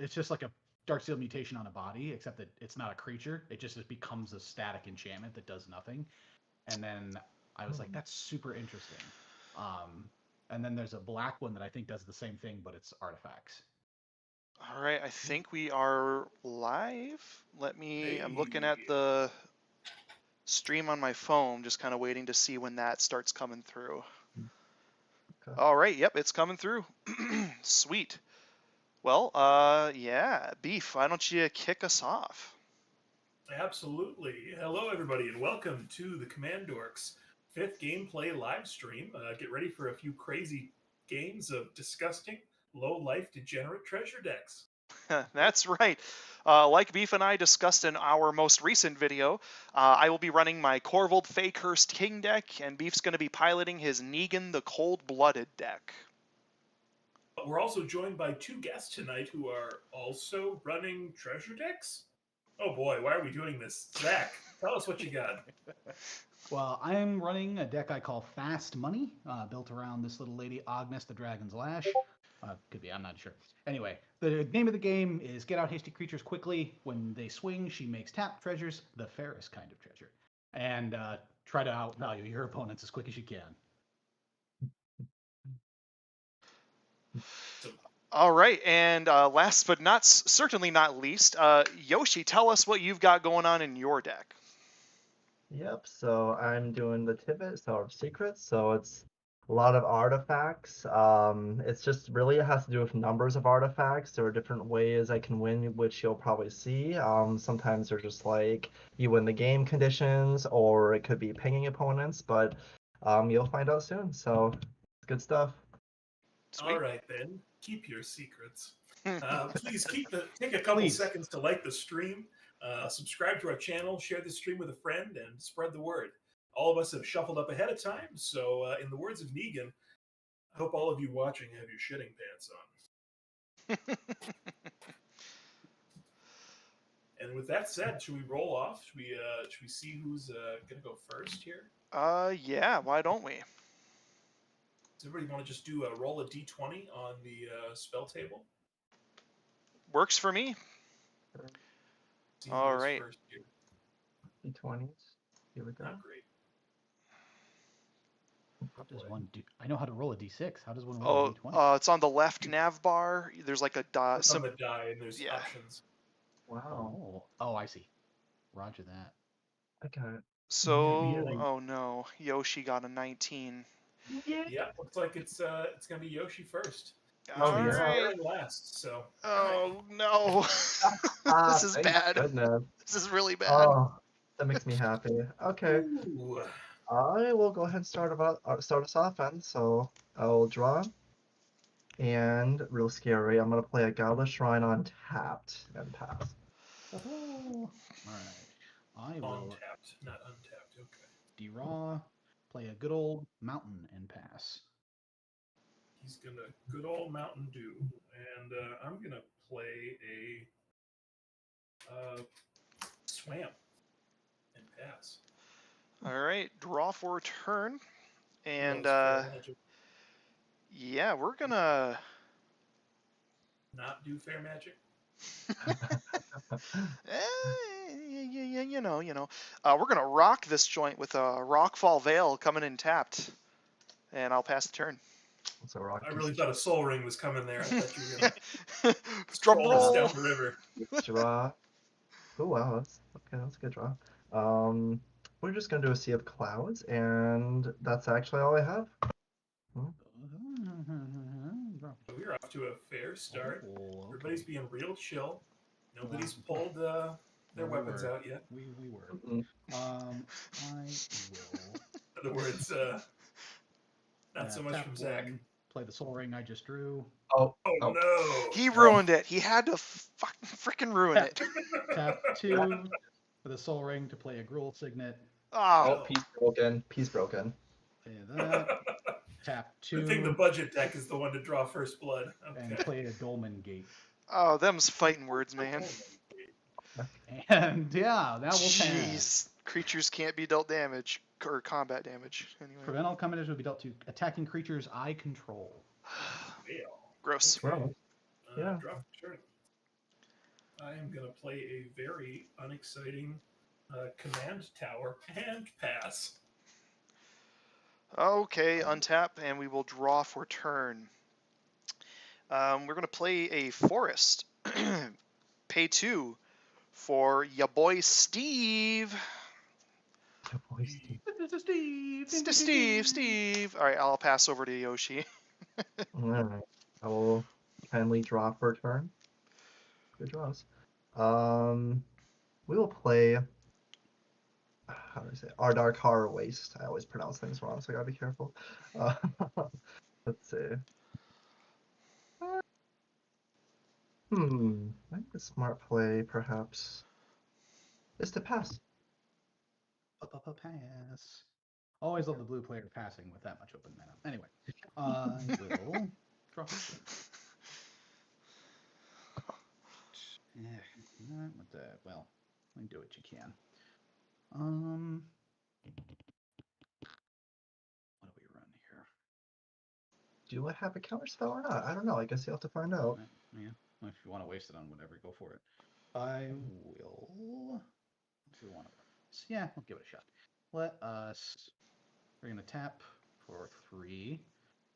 it's just like a Darksteel mutation on a body, except that it's not a creature. It just becomes a static enchantment that does nothing. And then I was like, that's super interesting. And then there's a black one that I think does the same thing, but it's artifacts. All right, I think we are live. I'm looking at Hey. the stream on my phone, just kind of waiting to see when that starts coming through. Okay. All right, yep, it's coming through. Sweet. Well, yeah, Beef, why don't you kick us off? Absolutely. Hello, everybody, and welcome to the CommanDorks 5th gameplay live stream. Get ready for a few crazy games of disgusting, low-life, degenerate treasure decks. That's right. Like Beef and I discussed in our most recent video, I will be running my Korvold Fae-Cursed King deck, and Beef's going to be piloting his Negan the Cold-Blooded deck. But we're also joined by two guests tonight who are also running treasure decks. Oh boy, why are we doing this? Zach, tell us what you got. Well, I'm running a deck I call Fast Money, built around this little lady, Ognis the Dragon's Lash. Could be, I'm not sure. Anyway, the name of the game is get out hasty creatures quickly. When they swing, she makes tap treasures, the fairest kind of treasure. And try to outvalue your opponents as quick as you can. All right, and last but certainly not least, Yoshi, tell us what you've got going on in your deck. Yep, so I'm doing the Tivit, Tower of Secrets, so it's a lot of artifacts. It's just really it has to do with numbers of artifacts. There are different ways I can win, which you'll probably see. Sometimes they're just like you win the game conditions, or it could be pinging opponents, but you'll find out soon. So it's good stuff. Sweet. All right, then, keep your secrets. Please take a couple seconds to like the stream, subscribe to our channel, share the stream with a friend, and spread the word. All of us have shuffled up ahead of time, so in the words of Negan, I hope all of you watching have your shitting pants on. And with that said, should we roll off? Should we see who's gonna go first here? Yeah, why don't we? Does everybody want to just do a roll a d20 on the spell table? Works for me. See who All goes right. first here. D20s. Here we go. Not great. How does one do? I know how to roll a d6. How does one roll a d20? Oh, it's on the left nav bar. There's like a die. It's on the die, and there's options. Wow. Oh, I see. Roger that. I got it. So, oh no, Yoshi got a 19. Yeah, looks like it's gonna be Yoshi first. All right. Last, so. Oh no, this is bad. Goodness. This is really bad. Oh, that makes me happy. Okay. Ooh. I will go ahead and start us off then. So I'll draw. And real scary, I'm gonna play a Godless Shrine on tapped and pass. All right. I will Untapped, not untapped. Okay. draw, play a good old mountain and pass. He's gonna good old Mountain Dew, and I'm gonna play a swamp and pass. All right, draw for a turn, and yeah, we're gonna not do fair magic. You know. We're gonna rock this joint with a Rockfall Veil coming in tapped, and I'll pass the turn. I really thought a Soul Ring was coming there. I thought you were gonna drum roll down the river. Draw. Oh wow, that's a good draw. We're just gonna do a Sea of Clouds, and that's actually all I have. We're off to a fair start. Everybody's being real chill. Nobody's pulled their weapons out yet. We were. I will. In other words, not so much from Zach. Play the Soul Ring I just drew. Oh no! He ruined it. He had to freaking ruin it. Tap 2 with a Soul Ring to play a Gruul Signet. Oh, piece broken. Play that. Tap 2. Good thing the budget deck is the one to draw first blood. Okay. And play a Dolmen Gate. Oh, them's fighting words, man. And yeah, that will pass. Creatures can't be dealt damage or combat damage. Anyway. Prevent all combiners will be dealt to attacking creatures I control. Gross. Okay. Yeah. Drop turn. I am going to play a very unexciting command tower and pass. Okay, untap, and we will draw for turn. We're going to play a forest. Pay 2 for ya boy Steve. Your boy Steve. Steve. All right, I'll pass over to Yoshi. Alright. I will kindly draw for a turn. Good draws. We will play. How do I say it? Our Dark Horror Waste. I always pronounce things wrong, so I gotta be careful. Uh, let's see. I think the smart play, perhaps, is to pass. Pass. Always love the blue player passing with that much open mana. Anyway, I will draw. What the? Well, do what you can. What do we run here? Do I have a counter spell or not? I don't know. I guess you'll have to find out. Yeah, well, if you want to waste it on whatever, go for it. I will. Do we want to? Yeah, we'll give it a shot. Let us. We're gonna tap for 3.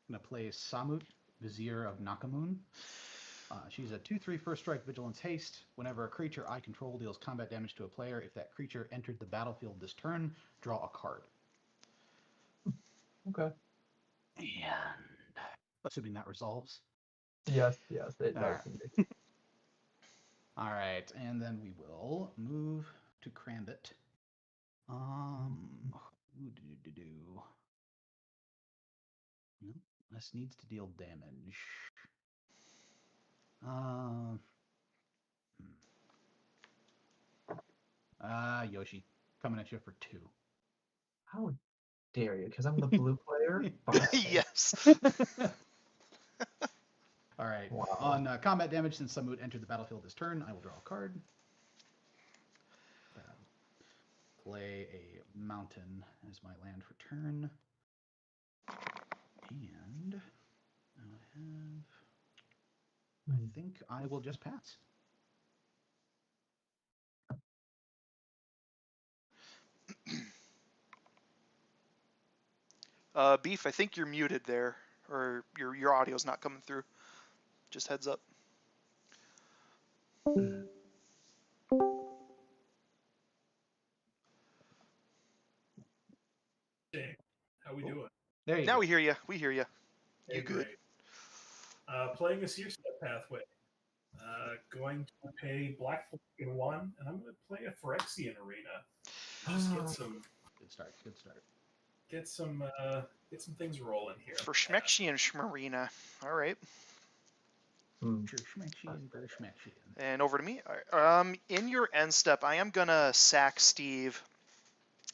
I'm gonna play Samut, Vizier of Nakamun. She's a 2/3 first strike vigilance haste. Whenever a creature I control deals combat damage to a player, if that creature entered the battlefield this turn, draw a card. Okay. And assuming that resolves. Yes, it does. Alright. All right, and then we will move to Crambit. This needs to deal damage. Yoshi, coming at you for 2. How dare you? Because I'm the blue player? Yes. All right. Wow. On combat damage, since Samut entered the battlefield this turn, I will draw a card. Play a mountain as my land for turn. And I think I will just pass. Beef, I think you're muted there, or your audio's not coming through. Just heads up. Dang. How we doing? There you Now go. we hear you. We hear you. Hey, You good? great. Playing a Seer Step Pathway. Going to pay Black in 1, and I'm going to play a Phyrexian Arena. Just get some Good start. Good start. get some things rolling here. For Schmexian Schmarina. All right. And over to me. In your end step, I am gonna sack Steve,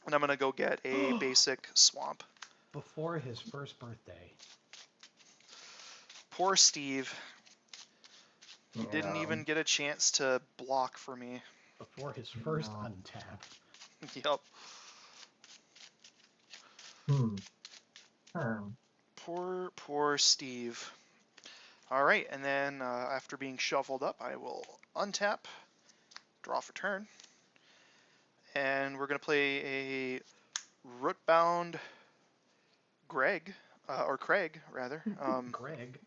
and I'm gonna go get a basic swamp. Before his first birthday. Poor Steve. He didn't even get a chance to block for me. Before his first untap. Yep. Poor Steve. All right, and then after being shuffled up, I will untap, draw for turn, and we're gonna play a Rootbound Craig rather. Greg.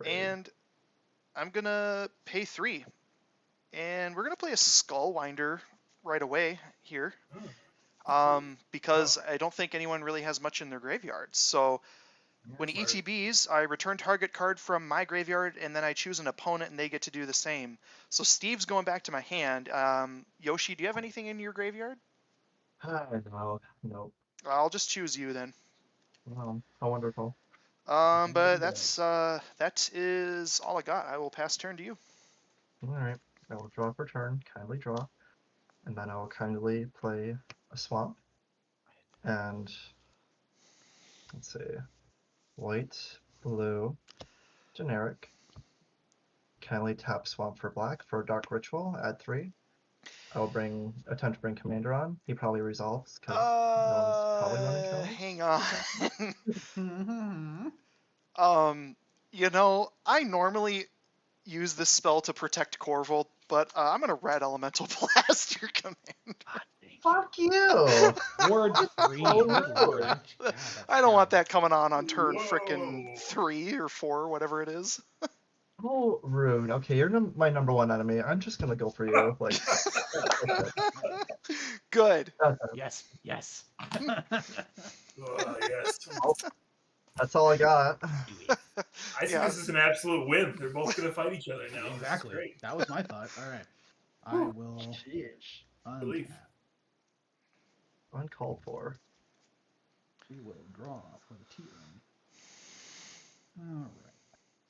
And I'm gonna pay 3, and we're gonna play a Skullwinder right away here, because I don't think anyone really has much in their graveyard. So when he ETBs, I return target card from my graveyard, and then I choose an opponent, and they get to do the same. So Steve's going back to my hand. Yoshi, do you have anything in your graveyard? No. I'll just choose you then. Wow, how wonderful. But that is all I got. I will pass turn to you. Alright, I will draw for turn, kindly draw. And then I will kindly play a swamp. And let's see. White, blue, generic. Kindly tap swamp for black for dark ritual, add 3. I will attempt to bring Commander on. He probably resolves because no one's probably running counters. Hang on. I normally use this spell to protect Korvold, but I'm gonna red elemental blast your command. Fuck you! Ward 3. Oh, Good no. lord. God, that's I don't want terrible. that coming on turn Whoa. frickin' 3 or 4, whatever it is. Oh, rude. Okay, you're my number one enemy. I'm just gonna go for you. Like, Good. Yes, yes. Yes. that's all I got. I see Yeah. this as an absolute win. They're both going to fight each other now. This is Exactly. great. That was my thought. All right. I will Sheesh. Relief. untap. Uncalled for. We will draw for the Tarren. All right.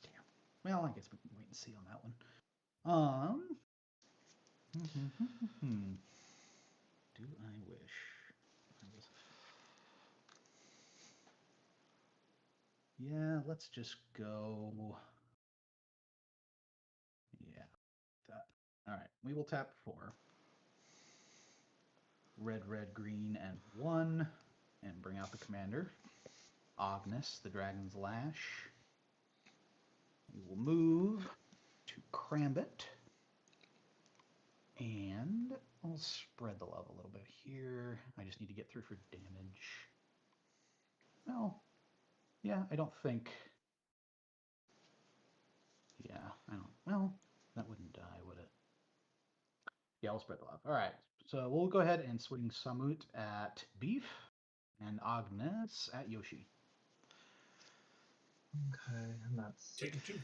Damn. Well, I guess we can wait and see on that one. Do I wish I was? Yeah, let's just go. Yeah, that. All right, we will tap 4. Red, red, green, and 1, and bring out the commander. Ognis, the Dragon's Lash. We will move to Crambit. And I'll spread the love a little bit here. I just need to get through for damage. Well, yeah, I don't think... Yeah, I don't... Well, that wouldn't die, would it? Yeah, we'll spread the love. All right, so we'll go ahead and swing Samut at Beef and Ognis at Yoshi. Okay, and that's Take it too.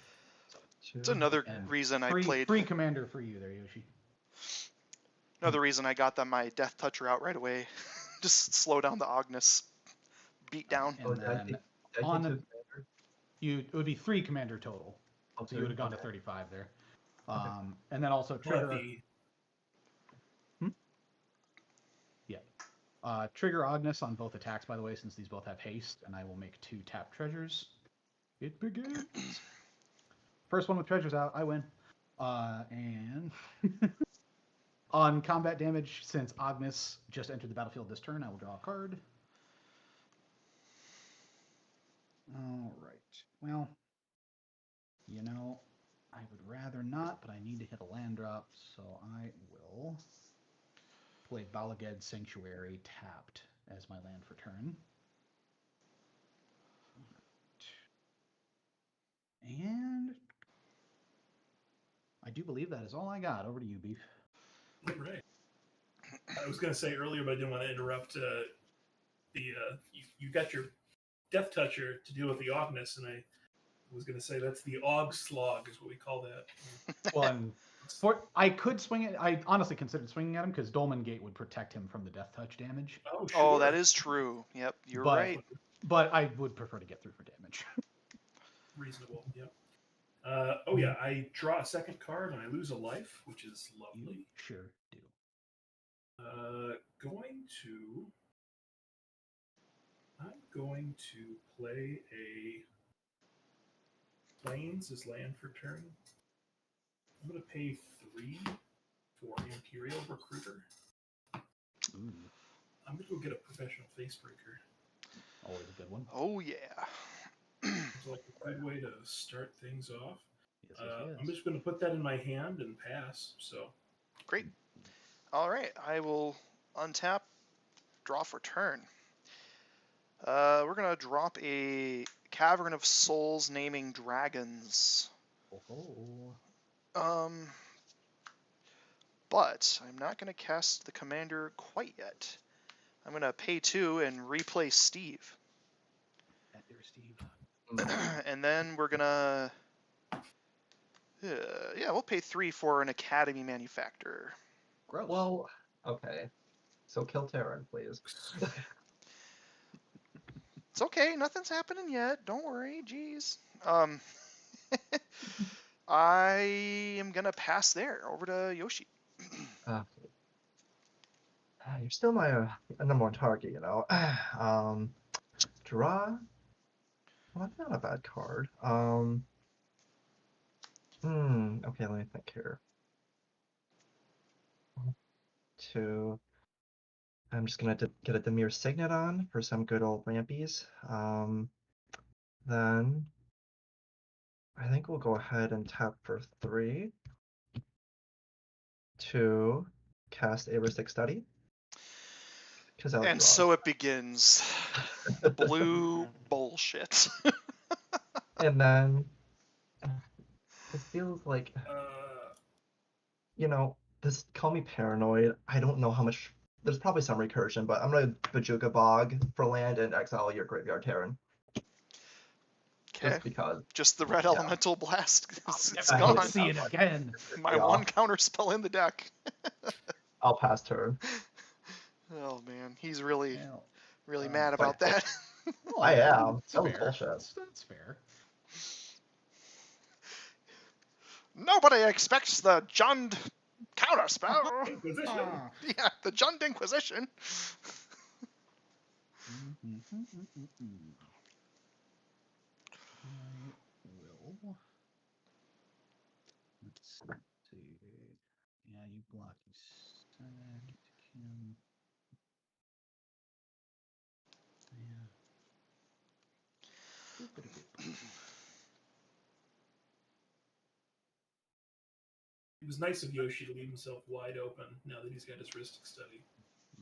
2. It's another And reason I free, played. free commander for you there, Yoshi. Another reason I got my Death Toucher out right away. Just slow down the Ognis beat down. And then on the, it would be 3 commander total. So you would have gone to 35 there. And then also trigger. Trigger Ognis on both attacks, by the way, since these both have haste, and I will make 2 tap treasures. It begins. First one with treasures out, I win. And on combat damage, since Ognis just entered the battlefield this turn, I will draw a card. All right. Well, you know, I would rather not, but I need to hit a land drop, so I will play Balaged Sanctuary tapped as my land for turn. And I do believe that is all I got. Over to you, Beef. All right. I was going to say earlier, but I didn't want to interrupt. You got your Death Toucher to deal with the Ognis, and I was going to say that's the Og Slog is what we call that. Well, and I could swing it. I honestly considered swinging at him because Dolmen Gate would protect him from the Death Touch damage. Oh, sure. Oh, that is true. Yep, you're right. But I would prefer to get through for damage. Reasonable, yep. Oh yeah, I draw a second card and I lose a life, which is lovely. You sure do. I'm going to play a Plains as land for turn. I'm going to pay 3 for Imperial Recruiter. Ooh. I'm going to go get a Professional Facebreaker. Always a good one. Oh yeah. It's like a good way to start things off. Yes, yes. I'm just going to put that in my hand and pass. So Great. All right, I will untap, draw for turn. We're gonna drop a Cavern of Souls naming dragons. Oh. But I'm not gonna cast the commander quite yet. I'm gonna pay 2 and replay Steve. At your Steve. And then we're gonna, yeah, we'll pay 3 for an Academy Manufacturer. Gross. Well, okay. So kill Tarren, please. It's okay, nothing's happening yet. Don't worry, jeez. I am gonna pass there over to Yoshi. You're still my number one target, you know. Draw. Well, that's not a bad card. Okay, let me think here. 2. I'm just gonna get a Demir Signet on for some good old lampies. Then I think we'll go ahead and tap for 3 to cast a Ristic Study. Because I like And draws. so it begins. Blue bullshit. And then it feels like, you know, this call me paranoid. I don't know how much. There's probably some recursion, but I'm gonna Bajuka Bog for land and exile your graveyard Tarren. Okay. Just because. Just the red Yeah. elemental blast. It's I gone. don't see it again. My Yeah. one counter spell in the deck. I'll pass turn. Oh man, he's really Well, mad about that. well, I am. That's That was fair. bullshit. That's fair. Nobody expects the Jund counterspell. Inquisition. Ah. Yeah, the Jund Inquisition. I will. Let's see. Yeah, you block. You stack. Kim. Yeah. It was nice of Yoshi to leave himself wide open now that he's got his Ristic Study.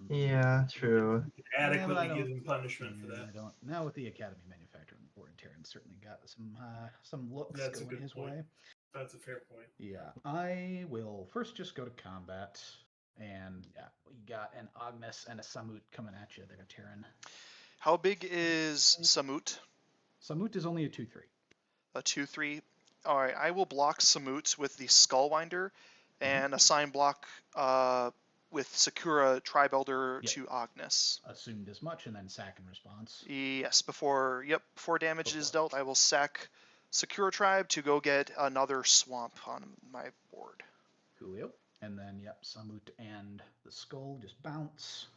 Yeah, true. You can adequately I give don't- him punishment for Yeah, that. I don't. Now with the Academy manufacturer on the board, Tarren certainly got some looks That's a going good his point. way. That's a fair point. Yeah, I will first just go to combat, and yeah, we got an Ognis and a Samut coming at you there, Tarren. How big is Samut? Samut is only a 2/3. A 2/3. All right, I will block Samut with the Skullwinder, and assign block with Sakura Tribe-Elder Yep. to Ognis. Assumed as much, and then sack in response. Yes, before damage is Before. dealt, I will sack Sakura Tribe to go get another swamp on my board. Coolio. And then, yep, Samut and the Skull just bounce.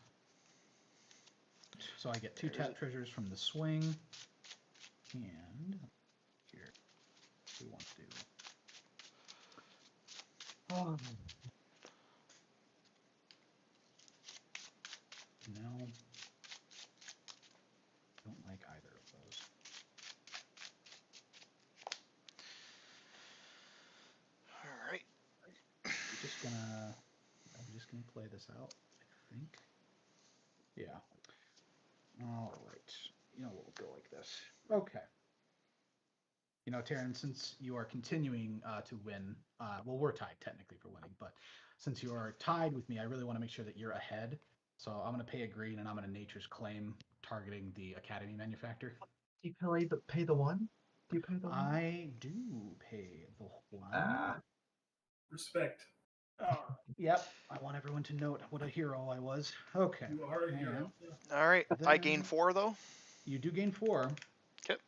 So I get 2 There's tap treasures from the swing. And here, we want to do. No. Don't like either of those. All right. I'm just gonna play this out, I think. Yeah. All right. You know, we'll go like this. Okay. You know, Tarren, since you are continuing to win, well, we're tied technically for winning, but since you are tied with me, I really want to make sure that you're ahead. So I'm going to pay a green, and I'm going to Nature's Claim, targeting the Academy manufacturer. Do you pay the 1? Do you pay the 1? I do pay the 1. Respect. Yep. I want everyone to note what a hero I was. Okay. You are a hero. All right. I Then- gain 4 though. You do gain 4. Okay.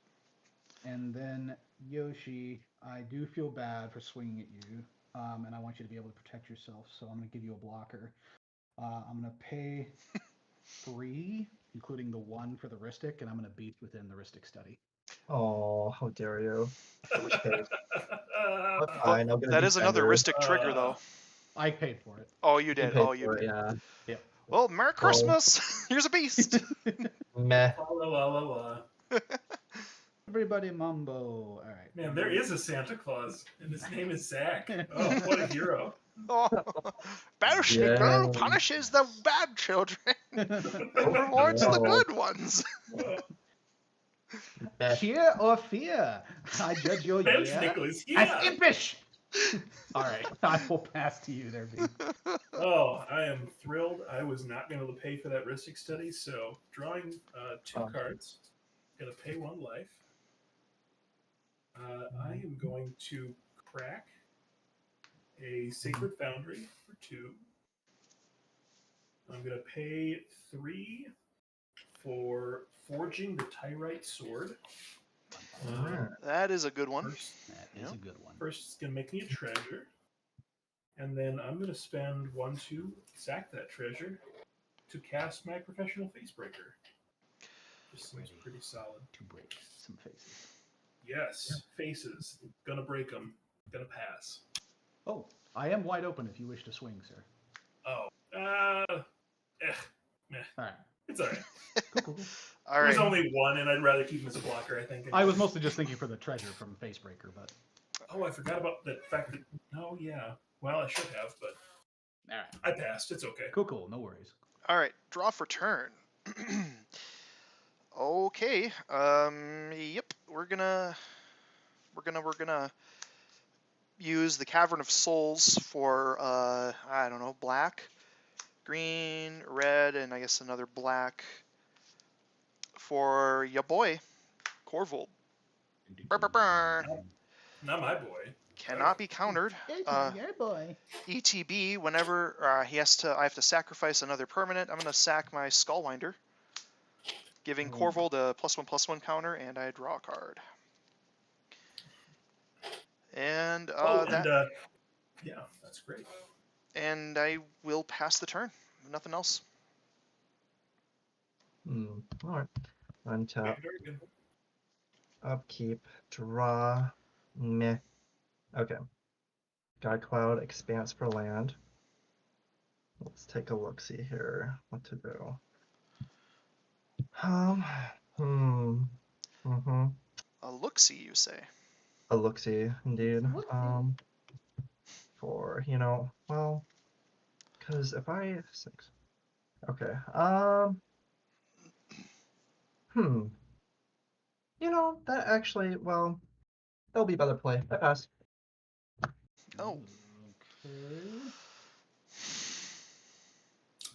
And then Yoshi, I do feel bad for swinging at you, and I want you to be able to protect yourself. So I'm going to give you a blocker. I'm going to pay 3, including the 1 for the Ristic, and I'm going to beat within the Ristic Study. Oh, how dare you. But But fine, I'll get a that is another defender. Ristic trigger though. I paid for it. Oh, you You did. paid Oh, you for it, did. yeah. Yep. Well, Merry Christmas. Here's a beast. Meh. La la la la. Everybody mambo. All right. Man, there is a Santa Claus, and his name is Zach. Oh, what a hero. Oh, Baruchnik Yeah. punishes the bad children and rewards the good ones. Meh. Cheer or fear? I judge your year Benchnick is here. as impish. All right. I will pass to you there, B. Oh, I am thrilled. I was not going to pay for that Ristic Study, so drawing 2 cards. Going to pay 1 life. I am going to crack a Sacred Foundry for 2. I'm going to pay 3 for forging the Tyrite Sword. That is a good one. That is a good one. First, it's going to make me a treasure. And then I'm going to spend 1 to sack that treasure to cast my Professional Facebreaker. This seems pretty solid. To break some faces. Yes, faces. Gonna break them. Gonna pass. Oh, I am wide open if you wish to swing, sir. Oh. Meh. All right. It's alright. Cool, cool, cool. All There's right. only one, and I'd rather keep him as a blocker, I think. I was mostly just thinking for the treasure from Facebreaker, but Oh, I forgot about the fact that. Oh, yeah. Well, I should have, but all right. I passed. It's okay. Cool. No worries. All right. Draw for turn. Okay. Yep. We're gonna use the Cavern of Souls for I don't know, black, green, red, and I guess another black for ya boy, Korvold. Not my boy. Cannot be countered. Your boy. ETB, whenever I have to sacrifice another permanent, I'm going to sack my Skullwinder, giving Korvold a +1/+1 counter, and I draw a card. And yeah, that's great. And I will pass the turn. Nothing else. All right. Untap, Very good. upkeep, draw, meh. Okay. God Cloud, expanse for land. Let's take a look, see here what to do. A look-see, you say? A look-see, indeed. Look-see. For, well, because if I, 6. Okay, that actually, well, that'll be better play. I pass. Oh. Okay.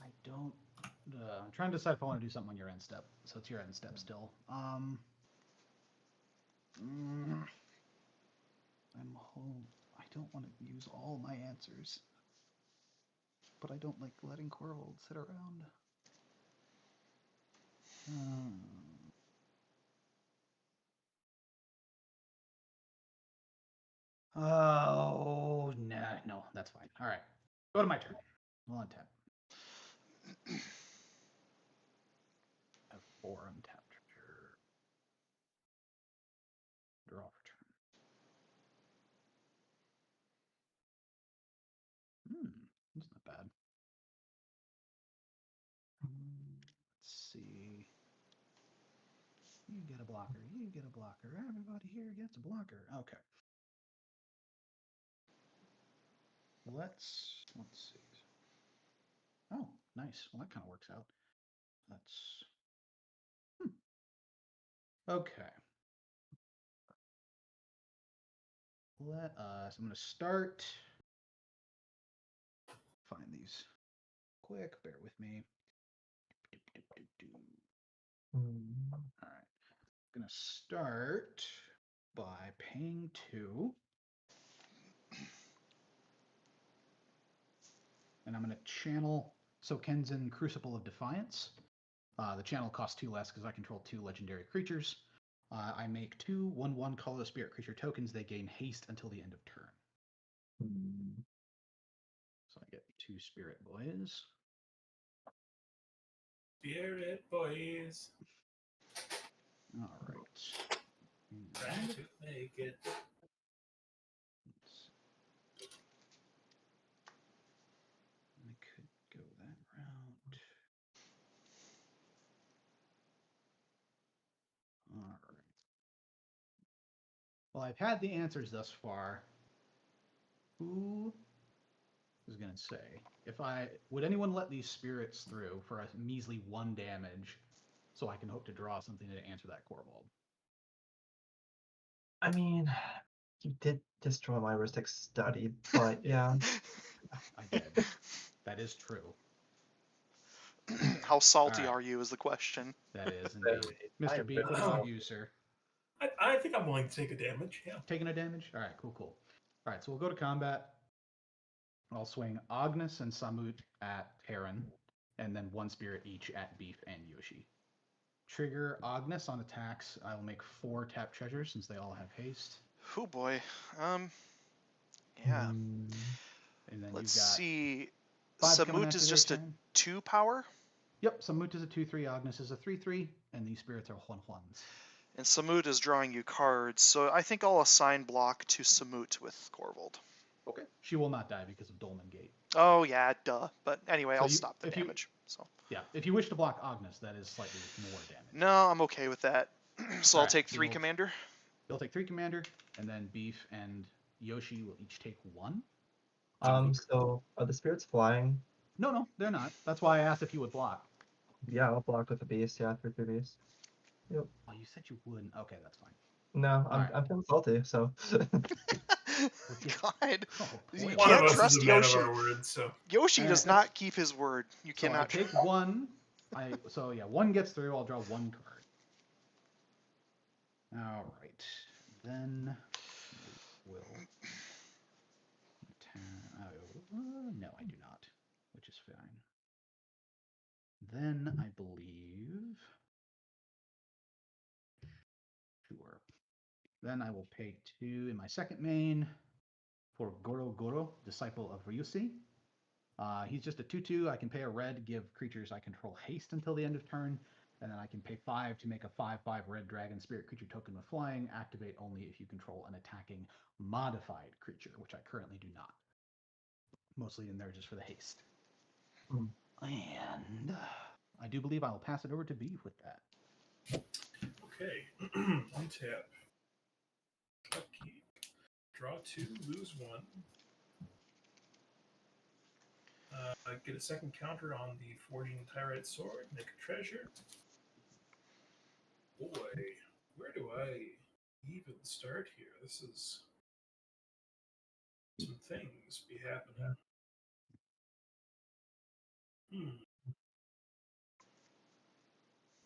I don't. I'm trying to decide if I want to do something on your end step. So it's your end step still. I don't want to use all my answers, but I don't like letting Korvold sit around. Oh, nah, no, that's fine. All right, go to my turn. We'll untap. I have 4 untapped treasure. Draw for turn. That's not bad. Let's see. You get a blocker. You get a blocker. Everybody here gets a blocker. Okay. Let's see. Oh, nice. Well, that kind of works out. Let's. Okay. Let us. I'm going to start. Find these quick. Bear with me. All right. I'm going to start by paying 2. And I'm going to channel Sokenzen Crucible of Defiance. The channel costs 2 less because I control 2 legendary creatures. I make 2 1/1 colorless spirit creature tokens. They gain haste until the end of turn. So I get 2 spirit boys. Spirit boys. All right. Trying to make it. I could go that route. All right. Well, I've had the answers thus far. Who is going to say would anyone let these spirits through for a measly 1 damage, so I can hope to draw something to answer that Korvold? I mean, you did destroy my heuristic study, but yeah. I did. That is true. How salty are you is the question. That is indeed. Mr. B, what about you, sir? I think I'm willing to take a damage, yeah. Taking a damage? All right, cool. All right, so we'll go to combat. I'll swing Ognis and Samut at Tarren, and then 1 spirit each at Beef and Yoshi. Trigger Ognis on attacks. I will make 4 tap treasures since they all have haste. Oh boy. Yeah. And then Let's you've got see. 5 coming Samut after is their just a turn. 2 power. Yep, Samut is a 2/3, Ognis is a 3/3, and these spirits are 1/1s. And Samut is drawing you cards, so I think I'll assign block to Samut with Korvold. Okay. She will not die because of Dolmen Gate. Oh yeah, duh. But anyway, So I'll stop the damage. So. Yeah, if you wish to block Ognis, that is slightly more damage. No, I'm okay with that. So I'll Alright, take so 3 you'll- commander. You'll take 3 commander, and then Beef and Yoshi will each take 1. So are the spirits flying? No, they're not. That's why I asked if you would block. Yeah, I'll block with a beast. Yeah, 3/3 beast. Yep. Oh, you said you wouldn't. Okay, that's fine. No, Alright. I'm feeling salty. So. God, Oh, you boy. One of can't us is trust a man Yoshi. of our word, so Yoshi And does that's- not keep his word. You So I cannot. take 1. So yeah, 1 gets through. I'll draw 1 card. All right, then we will. No, I do not, which is fine. Then I believe. Sure. Then I will pay 2 in my second main for Goro, Disciple of Ryusi. He's just a 2/2. I can pay a red, give creatures I control haste until the end of turn, and then I can pay 5 to make a 5/5 red dragon spirit creature token with flying. Activate only if you control an attacking modified creature, which I currently do not. Mostly in there just for the haste. Hmm. And I do believe I will pass it over to Beef with that. okay. Untap. Upkeep. Draw 2, lose 1. Get a second counter on the Forging Tyrite Sword. Make a treasure. Boy, where do I even start here? This is some things be happening.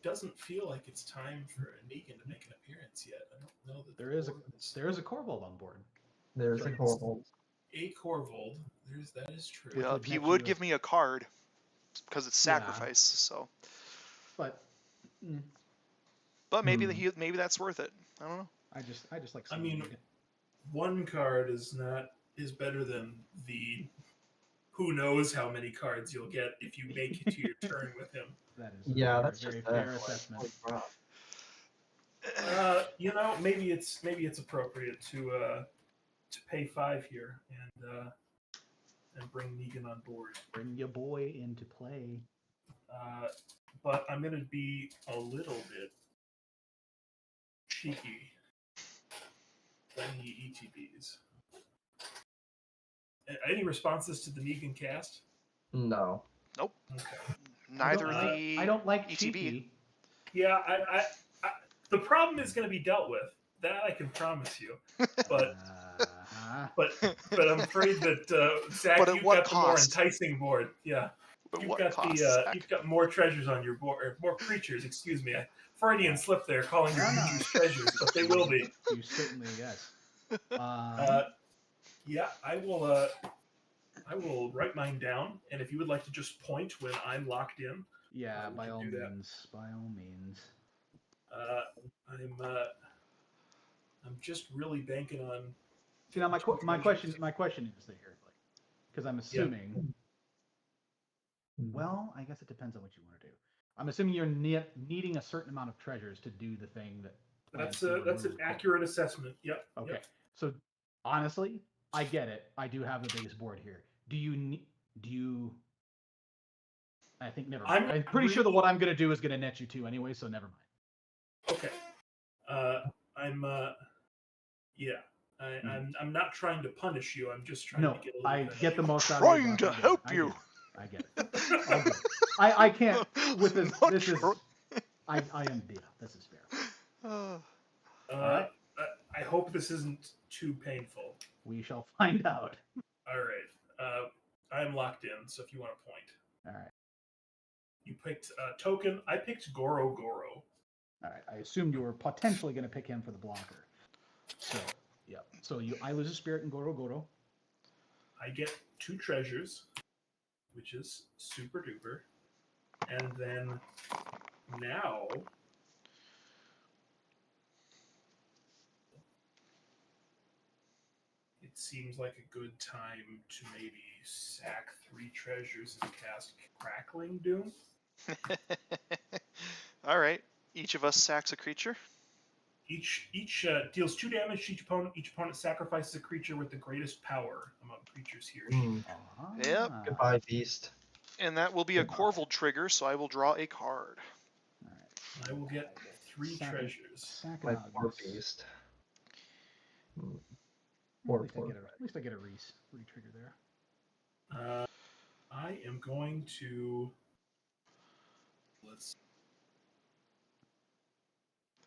Doesn't feel like it's time for a Negan to make an appearance yet. I don't know that There is a Korvold on board. There's a Right. Korvold. a Korvold. That is true. Which Yeah, would he net would you give me a card because it's Yeah. sacrifice. So, But but maybe Hmm. maybe that's worth it. I don't know. I just like. I seeing mean, Negan. one card is better than the who knows how many cards you'll get if you make it to your turn with him. That is Yeah, a that's very, just very that. fair Like, assessment. holy crap. Maybe it's appropriate to pay 5 here and bring Negan on board. Bring your boy into play. But I'm going to be a little bit cheeky when he ETBs. Any responses to the Negan cast? No. Nope. Okay. Neither I don't like ETB. cheeky. Yeah, I the problem is going to be dealt with. That I can promise you. But but I'm afraid that Zach, But at you've what got the more cost? enticing board. Yeah, At you've what got cost, Zach? you've got more treasures on your board, or more creatures. Excuse me, Freudian slip there, calling your No. creatures treasures, but they will be. You certainly yes. Yeah, I will write mine down, and if you would like to just point when I'm locked in. Yeah, we by can all do that. means. By all means. I'm just really banking on. See now, my two question treasures. is there, because I'm assuming. Well, I guess it depends on what you want to do. I'm assuming you're needing a certain amount of treasures to do the thing that. That's an accurate assessment. Yep. Okay. Yep. So honestly, I get it. I do have the biggest board here. Do you? I think never mind. I'm pretty sure that what I'm gonna do is gonna net you 2 anyway, so never mind. Okay. I'm not trying to punish you. I'm just trying to get a little I bit. get the most out of Trying it. to help you. I get it. I'll do it. I can't with this. Not This is. sure. I am. Yeah, this is fair. Alright. I hope this isn't too painful. We shall find out. All right. I am locked in, so if you want to point. All right. You picked token. I picked Goro. All right. I assumed you were potentially going to pick him for the blocker. So, yeah. So I lose a spirit in Goro. I get 2 treasures, which is super duper. And then now it seems like a good time to maybe sack 3 treasures and cast Crackling Doom. All right. Each of us sacks a creature. Each deals 2 damage to each opponent. Each opponent sacrifices a creature with the greatest power among creatures he or she. Yep. Goodbye, beast. And that will be a Korvold trigger, so I will draw a card. All right. I will get 3 treasures. Sack My and poor Ognis. beast. At least I get a re-trigger there. I am going to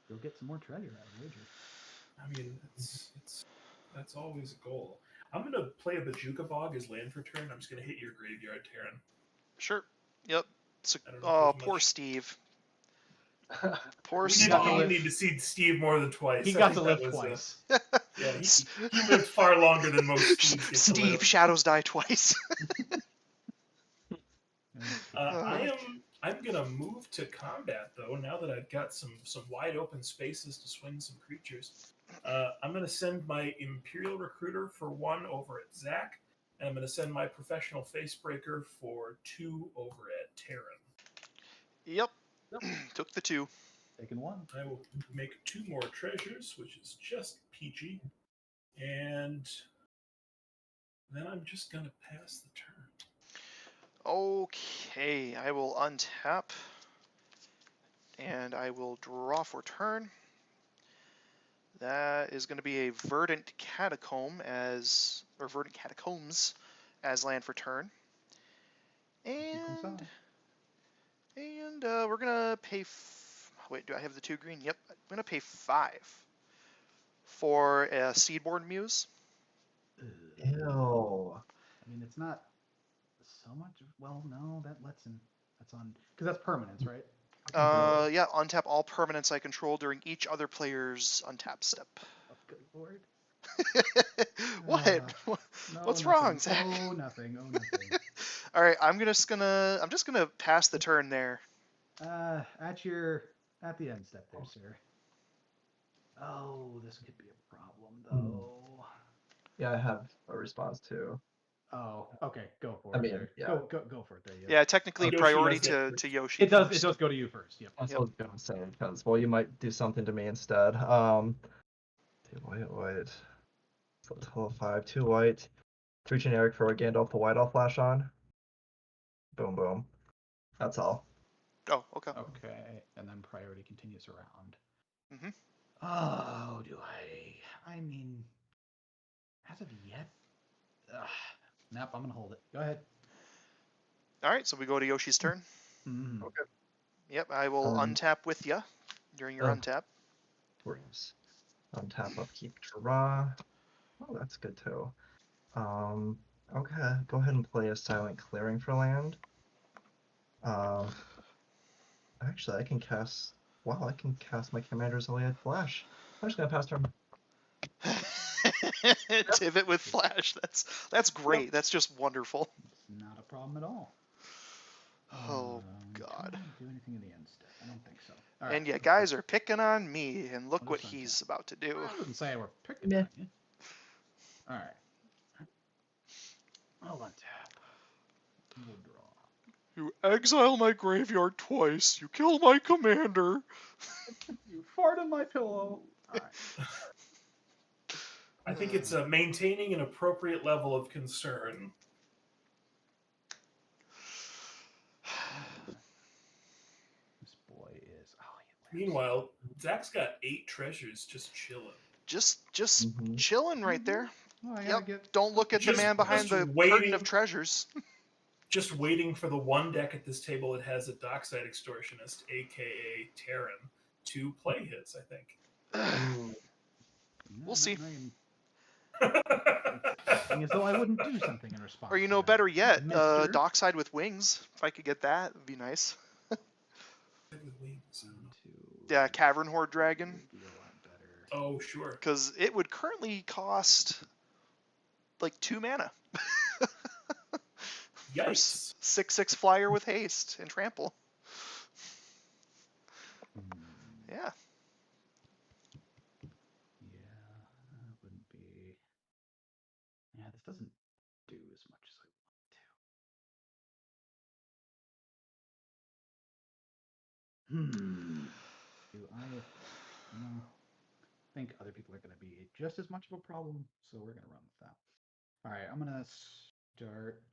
You'll get some more treasure out of wager. I mean, that's always a goal. I'm going to play a Bajuka Bog as land for turn. I'm just going to hit your graveyard, Tarren. Sure. Yep. Poor Steve. Poor We Steve. didn't need to see Steve more than twice. He got to live twice. Yeah, he lived far longer than most Steves get to Steve, live. shadows die twice. I'm gonna move to combat though. Now that I've got some wide open spaces to swing some creatures, I'm gonna send my Imperial Recruiter for 1 over at Zach, and I'm gonna send my Professional Facebreaker for 2 over at Tarren. Yep. Took the 2. Taking 1. I will make 2 more treasures, which is just peachy, and then I'm just gonna pass the turn. Okay, I will untap, and I will draw for turn. That is going to be a Verdant Catacombs as land for turn. And we're going to pay... Wait, do I have the 2 green? Yep, I'm going to pay 5 for a Seedborn Muse. Ew. I mean, it's not so much. Well, no, that lets him. That's on because that's permanence, right? Yeah, untap all permanents I control during each other player's untap step. Oh, good lord. What? No, What's nothing. wrong, Zach? Oh, nothing. Oh, nothing. All right, I'm just gonna pass the turn there. At the end step there, sir. Oh, this could be a problem though. Yeah, I have a response too. Oh, okay, go for it. There. Yeah. Go for it. There. Yeah, technically Yoshi priority does to Yoshi. It does. first. It does go to you first. Yep. That's what I was gonna say because you might do something to me instead. 2 white. So total of 5. 2 white. 3 generic for a Gandalf the White Elf Flash on. Boom, boom. That's all. Oh, okay. Okay, and then priority continues around. Mm-hmm. Oh, do I? I mean, as of yet, nope. I'm gonna hold it. Go ahead. All right, so we go to Yoshi's turn. Mm-hmm. Okay. Yep, I will untap with you during your untap. Works. Untap, upkeep, draw. Oh, that's good too. Okay, go ahead and play a Silent Clearing for land. Actually, I can cast. Wow, I can cast my Commander's Iliad Flash. I'm just gonna pass turn. Tivit with Flash. That's great. Yep. That's just wonderful. It's not a problem at all. Oh God. Do anything in the end step? I don't think so. Right, and you guys are picking on me, and look what he's about to do. I wouldn't say I were picking on you. All right. I'll untap. We'll draw. You exile my graveyard twice. You kill my commander. You fart on my pillow. All right. I think it's maintaining an appropriate level of concern. This boy is. Meanwhile, Zach's got 8 treasures just chilling. Just chilling right there. Well, Don't look at the man behind the curtain of treasures. Just waiting for the one deck at this table that has a Dockside Extortionist, aka Tarren, to play his, I think. We'll see. As though I wouldn't do something in response. Or better yet, Dockside with Wings. If I could get that, it'd be nice. Yeah, Cavern Horde Dragon. Oh, sure. Because it would currently cost like 2 mana. Yikes. 6/6 flyer with haste and trample. Yeah. Yeah, that wouldn't be. Yeah, this doesn't do as much as I want to. Do I? No. I think other people are going to be just as much of a problem, so we're going to run with that. All right, I'm going to start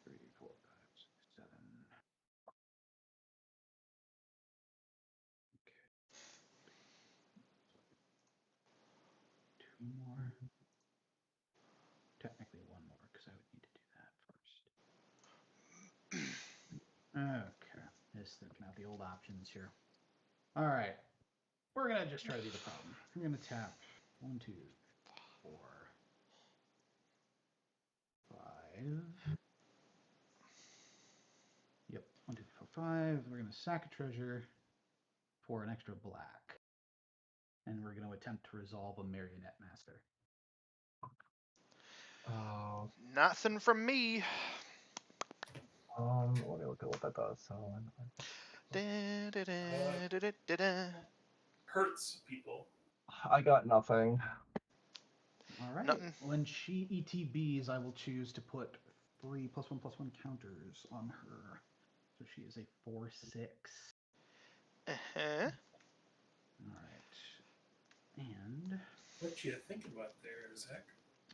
3, 4, 5, 6, 7. Okay. 2 more. Technically 1 more, because I would need to do that first. Okay. Just thinking out the old options here. All right. We're going to just try to be the problem. We're going to tap 1, 2, 4, 5. Yep. 1, 2, 3, 4, 5. We're going to sack a treasure for an extra black. And we're going to attempt to resolve a Marionette Master. Oh, Nothing from me. let me look at what that does. So, Da-da-da-da-da-da. Hurts people. I got nothing. All right. Nothing. When she ETBs, I will choose to put 3 +1/+1 counters on her. So she is a 4/6. Uh-huh. All right. And, What you think about there, Zach?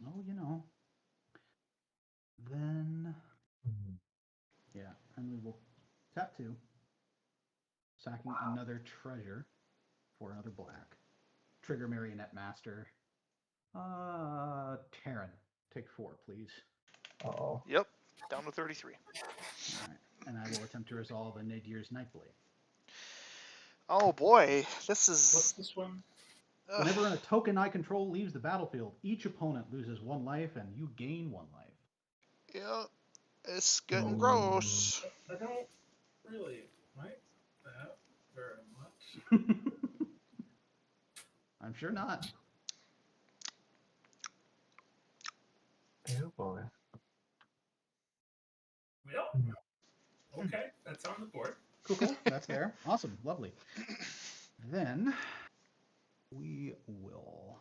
oh, you know. Then, yeah, and we will tap 2, sacking another treasure for another black. Trigger Marionette Master. Tarren, take 4, please. Oh. Yep. Down to 33. All right, and I will attempt to resolve a Nadir's Nightblade. Oh boy, this What's is. this one? Whenever a token I control leaves the battlefield, each opponent loses 1 life and you gain 1 life. Yeah, it's getting Hmm. gross. I don't really like that very much. I'm sure not. Oh boy. Well, okay, that's on the board. Cool. That's there. Awesome. Lovely. Then we will.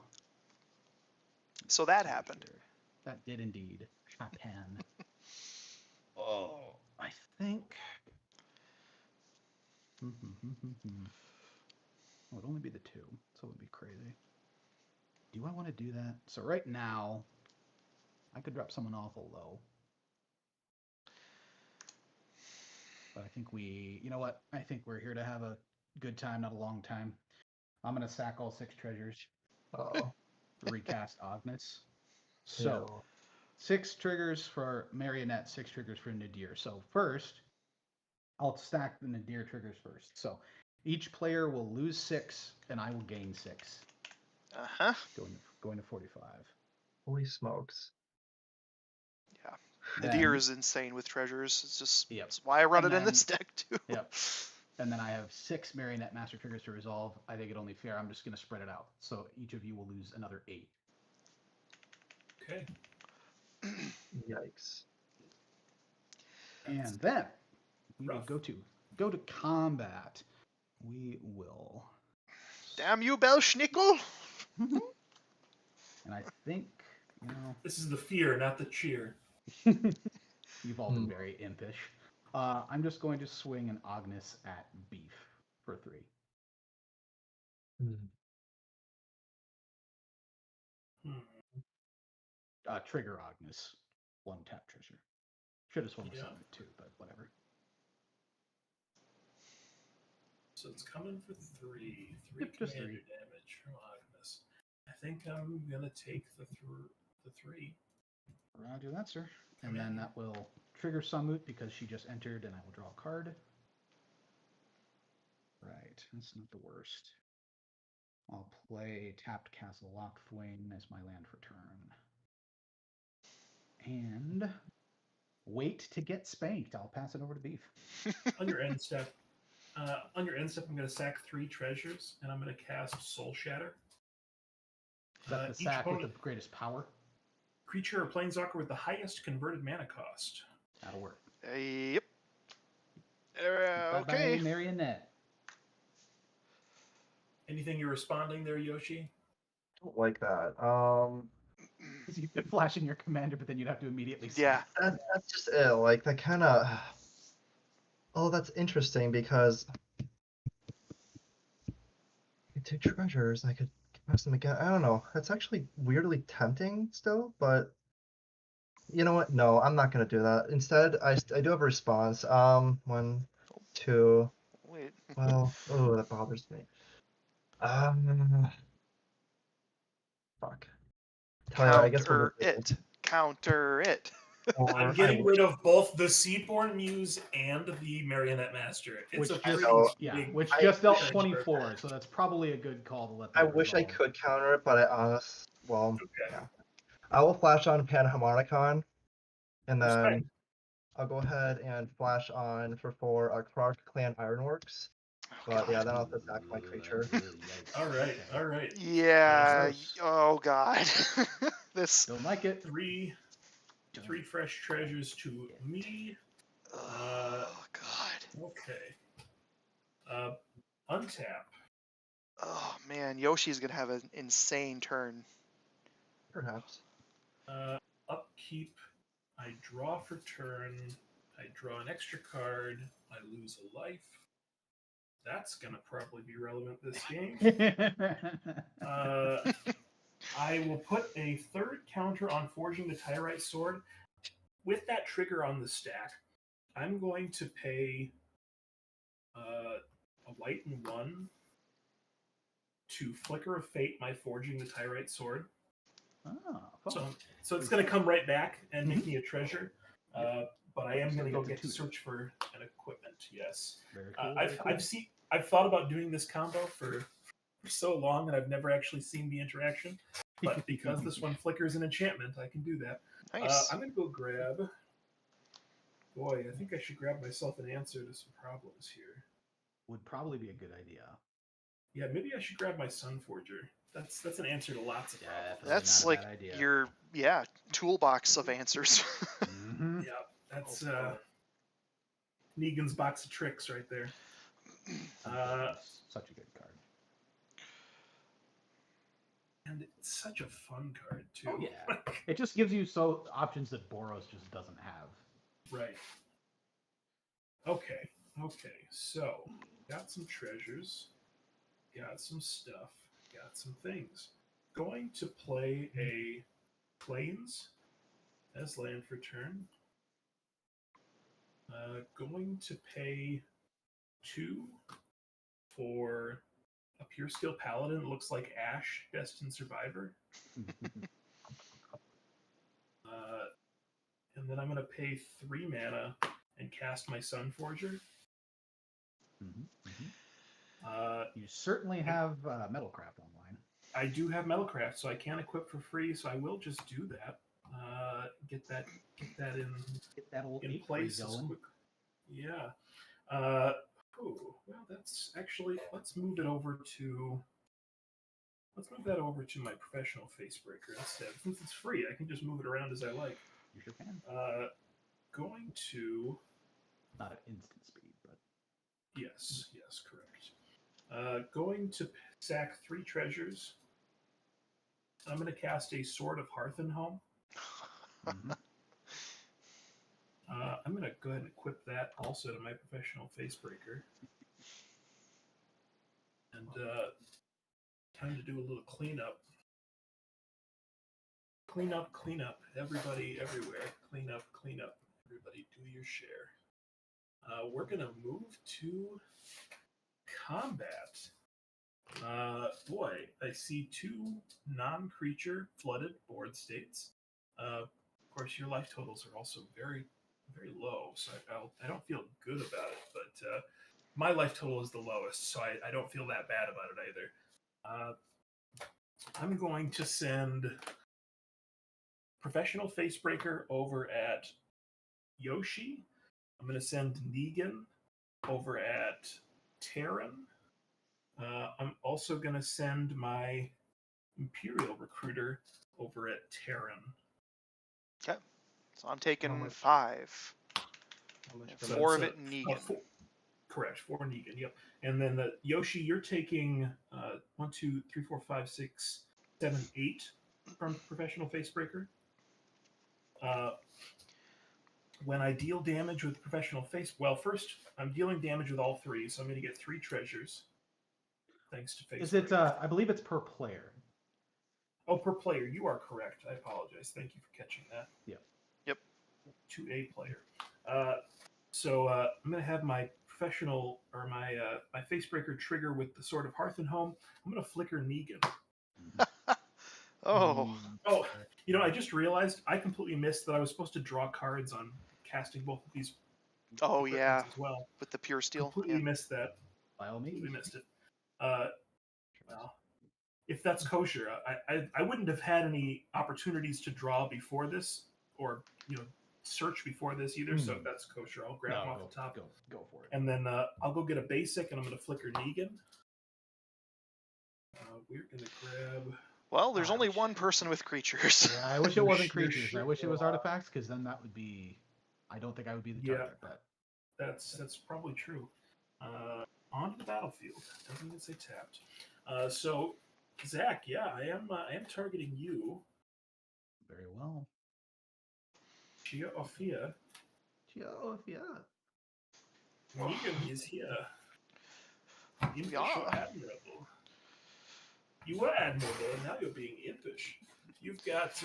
So that see happened. here. That did indeed happen. Oh, I think. Oh, it'd only be the 2, so it would be crazy. Do I want to do that? So right now, I could drop someone awful low. But I think you know what? I think we're here to have a good time, not a long time. I'm going to sack all 6 treasures, Oh. recast Ognis. So, Ew. 6 triggers for Marionette, 6 triggers for Nadir. So first, I'll stack the Nadir triggers first. So each player will lose 6, and I will gain 6. Uh-huh. Going to 45. Holy smokes. Yeah. Then, Nadir is insane with treasures. It's just Yep. that's why I run And it in then- this deck too. Yep. And then I have 6 Marionette Master triggers to resolve. I think it only fair. I'm just going to spread it out. So each of you will lose another 8. Okay. Yikes. And then we will rough. go to combat. We will. Damn you, Belschnickel! And I think, This is the fear, not the cheer. you've all been very impish. I'm just going to swing an Ognis at Beef for 3. Trigger Ognis. 1 tap treasure. Should have swung with Yeah. something too, but whatever. So it's coming for 3. 3 Yep, just commander 3. damage from Ognis. I think I'm gonna take the 3. Roger that, sir. And then that will trigger Samut because she just entered, and I will draw a card. Right, that's not the worst. I'll play tapped Castle Lockthwain as my land for turn. And wait to get spanked. I'll pass it over to Beef. On your end step, I'm gonna sack 3 treasures, and I'm gonna cast Soul Shatter. Is that the Each sack with opponent- the greatest power? Creature or planeswalker with the highest converted mana cost. That'll work. Yep. Bye-bye, Okay. Marionette. Anything you're responding there, Yoshi? Don't like that. You've been flashing your commander, but then you'd have to immediately Yeah. That's just it. Like that kind of. Oh, that's interesting because I could take treasures. I could cast them again. I don't know. That's actually weirdly tempting still, but You know what? No, I'm not gonna do that. Instead, I do have a response. 1, 2. Wait. Well, oh, that bothers me. Fuck. Tell you what, I guess we'll Counter go it. Counter it. I'm getting rid of both the Seaborn Muse and the Marionette Master. It's Which a just pretty yeah, big. which I just dealt wish- 24, so that's probably a good call to let I that wish I resolve. could counter it, but well, Okay. yeah. I will flash on Panharmonicon, and Respect. then I'll go ahead and flash on for 4 Krark Clan Ironworks. But yeah, then I'll have to attack my creature. All right. All right. Yeah. Gross. Oh God. This. Don't like it. Three fresh treasures to me. Oh God. Okay. Untap. Oh man, Yoshi's gonna have an insane turn. Perhaps. Upkeep. I draw for turn. I draw an extra card. I lose a life. That's gonna probably be relevant this game. I will put a 3rd counter on Forging the Tyrite Sword. With that trigger on the stack, I'm going to pay a white and 1 to Flicker of Fate my Forging the Tyrite Sword. Oh, So it's going to come right back and make Mhm. me a treasure. Yep. But I am Still going to go get get to to tutor. search for an equipment. Yes. very cool. Very cool. I've thought about doing this combo for so long, and I've never actually seen the interaction. But because this one flickers an enchantment, I can do that. Nice. I'm going to go grab. Boy, I think I should grab myself an answer to some problems here. Would probably be a good idea. Yeah, maybe I should grab my Sun Forger. That's an answer to lots of problems. Definitely That's not a like bad idea. your toolbox of answers. Mhm. Yeah, that's Negan's box of tricks right there. Such a good card. And it's such a fun card too. Oh yeah, it just gives you options that Boros just doesn't have. Right. Okay. So, got some treasures, got some stuff, got some things. Going to play a Plains as land for turn. Going to pay 2 for a Pure Skill Paladin. It looks like Ash, Destined Survivor. And then I'm going to pay 3 mana and cast my Sun Forger. You certainly have Metalcraft online. I do have Metalcraft, so I can equip for free. So I will just do that. Get that in place as quick. Yeah. Well, that's actually. Let's move that over to my professional Facebreaker instead. Since it's free, I can just move it around as I like. You sure can. Going to. Not at instant speed, but Yes, correct. Going to sack 3 treasures. I'm going to cast a Sword of Hearthenhome. I'm going to go ahead and equip that also to my professional Facebreaker. And time to do a little cleanup. Clean up. Everybody, everywhere. Clean up. Everybody, do your share. We're going to move to combat. Boy, I see 2 non-creature flooded board states. Of course, your life totals are also very, very low, so I don't feel good about it. But my life total is the lowest, so I don't feel that bad about it either. I'm going to send Professional Facebreaker over at Yoshi. I'm going to send Negan over at Tarren. I'm also going to send my Imperial Recruiter over at Tarren. Okay. So I'm taking 5. 4 of it Negan. Correct, 4 Negan, yep. And then the Yoshi, you're taking 1, 2, 3, 4, 5, 6, 7, 8 from Professional Facebreaker. When I deal damage with Professional first, I'm dealing damage with all 3, so I'm going to get 3 treasures. Thanks to Facebreaker. Is it? I believe it's per player. Oh, per player. You are correct. I apologize. Thank you for catching that. Yeah. to a player. So I'm going to have my professional or my Facebreaker trigger with the Sword of Hearth and Home. I'm going to flicker Negan. Oh, Oh, I just realized I completely missed that I was supposed to draw cards on casting both of these. oh yeah, as well. with the pure steel. Completely missed that. By all means. Completely missed it. Well, if that's kosher, I wouldn't have had any opportunities to draw before this, or search before this either. So if that's kosher, I'll grab them off the top. Go for it. And then I'll go get a basic, and I'm going to flicker Negan. We're going to grab. Well, there's only one person with creatures. Yeah, I wish it wasn't creatures. I wish it was artifacts, because then that would be. I don't think I would be the target. But that's probably true. On the battlefield, doesn't even say tapped. So, Zach, yeah, I am targeting you. Very well. Chia Ophia. Negan is here. Impish or admirable. You were admirable, and now you're being impish. You've got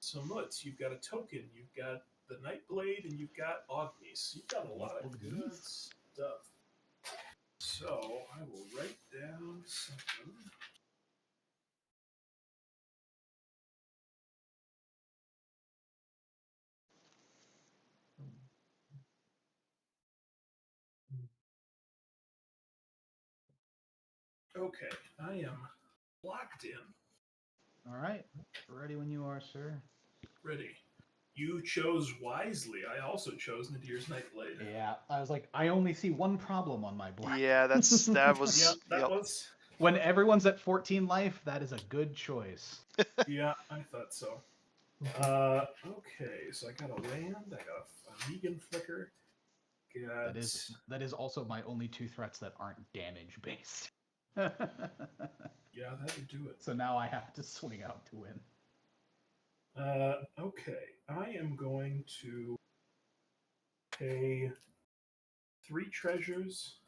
some muts, you've got a token, you've got the Nightblade, and you've got Ognis. You've got a lot of good stuff. So I will write down something. Okay, I am locked in. All right. Ready when you are, sir. Ready. You chose wisely. I also chose Nadir's Nightblade. Yeah, I was like, I only see one problem on my board. Yeah, that was. Yeah, that was. When everyone's at 14 life, that is a good choice. Yeah, I thought so. Okay, so I got a land. I got a Negan flicker. Got... That is also my only two threats that aren't damage based. Yeah, that would do it. So now I have to swing out to win. Okay, I am going to pay 3 treasures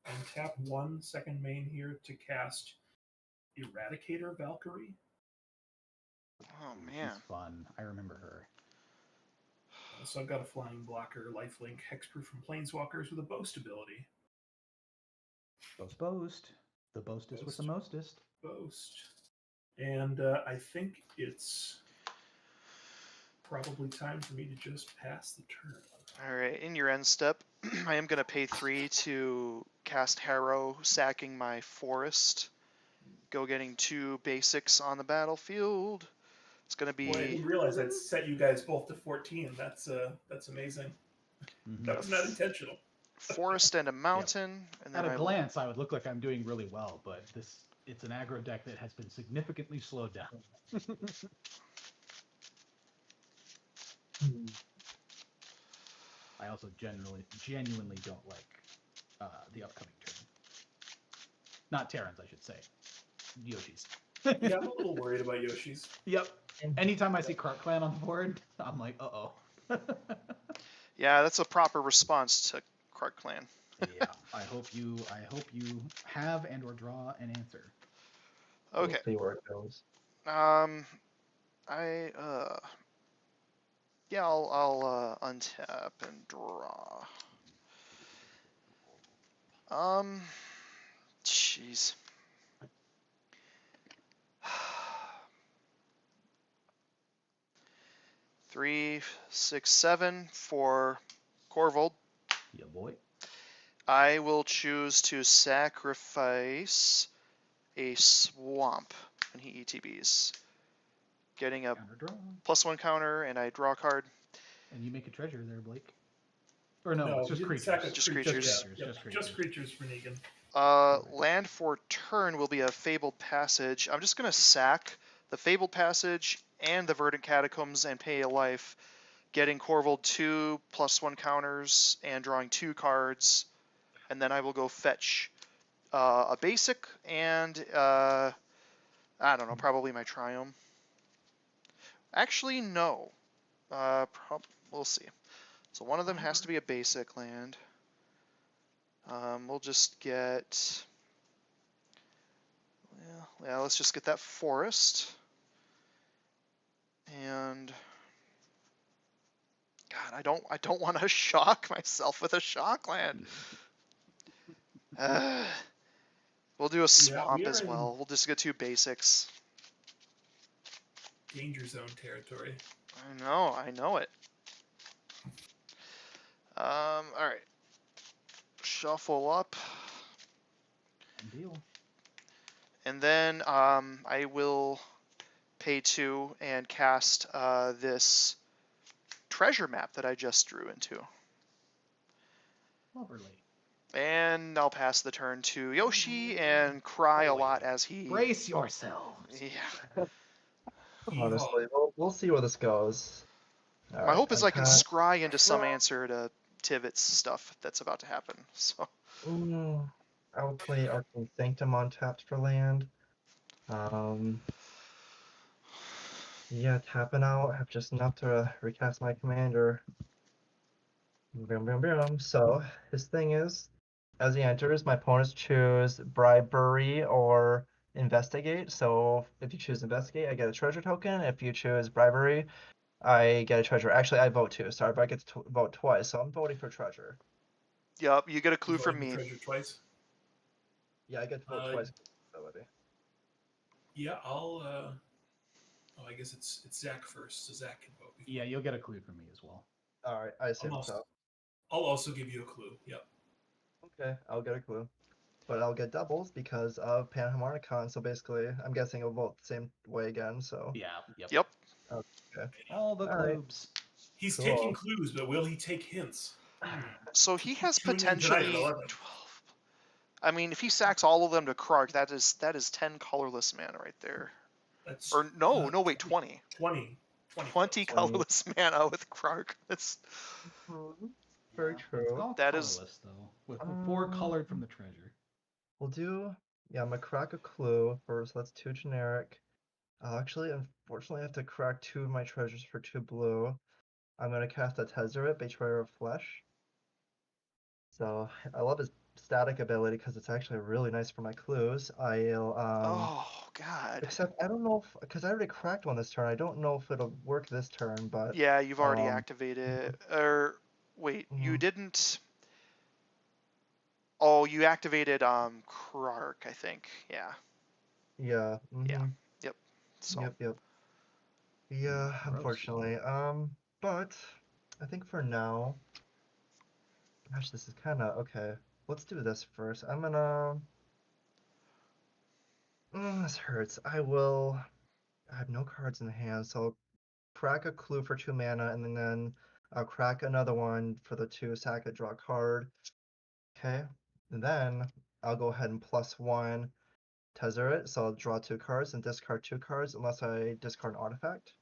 and tap 1 second main here to cast Eradicator Valkyrie. Oh man, she's fun. I remember her. So I've got a flying blocker, lifelink, hexproof from Planeswalkers with a boast ability. Boast. The boastest with the mostest. Boast. And I think it's probably time for me to just pass the turn. all right. In your end step, I am gonna pay 3 to cast Harrow, sacking my forest. Go getting 2 basics on the battlefield. It's gonna be. Boy, I didn't realize I'd set you guys both to 14. That's amazing. Mm-hmm. That was not intentional. Forest and a mountain, and then at a glance, I would look like I'm doing really well, but it's an aggro deck that has been significantly slowed down. I also genuinely don't like the upcoming turn. Not Tarren's, I should say. Yoshi's. Yeah, I'm a little worried about Yoshi's. Yep. Anytime I see Cart Clan on the board, I'm like, uh-oh. Yeah, that's a proper response to Krark Clan. Yeah, I hope you have and or draw an answer. Okay. We'll see where it goes. Yeah, I'll untap and draw. Jeez. Three, 6, 7 for Korvold. Yeah, boy. I will choose to sacrifice a swamp when he ETBs. Getting a +1 counter, and I draw a card. And you make a treasure there, Blake. Or no, it's just creatures. Just creatures. Just creatures for Negan. Land for turn will be a Fabled Passage. I'm just going to sack the Fabled Passage and the Verdant Catacombs and pay a life, getting Korvold 2 +1 counters and drawing 2 cards, and then I will go fetch a basic and I don't know, probably my Triome. Actually, no. We'll see. So one of them has to be a basic land. We'll just get... Yeah, let's just get that forest. And God, I don't want to shock myself with a shock land. We'll do a swamp we are as in well. We'll just get 2 basics. danger zone territory. I know it. All right. Shuffle up, Deal. and then I will pay 2 and cast this treasure map that I just drew into. Lovely. And I'll pass the turn to Yoshi and cry a lot as he. Brace yourselves. Yeah. Honestly, we'll see where this goes. My Alright, hope is I can pass. scry into some answer to Tivit's stuff that's about to happen. So. I'll play Arcane Sanctum on tapped for land. Yeah, tapping out. I have just enough to recast my commander. Boom, boom, boom. So his thing is, as he enters, my opponents choose Bribery or Investigate. So if you choose Investigate, I get a treasure token. If you choose Bribery, I get a treasure. Actually, I vote too. Sorry, but I get to vote twice. So I'm voting for treasure. Yep, you get a clue Voting from for me. treasure twice. Yeah, I get to vote twice. Yeah, I'll. Oh, I guess it's Zach first, so Zach can vote. Before. Yeah, you'll get a clue from me as well. All right, I assume so. I'll also give you a clue. Yep. Okay, I'll get a clue. But I'll get doubles because of Panharmonicon, so basically, I'm guessing it'll vote the same way again, so... Yeah, yep. Yep. Okay. All the All right. clues. He's Cool. taking clues, but will he take hints? So he has Tune in tonight at potentially 11. 12. I mean, if he sacks all of them to Krark, that is 10 colorless mana right there. That's, Or no, wait, 20. 20. 20 colorless mana with Krark. That's Very Yeah, true. It's all That is- colorless, though, with 4 colored from the treasure. We'll do... Yeah, I'm gonna crack a clue first. That's 2 generic. Actually, unfortunately, I have to crack 2 of my treasures for 2 blue. I'm gonna cast a Tezzeret, Betrayer of Flesh. So, I love his static ability because it's actually really nice for my clues. I'll, oh god. Except, I don't know if... Because I already cracked one this turn. I don't know if it'll work this turn, but... Yeah, you've already activated. Or wait, you Mhm. didn't. Oh, you activated Krark, I think. Yeah. Yeah. Yeah. Yep. So. Yep. Yeah, Gross. unfortunately. But I think for now, gosh, this is kind of okay. Let's do this first. I'm gonna. This hurts. I have no cards in hand, so I'll crack a clue for 2 mana, and then I'll crack another one for the 2 sack it, draw a card. Okay. And then I'll go ahead and +1 Tezzeret, so I'll draw 2 cards and discard 2 cards unless I discard an artifact.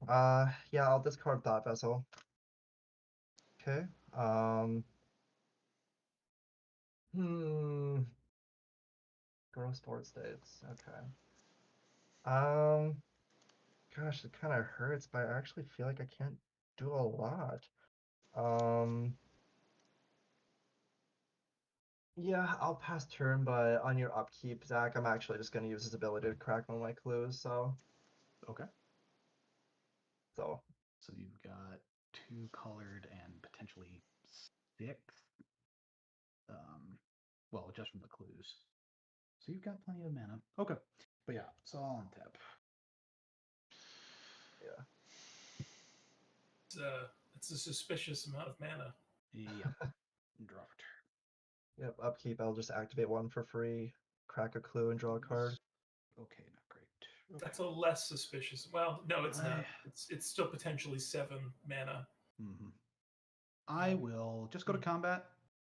Yeah, I'll discard Thought Vessel. Okay. Gross board states. Okay. Gosh, it kind of hurts, but I actually feel like I can't do a lot. Yeah, I'll pass turn, but on your upkeep, Zach, I'm actually just gonna use his ability to crack one of my clues, so. Okay. So. So you've got 2 colored and potentially 6. Well, just from the clues. So you've got plenty of mana. Okay. But yeah, it's all on tap. Yeah. It's a suspicious amount of mana. Yep. Draw for turn. Yep, upkeep, I'll just activate one for free, crack a clue, and draw a card. Okay, not great. Okay. That's a less suspicious. Well, no, it's not. It's still potentially 7 mana. Mm-hmm. I will just go to combat.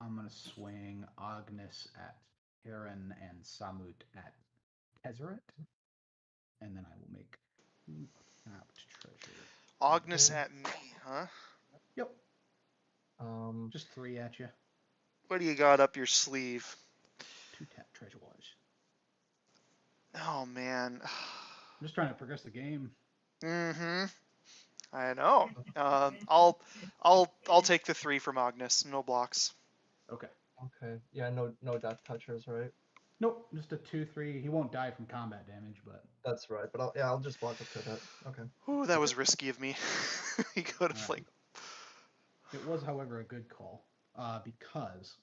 I'm going to swing Ognis at Tarren and Samut at Tezzeret. And then I will make 2 tapped treasure. Ognis at me, huh? Yep. Um, Just 3 at you. What do you got up your sleeve? 2 tapped treasure wise. Oh man. I'm just trying to progress the game. Mm-hmm. I know. I'll take the 3 from Ognis. No blocks. Okay. Okay. Yeah, no death touchers, right? Nope, just a 2/3. He won't die from combat damage, but That's right, but I'll just block the Tivit. Okay. Ooh, that was risky of me. He could have Alright. like. It was, however, a good call because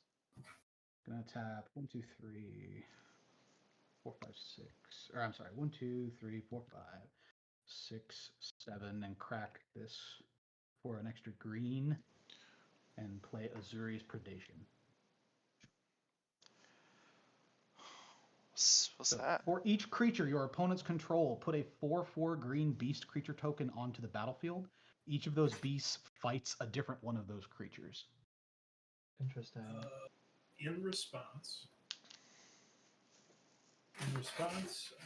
I'm gonna tap 1, 2, 3, 4, 5, 6. Or I'm sorry, 1, 2, 3, 4, 5, 6, 7, and crack this for an extra green, and play Azuri's Predation. What's So that? for each creature your opponents control, put a 4/4 green beast creature token onto the battlefield. Each of those beasts fights a different one of those creatures. Interesting. In response,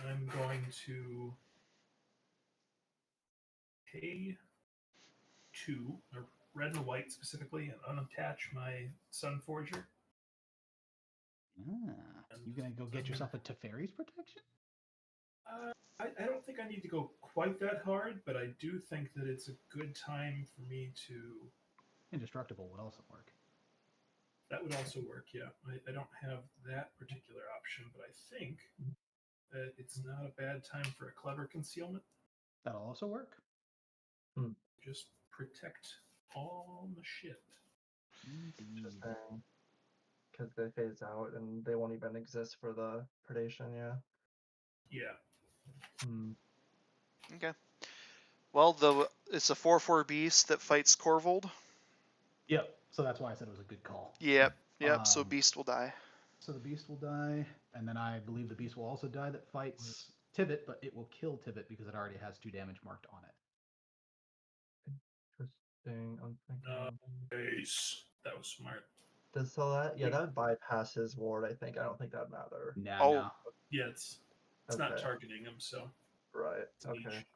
I'm going to pay 2, a red and a white specifically, and unattach my Sun Forger. You gonna go get yourself a Teferi's Protection? I don't think I need to go quite that hard, but I do think that it's a good time for me to. Indestructible would also work. That would also work, yeah. I don't have that particular option, but I think that it's not a bad time for a clever concealment. That'll also work. Just protect all the shit. Interesting. Because they phase out and they won't even exist for the predation, yeah. Yeah. Okay. Well, it's a 4/4 beast that fights Korvold. Yep. So that's why I said it was a good call. Yep. So beast will die. So the beast will die, and then I believe the beast will also die that fights Tivit, but it will kill Tivit because it already has 2 damage marked on it. Interesting. I'm thinking. Nice. That was smart. So that would bypass his ward, I think. I don't think that'd matter. No. Yeah, it's not Okay. targeting him, so. Right. It's Okay. niche.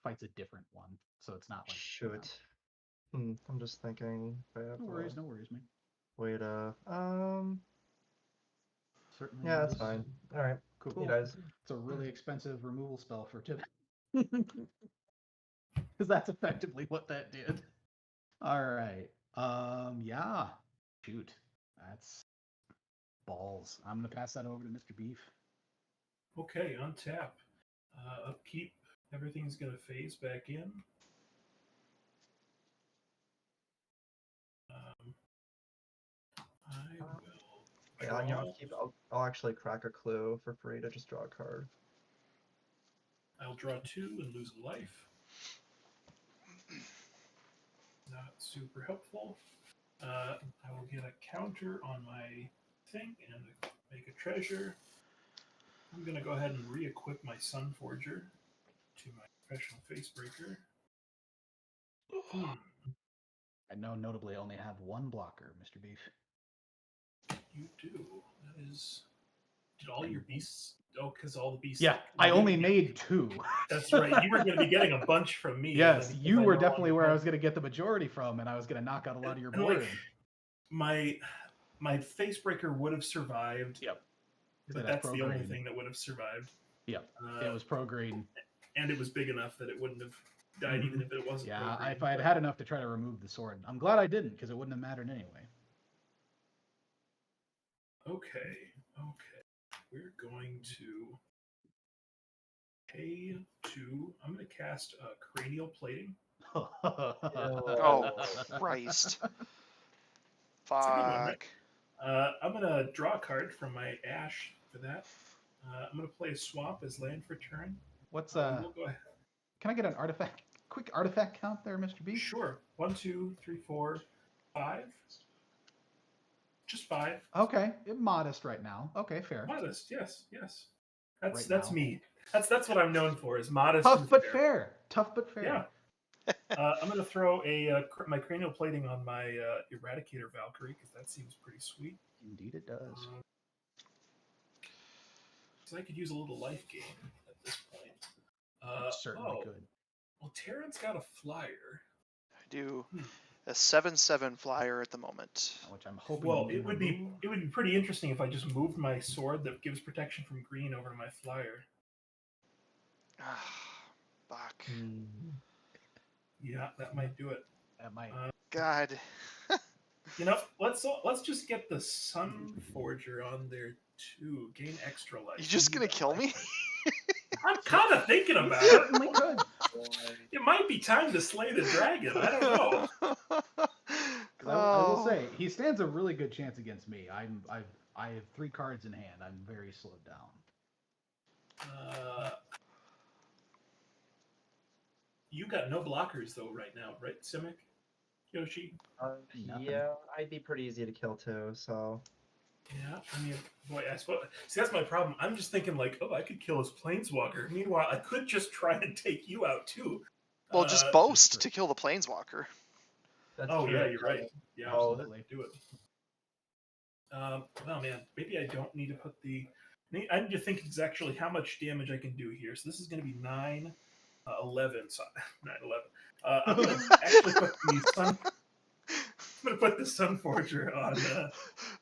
Fights a different one, so it's not like. Shoot. I'm just thinking. If I have, No worries, man. Way to. Certainly. Yeah, that's fine. All right. Cool. He dies. It's a really expensive removal spell for Tivit. Because that's effectively what that did. All right. Yeah. Shoot. That's balls. I'm gonna pass that over to Mr. Beef. Okay, untap. Upkeep. Everything's going to phase back in. I will. Yeah, on your upkeep, I'll actually crack a clue for free to just draw a card. I'll draw 2 and lose a life. Not super helpful. I will get a counter on my thing and make a treasure. I'm going to go ahead and re-equip my Sun Forger to my professional Facebreaker. I know notably only have 1 blocker, Mr. Beef. You do. That is. Did all your beasts? Oh, because all the beasts. Yeah, I only made 2. That's right. You were going to be getting a bunch from me. Yes, you were definitely where I was going to get the majority from, and I was going to knock out a lot of your board. Like, my Facebreaker would have survived. Yep. But that's the only thing that would have survived. Yep. It was pro green. And it was big enough that it wouldn't have died even if it wasn't. Yeah, if I had had enough to try to remove the sword. I'm glad I didn't, because it wouldn't have mattered anyway. Okay. We're going to pay 2. I'm going to cast Cranial Plating. Oh, Christ. Fuck. It's a good one, right? I'm going to draw a card from my Ash for that. I'm going to play a swamp as land for turn. What's we'll go ahead. Can I get an artifact? Quick artifact count there, Mr. B? Sure. 1, 2, 3, 4, 5. Just 5. Okay, modest right now. Okay, fair. Modest, yes. That's me. That's what I'm known for. Is modest. Tough but fair. Yeah. I'm going to throw my cranial plating on my Eradicator Valkyrie because that seems pretty sweet. Indeed, it does. So I could use a little life gain at this point. Certainly could. Well, Tarren's got a flyer. I do. A 7/7 flyer at the moment. Which I'm hoping. Well, it would be pretty interesting if I just moved my sword that gives protection from green over to my flyer. Fuck. Yeah, that might do it. That might. God. Let's just get the Sun Forger on there 2. Gain extra life. You just gonna kill me? I'm kind of thinking You about it. certainly could. It might be time to slay the dragon. I don't know. 'Cause I will say he stands a really good chance against me. I have 3 cards in hand. I'm very slowed down. You got no blockers though right now, right, Simic? Yoshi? Nothing. Yeah, I'd be pretty easy to kill too. So Yeah, I mean, boy, I suppose. See, that's my problem. I'm just thinking like, oh, I could kill his planeswalker. Meanwhile, I could just try and take you out too. Well, just Uh, boast to kill the planeswalker. that's Oh true. yeah, you're right. Yeah, Oh, Absolutely. do it. Well, man, maybe I don't need to put the. I need to think exactly how much damage I can do here. So this is going to be 9, 11. So 9, 11. I'm going to actually put the sun. I'm going to put the Sunforger on.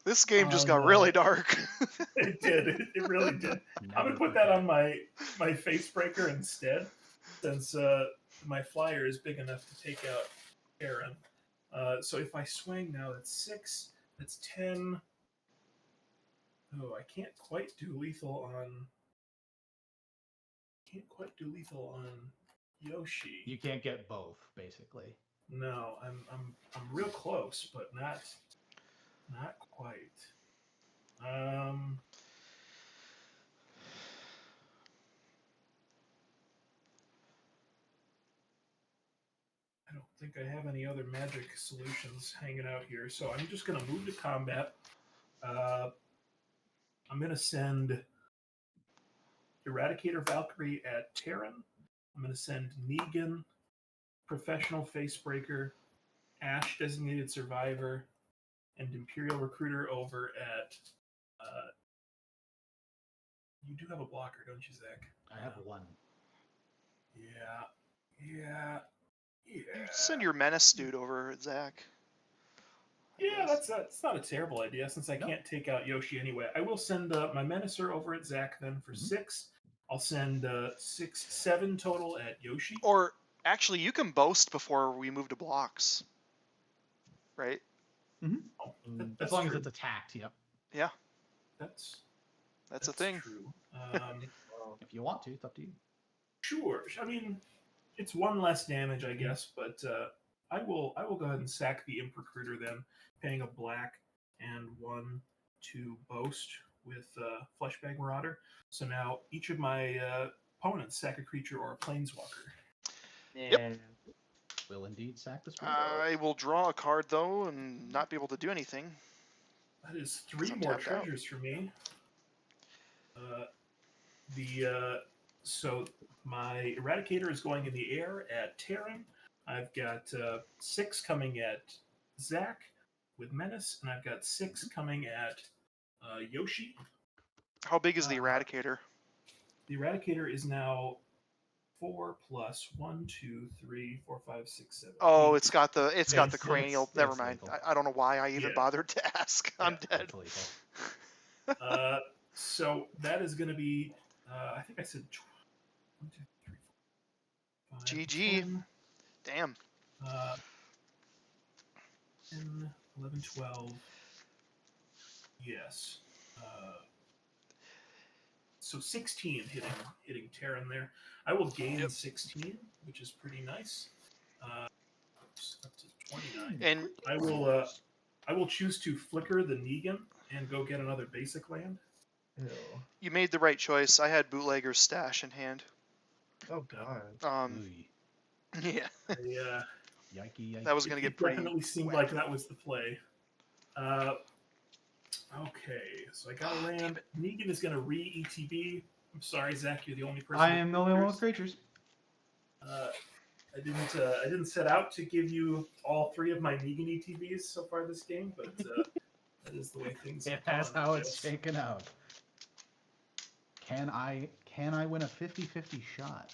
This game just got really dark. It did. It really did. I'm going to put that on my Facebreaker instead, since my flyer is big enough to take out Tarren. So if I swing now, that's 6. That's 10. Oh, I can't quite do lethal on. Yoshi. You can't get both, basically. No, I'm real close, but not quite. I don't think I have any other magic solutions hanging out here, so I'm just going to move to combat. I'm going to send Eradicator Valkyrie at Tarren. I'm going to send Negan, Professional Facebreaker, Ash Designated Survivor, and Imperial Recruiter over at. You do have a blocker, don't you, Zach? I have 1. Yeah. Send your menace dude over, Zach. Yeah, that's not a terrible idea since I can't take out Yoshi anyway. I will send my Menacer over at Zach then for 6. I'll send 7 total at Yoshi. Or actually, you can boast before we move to blocks, right? Oh, As long true. as it's attacked, yep. Yeah, That's a thing. True. If you want to, it's up to you. Sure. I mean, it's 1 less damage, I guess, but I will go ahead and sack the Imp Recruiter then, paying a black and 1 to boast with Fleshbag Marauder. So now each of my opponents sack a creature or a planeswalker. Yep. Will indeed sack the scroll. I will draw a card though and not be able to do anything. That is 3 more treasures for me. So my Eradicator is going in the air at Tarren. I've got 6 coming at Zach with Menace, and I've got 6 coming at Yoshi. How big is the Eradicator? The Eradicator is now 4 plus 1, 2, 3, 4, 5, 6, 7. Oh, 8. it's got the cranial. Never it's mind. lethal. I don't know why I even bothered to ask. I'm dead. It's lethal. So that is going to be, I think I said 1, 2, 3, 4, 5, GG. 10, Damn. 10, 11, 12. Yes. So 16 hitting Tarren there. I will gain 16, which is pretty nice. Up to 29. And I will choose to flicker the Negan and go get another basic land. Ew. you made the right choice. I had Bootlegger's Stash in hand. Oh god. Yeah. Yikey. That was going to get pretty. Definitely seemed like that was the play. Okay, so I got to land. Negan is going to re-ETB. I'm sorry, Zach, you're the only person. I am the only one with creatures. I didn't set out to give you all 3 of my Negan ETBs so far this game, but that is the way things. That's how it's shaken out. Can I win a 50-50 shot?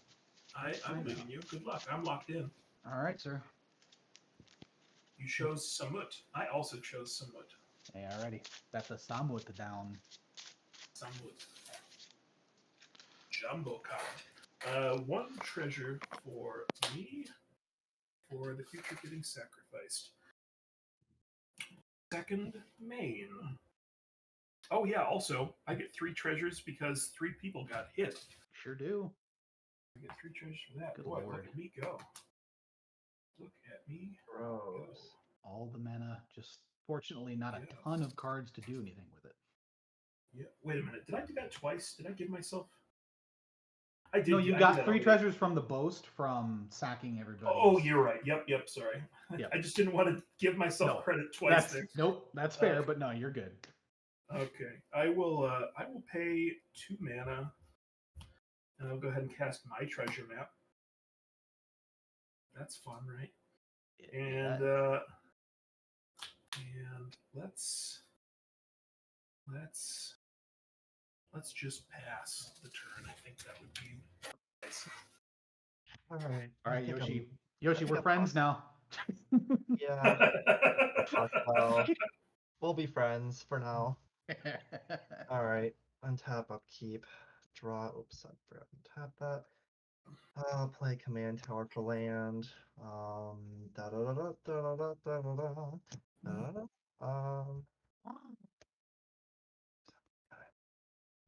I'm leaving you. Good luck. I'm locked in. All right, sir. You chose Samut. I also chose Samut. Hey, alrighty. That's a Samut down. Samut. Jumbo card. 1 treasure for me for the creature getting sacrificed. Second main. Oh yeah. Also, I get 3 treasures because 3 people got hit. Sure do. I get 3 treasures for that. Good Boy, lord. look at me go. Look at me go. Gross. All the mana, just fortunately not a Yeah. ton of cards to do anything with it. Yeah. Wait a minute. Did I do that twice? Did I give myself? I did. No, you I did got that 3 already. treasures from the boast from sacking everybody. Oh, you're right. Yep. Sorry. Yep. I just didn't want to give myself No, credit twice there. Nope, that's fair, but no, you're good. Okay. I will pay 2 mana, and I'll go ahead and cast my treasure map. That's fun, right? And let's just pass the turn. I think that would be nice. All right. All right, I think Yoshi. I Yoshi, think we're I'm friends now. Yeah. Well, we'll be friends for now. All right. Untap, upkeep, draw. Oops, I forgot to tap that. I'll play command tower for land. Da da da da da da da da da da da.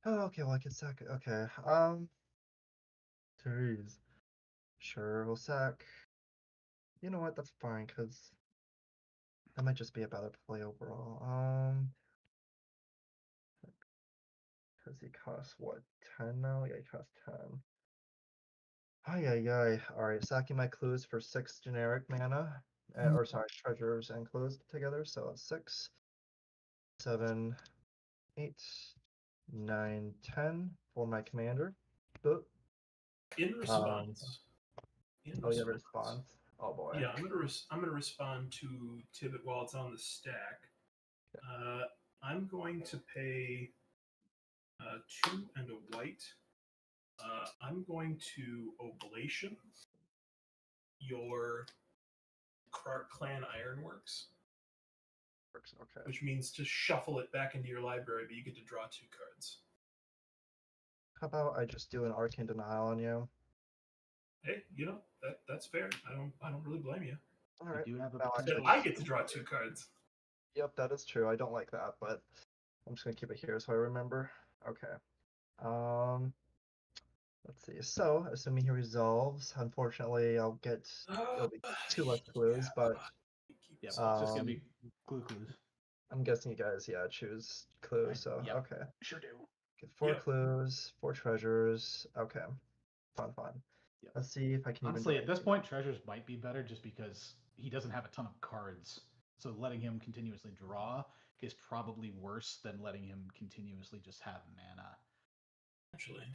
Oh, okay. Well, I can sack it. Okay. Jeez. Sure, we'll sack. You know what? That's fine, because that might just be a better play overall. Because he costs what, 10 now? Yeah, he costs 10. Ay. Alright, sacking my clues for 6 generic mana. Or sorry, treasures and clues together. So it's 6, 7, 8, 9, 10 for my commander. Boop. In response. Oh, you have a response. Oh boy. Yeah, I'm gonna respond to Tivit while it's on the stack. I'm going to pay 2 and a white. I'm going to Oblation your Clan Ironworks, Okay. which means to shuffle it back into your library, but you get to draw 2 cards. How about I just do an Arcane Denial on you? Hey, that's fair. I don't really blame you. All right. You do have a Now potential I get to draw 2 cards. Yep, that is true. I don't like that, but I'm just gonna keep it here so I remember. Okay. Let's see. So, assuming he resolves, unfortunately, it'll be 2 less clues, but Yep, it's just gonna um, be clues. I'm guessing you guys, choose clues. So, Yep. okay. Sure do. Get 4 Yep. clues, 4 treasures. Okay. Fun. Yep. Let's see if I can Honestly, even at this point, treasures might be better just because he doesn't have a ton of cards. So letting him continuously draw is probably worse than letting him continuously just have mana. Actually,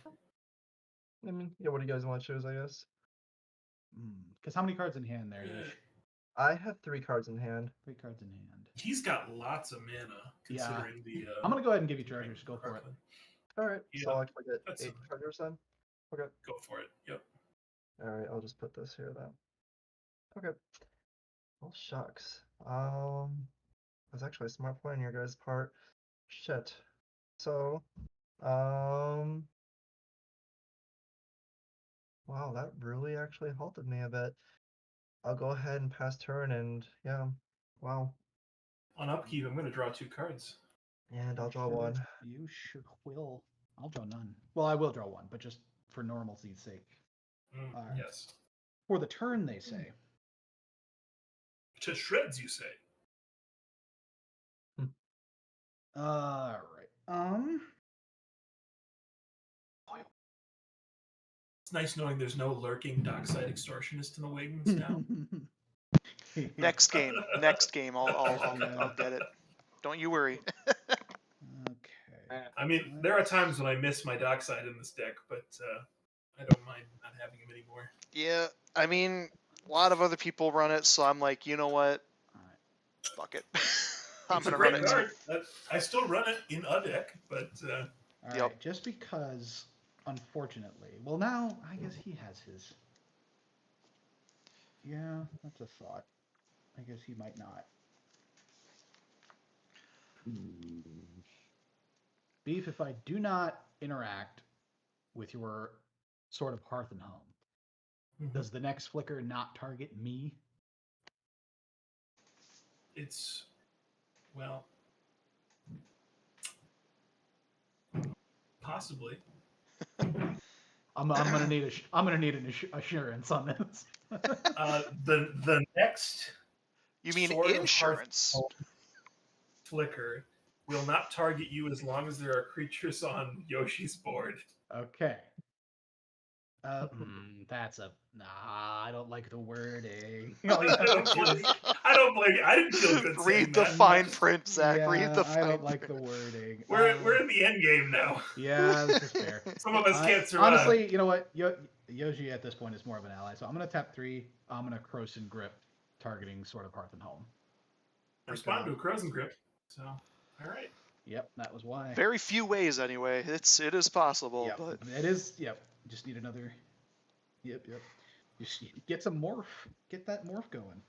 I mean, yeah, what do you guys want to choose, I guess? Because how many cards in hand there, Yosh? I have 3 cards in hand. 3 cards in hand. he's got lots of mana considering the. I'm gonna go ahead and give you treasures. Go for it. All right. Yeah, So I can get that's 8 treasures then. Okay. Go for it. Yep. All right. I'll just put this here then. Okay. Well, shucks. That's actually a smart play on your guys' part. Shit. So, wow, that really actually halted me a bit. I'll go ahead and pass turn and yeah, wow. On upkeep, I'm going to draw 2 cards. And I'll draw 1. You sure will. I'll draw none. Well, I will draw 1, but just for normalcy's sake. Yes. For the turn, they say. To shreds, you say. All right. It's nice knowing there's no lurking dockside extortionist in the wings now. Next game. I'll get it. Don't you worry. Okay. I mean, there are times when I miss my dockside in this deck, but I don't mind not having him anymore. Yeah, I mean, a lot of other people run it, so I'm like, you know what? All right. Fuck it. I'm gonna run run it it too. I still run it in a deck, but All Yep. right. Just because, unfortunately, well, now I guess he has his. Yeah, that's a thought. I guess he might not. Beef, if I do not interact with your Sword of Hearth and Home, does the next flicker not target me? it's, well, Possibly. I'm gonna need an assurance on this. The next You mean Sword of insurance? Hearthstone flicker will not target you as long as there are creatures on Yoshi's board. Okay. That's a nah. I don't like the wording. All you I have don't to do blame is- you. I don't blame you. I didn't feel good saying Read the that. fine print, Zach. Yeah, Read the I fine don't like the print. wording. We're in the end game now. Yeah, this is fair. Some of us can't survive. Honestly, you know what? Yoshi at this point is more of an ally, so I'm gonna tap 3. I'm gonna Croson Grip, targeting Sword of Hearth and Home. Respond to a Croson Grip. So, all right. Yep, that was why. Very few ways, anyway. It is possible, Yep, but it is. Yep, just need another. Yep. Just get some morph. Get that morph going.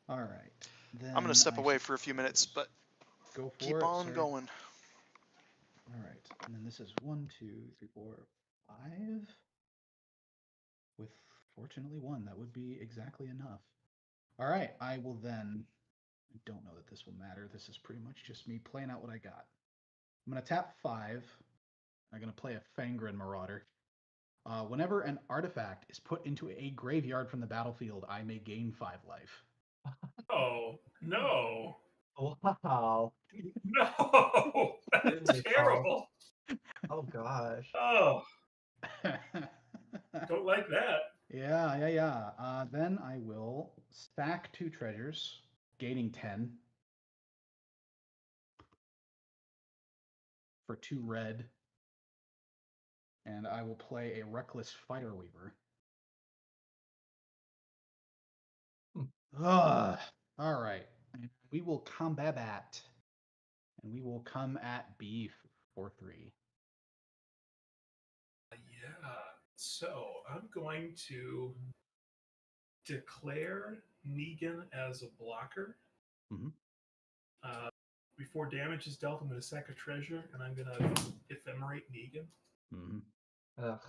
All right. Then I'm gonna step away for a few minutes, but go for keep it, on sir. going. All right, and then this is 1, 2, 3, 4, 5. With fortunately 1, that would be exactly enough. All right, I will then. I don't know that this will matter. This is pretty much just me playing out what I got. I'm gonna tap 5. I'm gonna play a Fangren Marauder. Whenever an artifact is put into a graveyard from the battlefield, I may gain 5 life. Oh, no. Wow. No. That's terrible. Oh gosh. Oh, don't like that. Yeah. Then I will stack 2 treasures, gaining 10 for 2 red. And I will play a Reckless Fire Weaver. Ugh. All right. We will combat, and we will come at beef for 3. Yeah. So I'm going to declare Negan as a blocker. Mhm. Before damage is dealt, I'm going to sack a treasure, and I'm going to ephemerate Negan. Mm-hmm. Ugh.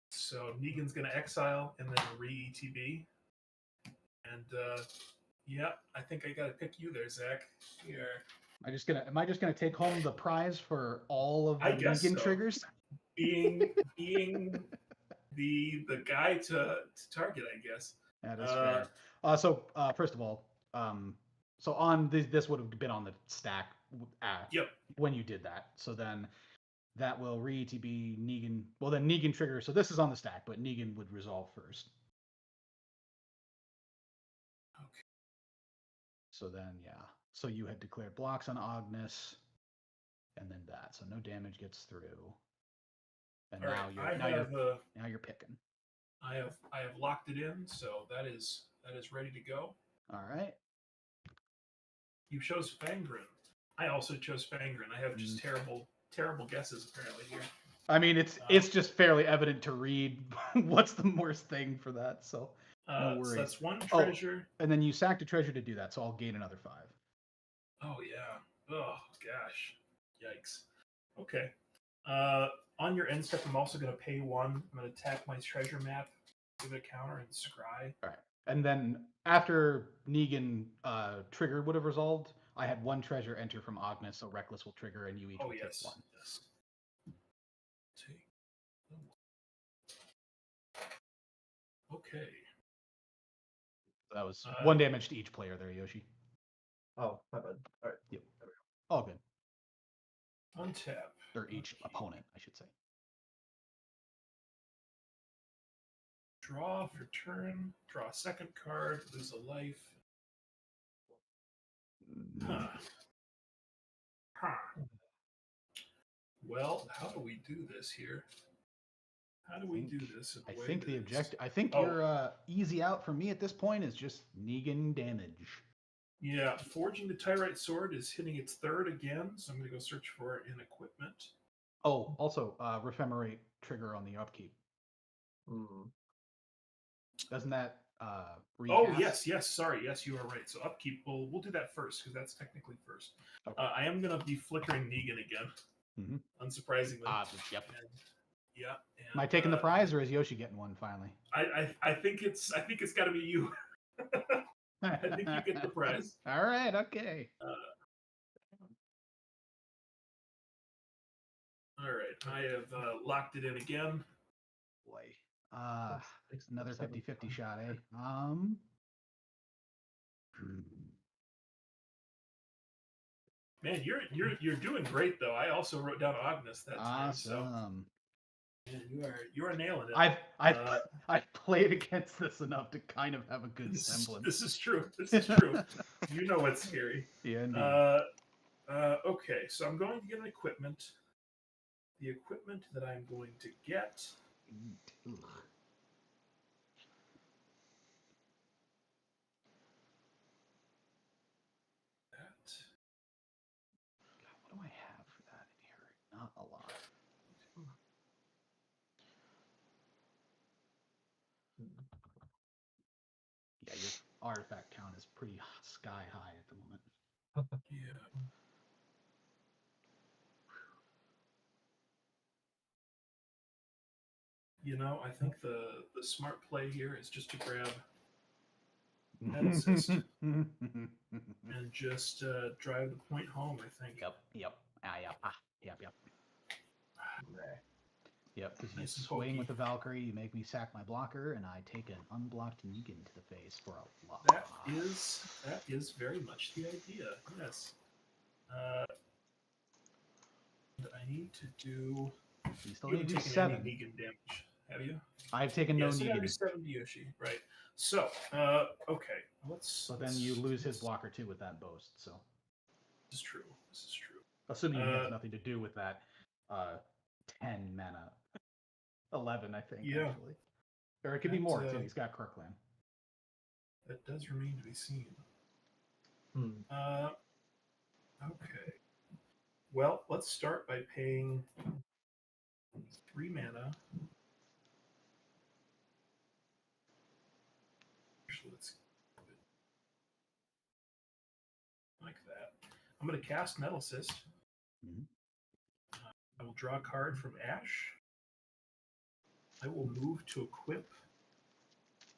So Negan's going to exile and then re-ETB. And yeah, I think I got to pick you there, Zach. Here. Am I just gonna take home the prize for all of the I guess Negan so. triggers? Being the guy to target, I guess. That is fair. So first of all, so on this would have been on the stack Yep. when you did that. So then that will re-ETB Negan. Well, then Negan trigger. So this is on the stack, but Negan would resolve first. Okay. So then, yeah. So you had declared blocks on Ognis, and then that. So no damage gets through. And All now right. now you're picking. I have locked it in, so that is ready to go. All right. You chose Fangren. I also chose Fangren. I have just terrible guesses apparently here. I mean, it's just fairly evident to read what's the worst thing for that. So no worries. So that's 1 treasure. Oh, and then you sacked a treasure to do that, so I'll gain another 5. Oh yeah. Oh gosh. Yikes. Okay. On your end step, I'm also going to pay 1. I'm going to tap my treasure map, give it a counter, and scry. All right. And then after Negan trigger would have resolved, I had 1 treasure enter from Ognis, so Reckless will trigger, and you each will take 1. Yes. Take the 1. Okay. That was 1 damage to each player there, Yoshi. Oh, my bad. All right. Yep. All good. Untap. Or each opponent, I should say. Draw for turn. Draw a second card. Lose a life. Huh. Well, how do we do this here? How do we do this? I think the objective. I think your easy out for me at this point is just Negan damage. Yeah, Forging the Tyrite Sword is hitting its 3rd again, so I'm going to go search for it in equipment. Oh, also, Rephemerate trigger on the upkeep. Doesn't that recast? Yes. Sorry, yes, you are right. So upkeep, we'll do that first because that's technically first. Okay. I am going to be flickering Negan again, unsurprisingly. Yep. Yeah. Am I taking the prize, or is Yoshi getting one finally? I think it's got to be you. I think you get the prize. All right. Okay. I have locked it in again. Boy. Six, Another seven, 50-50 shot, eh? Man, you're doing great though. I also wrote down Ognis that time, so Awesome. man, you are nailing it. I've played against this enough to kind of have a good semblance. This is true. This is true. You know it's scary. Yeah, indeed. Okay, so I'm going to get an equipment. The equipment that I'm going to get. Ugh. That. God, what do I have for that in here? Not a lot. Yeah, your artifact count is pretty sky high at the moment. Yeah. You know, I think the smart play here is just to grab Head assist and just drive the point home. I think. Yep. Yep. Yep. Yep, because you Nice and swing pokey. with the Valkyrie, you make me sack my blocker, and I take an unblocked Negan to the face for a lot. That is very much the idea. Yes. I need to do. You still You need to haven't do taken any 7. Negan damage, have you? I've taken no Yes, I gotta do Negan. 7 to Yoshi. Right. So, okay. So then you lose his blocker too with that boast. So This is true. This is true. assuming he has nothing to do with that 10 mana. 11, I think, Yeah. actually. Or it could be That, more, too. He's got Kirkland. That does remain to be seen. Okay. Well, let's start by paying 3 mana. Actually, let's like that. I'm going to cast Metal Assist. Mhm. I will draw a card from Ash. I will move to equip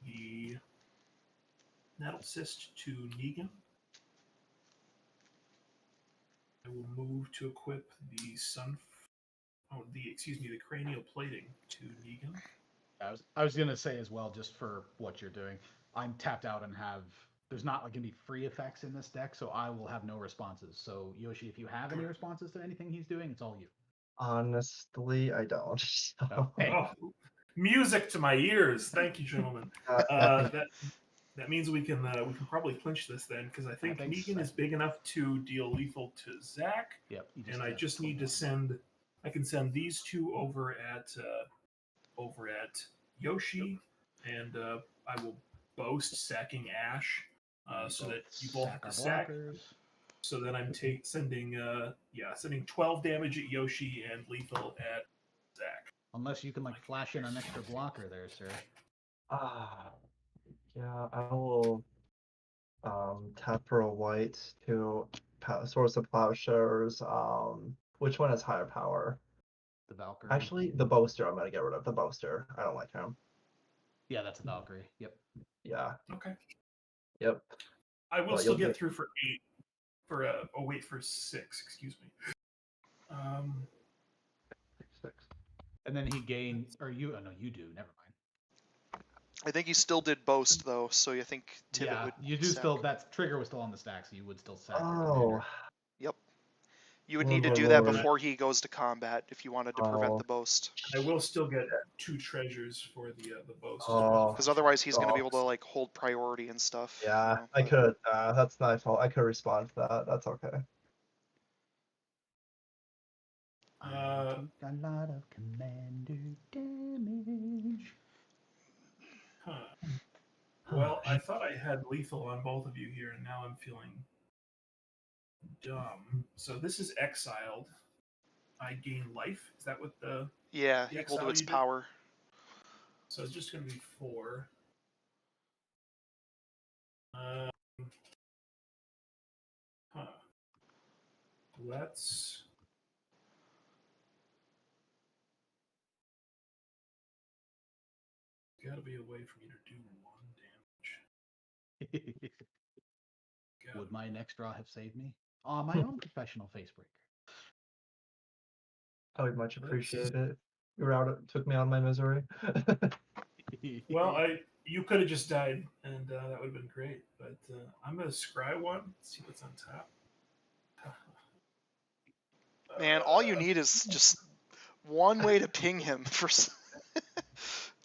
the Nettle Cyst to Negan. I will move to equip the the cranial plating to Negan. I was gonna say as well, just for what you're doing, I'm tapped out and have there's not like gonna be free effects in this deck, so I will have no responses. So Yoshi, if you have any responses to anything he's doing, it's all you. Honestly, I don't. So. Hey. Oh, music to my ears! Thank you, gentlemen. That means we can probably clinch this then, because I think Negan is big enough to deal lethal to Zach. Yep. And I just need to send. I can send these two over at Yoshi, and I will boast sacking Ash, so that you both have to sack. So then I'm sending 12 damage at Yoshi and lethal at Zach. Unless you can like flash in an extra blocker there, sir. Yeah, I will tap for a white to Source of Plowshares. Which one has higher power? The Valkyrie. Actually, the Boaster. I'm gonna get rid of the Boaster. I don't like him. Yeah, that's a Valkyrie. Yep. Yeah. Okay. Yep. I will still get through for 8. For 6. Excuse me. 6. And then he gained, or you? Oh no, you do. Never mind. I think he still did boast though, so you think Tivit would. You do sack. still. That trigger was still on the stack, so you would still sack. Oh. Yep. You would Oh, need to my do that lord. before he goes to combat if you wanted to prevent the boast. I will still get 2 treasures for the boast. Because otherwise he's going to be able to like hold priority and stuff. Yeah, you know, I could. That's my fault. I could respond to that. That's okay. I take a lot of commander damage. Well, I thought I had lethal on both of you here, and now I'm feeling dumb. So this is exiled. I gain life. Is that what the yeah, equal to its power. So it's just going to be 4. Let's. Got to be a way for me to do 1 damage. Would my next draw have saved me? My own professional face breaker. I would much appreciate it. You were out, took me on my misery. Well, you could have just died, and that would have been great. But I'm gonna scry one. See what's on top. Man, all you need is just one way to ping him for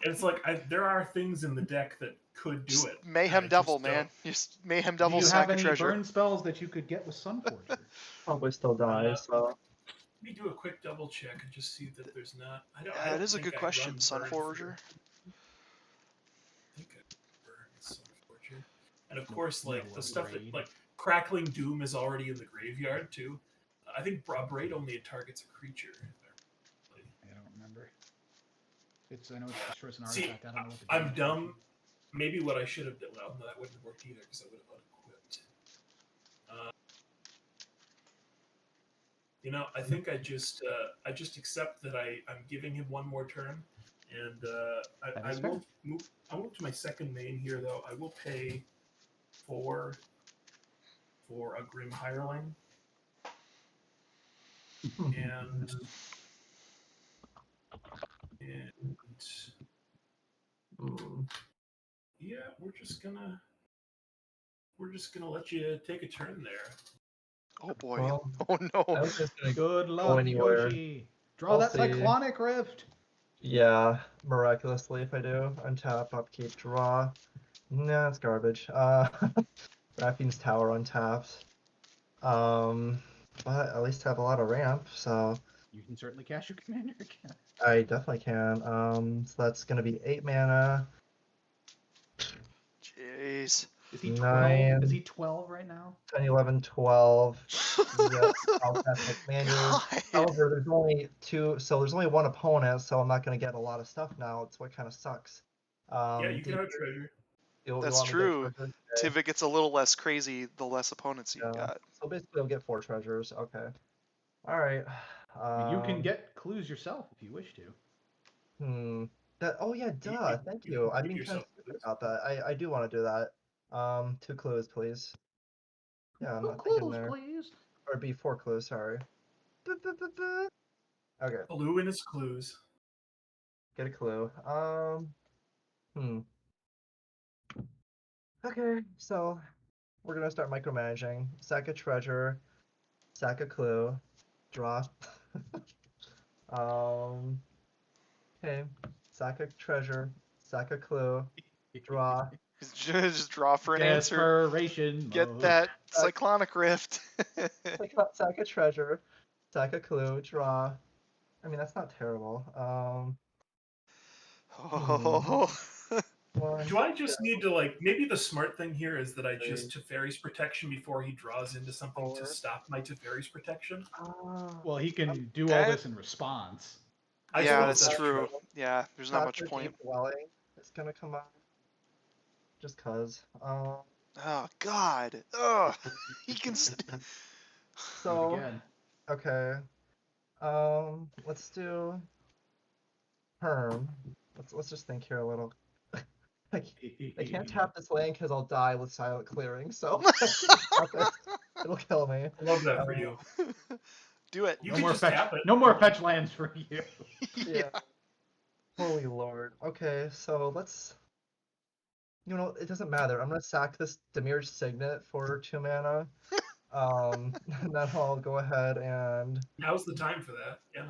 It's like there are things in the deck that could do it. Mayhem I Devil, just don't. man. Just Mayhem Do Devil, you sack have a any treasure. burn spells that you could get with Sunforger? Probably still die, so. Let me do a quick double check and just see that there's not. I don't. I Yeah, don't it is a think good I question, run burn Sunforger. I think I burn Sunforger, and of course, like No the stuff braid. that like Crackling Doom is already in the graveyard too. I think Braid only targets a creature. I don't remember. I know it destroys an See, artifact. I don't know what the I'm damage dumb. is. Maybe what I should have done. Well, no, that wouldn't have worked either because I would have unequipped. I think I just accept that I'm giving him one more turn, and I will move. I'll move to my second main here, though. I will pay for a Grim Hireling, and yeah, we're just gonna let you take a turn there. Oh boy. Well, Oh no. I was just gonna Good go luck, anywhere. Yoshi. Draw I'll that see. Cyclonic Rift. Yeah, miraculously if I do. Untap, upkeep, draw. Nah, it's garbage. Raphine's Tower untapped. But at least have a lot of ramp, so You can certainly cast your commander again. I definitely can. So that's gonna be 8 mana. Jeez. Is he 12? 9. Is he 12 right now? 10, 11, 12. Yep, I'll cast my commander. God. However, there's only one opponent, so I'm not gonna get a lot of stuff now. It's what kind of sucks. Yeah, you can have a treasure. You That's want me to get true. treasures? Okay. Tivit gets a little less crazy the less opponents you Yeah. got. So basically, I'll get 4 treasures. Okay. All right. I mean, you can get clues yourself if you wish to. Oh yeah, duh. Thank you. I've Give been kind yourself of stupid about that. I do want to do that. 2 clues, please. Yeah, I'm not thinking Clues, there. please. Or be 4 clues. Sorry. Okay. Blue in his clues. Get a clue. Okay, so we're gonna start micromanaging. Sack a treasure, sack a clue, draw. Okay. Sack a treasure, sack a clue, draw. Just draw for an answer. Desperation Get mode. that Cyclonic Rift. Sack a treasure, sack a clue, draw. I mean, that's not terrible. Oh. Do I just need to maybe the smart thing here is that I just Teferi's protection before he draws into something to stop my Teferi's protection? Well, he can do all this in response. I Yeah, suppose that's true. Yeah, there's not much Passive point. Deep Dwelling is gonna come out. Just cause. Oh God. Ugh. He can. Do it So again. okay. Let's do Perm. Let's just think here a little. I can't tap this land because I'll die with silent clearing, so it'll kill me. I love that for you. Do it. You No can more just fetch. tap it. No more fetch lands for you. Yeah. Holy lord. Okay, so let's. It doesn't matter. I'm gonna sack this Demir's Signet for 2 mana. And then I'll go ahead and Now's the time for that. Yeah.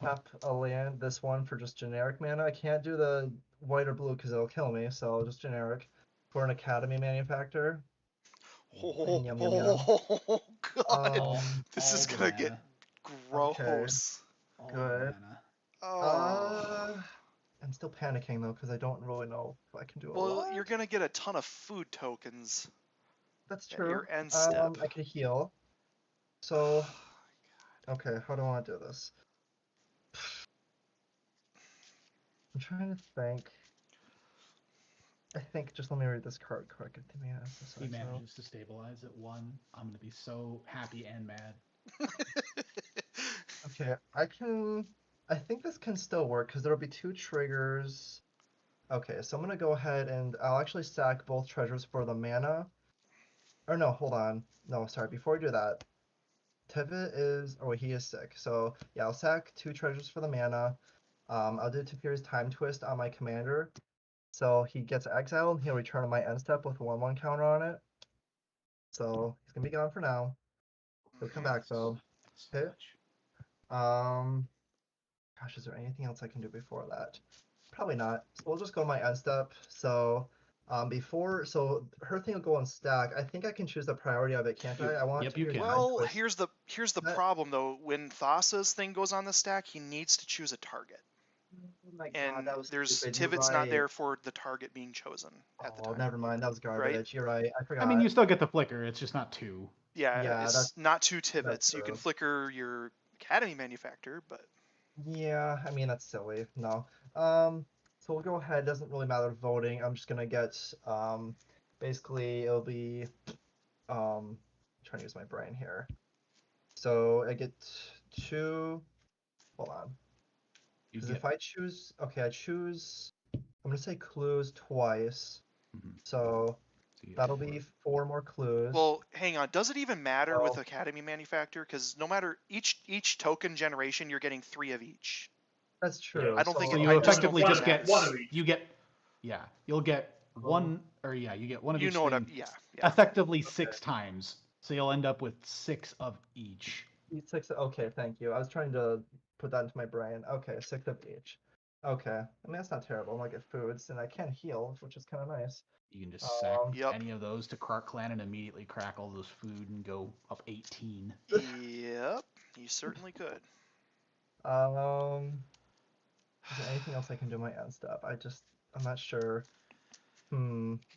tap a land, this one for just generic mana. I can't do the white or blue because it'll kill me, so just generic. For an Academy Manufactor. Oh, Yum, yum, yum. God. This is gonna get gross. Good. Oh. I'm still panicking though because I don't really know if I can do a Well, lot. you're gonna get a ton of food tokens. That's at true. your end step. I could heal. So, okay, how do I want to do this? I'm trying to think. I think just let me read this card quick. He manages to stabilize at 1. I'm gonna be so happy and mad. Okay, I think this can still work because there'll be 2 triggers. Okay, so I'm gonna go ahead and I'll actually stack both treasures for the mana. Or no, hold on. No, sorry, before I do that. Tivit is, oh, he is sick. So yeah, I'll sack 2 treasures for the mana. I'll do Teferi's Time Twist on my commander. So he gets exiled, he'll return on my end step with a 1/1 counter on it. So he's gonna be gone for now. He'll come back though. So Okay. much. Gosh, is there anything else I can do before that? Probably not. So we'll just go to my end step. So so her thing will go on stack. I think I can choose the priority of it, can't I? I want Yep, to you do can. Time Well, Twist. here's the That- problem though. When Thassa's thing goes on the stack, he needs to choose a target, Oh my God, and that was there's stupid. You're Tivit's not right. there for the target being chosen at the Oh, time. never mind. That was garbage. You're right. I forgot. I mean, you still get the flicker. It's just not 2. Yeah, Yeah, it's that's not 2 Tivits. You can true. flicker your Academy Manufactor, but Yeah, I mean that's silly. No. So we'll go ahead. Doesn't really matter voting. I'm just gonna get basically it'll be trying to use my brain here. So I get 2. Hold on. You Because get. if I choose, okay, I choose. I'm gonna say clues twice. Mhm. So So you get that'll 4. be 4 more clues. well, hang on. Does it even matter with Oh. Academy Manufactor? Because no matter each token generation, you're getting 3 of each. That's true. I don't think So it- you I just effectively don't just think get it one of each. you get you'll get one or you get one of You each know what thing I'm? Yeah. effectively 6 times. So you'll end up with 6 of each. 6. Okay, thank you. I was trying to put that into my brain. Okay, 6 of each. Okay, I mean that's not terrible. I might get foods, and I can heal, which is kind of nice. You can just sack Yep. any of those to Clark Clan and immediately crack all those food and go up 18. Yep. You certainly could. Is there anything else I can do my end step? I'm not sure.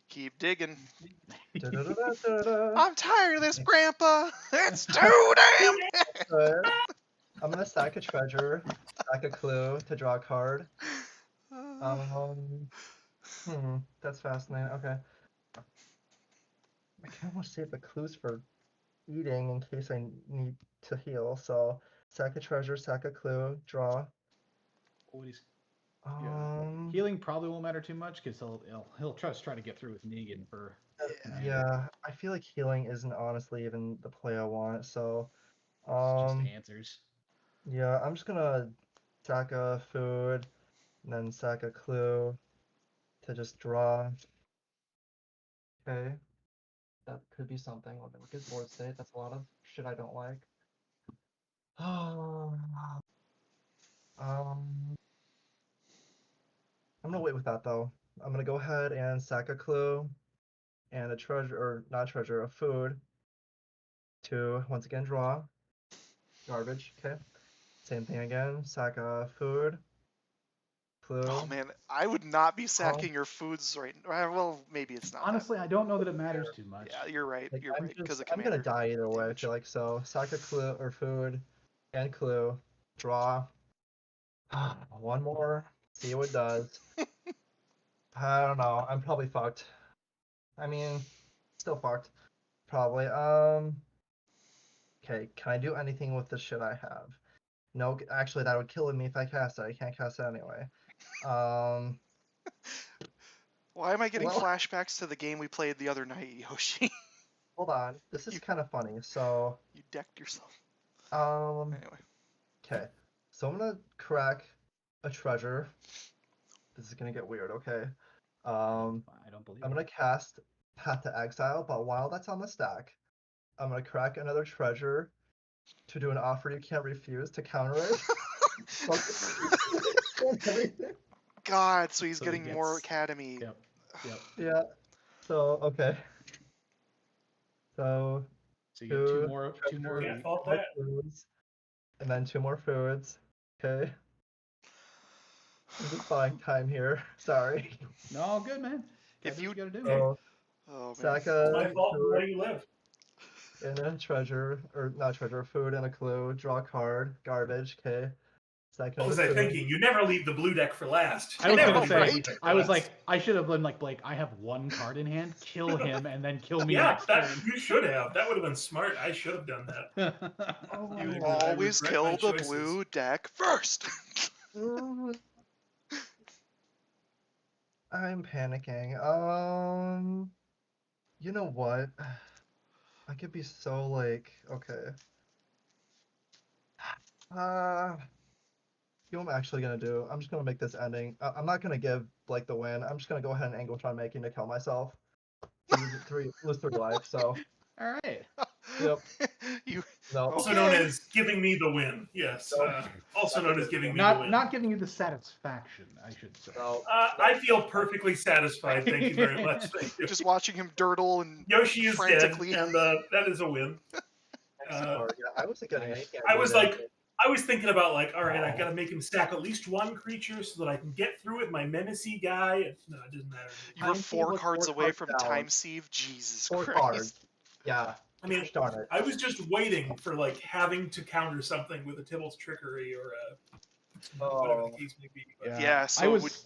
Keep digging. Da-da-da-da-da-da. I'm tired of this, Grandpa. It's too damn. Good. I'm gonna sack a treasure, sack a clue to draw a card. That's fascinating. Okay. I kind of want to save the clues for eating in case I need to heal. So sack a treasure, sack a clue, draw. Healing probably won't matter too much because he'll try to get through with Negan for. Yeah, I feel like healing isn't honestly even the play I want. So Just answers. yeah, I'm just gonna sack a food and then sack a clue to just draw. Okay. That could be something. Let me look at board state. That's a lot of shit I don't like. I'm gonna wait with that though. I'm gonna go ahead and sack a clue and a treasure, or not treasure, a food to once again draw. Garbage. Okay. Same thing again. Sack a food. Clue. Oh man, I would not be sacking your foods right. Well, maybe it's not. Honestly, I don't know that it matters too much. Yeah, you're right. Like, You're right. Because I'm gonna die either way. I feel like so. Sack a clue or food and clue. Draw. One more. See what it does. I don't know. I'm probably fucked. I mean, still fucked. Probably. Okay, can I do anything with the shit I have? No, actually, that would kill me if I cast it. I can't cast it anyway. Why am I getting well- flashbacks to the game we played the other night, Yoshi? Hold on. This is kind of funny. So, You decked yourself. Anyway. Okay. So I'm gonna crack a treasure. This is gonna get weird, okay? I don't believe I'm gonna cast Path to Exile, but while that's on the stack, I'm gonna crack another treasure to do an offer you can't refuse to counter it. God, so he's So he getting more gets- Academy. Yep. Yeah. So okay. So So you get two more. Can't fault more that. foods, and then 2 more foods. Okay. I'm just buying time here. Sorry. No, good man. If you- gotta do. So Oh man. sack My a fault. food Where do you live? and a treasure, or not treasure, food and a clue. Draw a card. Garbage. Okay. Sack What was another I food. thinking? You never leave the blue deck for last. I was Never gonna leave say, the blue deck for I was last. like, I should have been like Blake. I have 1 card in hand. Kill him and then kill me yeah, next that, turn. you should have. That would have been smart. I should have done that. Oh, You I always regret kill my the choices. blue deck first. I'm panicking. You know what? I could be so like, okay. You know what I'm actually gonna do? I'm just gonna make this ending. I'm not gonna give Blake the win. I'm just gonna go ahead and Angletron making to kill myself. Lose 3 life. So All right. yep. You No. Also known Okay. as giving me the win. Yes. No. Also known as giving me the Not win. not giving you the satisfaction, I should say. No. I feel perfectly satisfied. Thank you very much. Thank you. just watching him dirtle and Yoshi is frantically. dead, and that is a win. Yeah, I wasn't getting anything. I was thinking about like, all right, I gotta make him sack at least one creature so that I can get through with my Menacey guy. And, no, it doesn't matter. You were Time 4 was cards 4 away cards from down. Time Sieve. Jesus 4 Christ. cards. Yeah. I mean, Gosh darn it. I was just waiting for like having to counter something with a Tibble's trickery or whatever the case may be. But, Yeah, so I it was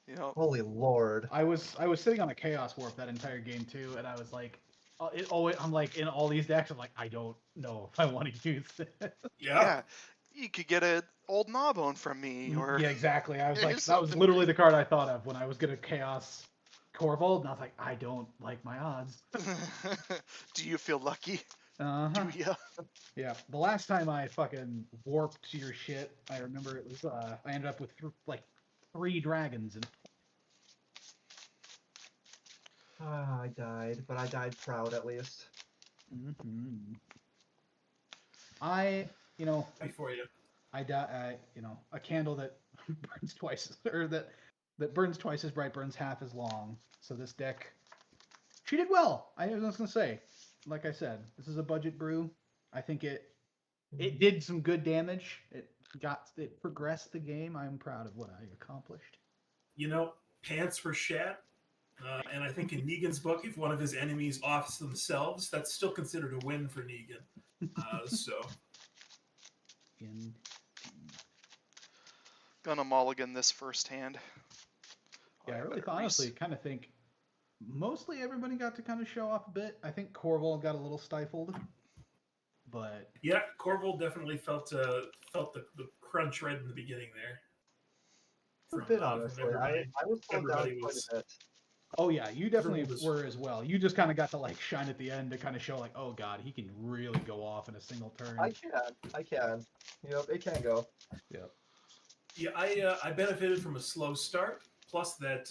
you know, Holy Lord. I was sitting on a Chaos Warp that entire game too, and I was like, I'm like in all these decks. I'm like, I don't know if I want to use this. yeah, you could get an old Gnawbone from me, or Yeah, exactly. I was like, Here's that was something. literally the card I thought of when I was gonna Chaos Korvold, and I was like, I don't like my odds. do you feel lucky? Uh-huh. Do ya? Yeah, the last time I fucking warped your shit, I remember it was I ended up with like 3 dragons and I died, but I died proud at least. you know, before you. a candle that burns twice or that burns twice as bright, burns half as long. So this deck treated well. I was gonna say, like I said, this is a budget brew. I think it did some good damage. It progressed the game. I'm proud of what I accomplished. You know, pants were shat. And I think in Negan's book, if one of his enemies offs themselves, that's still considered a win for Negan. Gonna mulligan this first hand. Yeah, I really better honestly kind of think mostly everybody got to kind of show off a bit. I think Korvold got a little stifled, but yeah, Korvold definitely felt the crunch right in the beginning there. A bit, honestly. I was slowed down everybody quite was- a bit. oh yeah, you definitely Everyone was- were as well. You just kind of got to like shine at the end to kind of show like, oh god, he can really go off in a single turn. I can. Yep, it can go. Yep. Yeah, I benefited from a slow start, plus that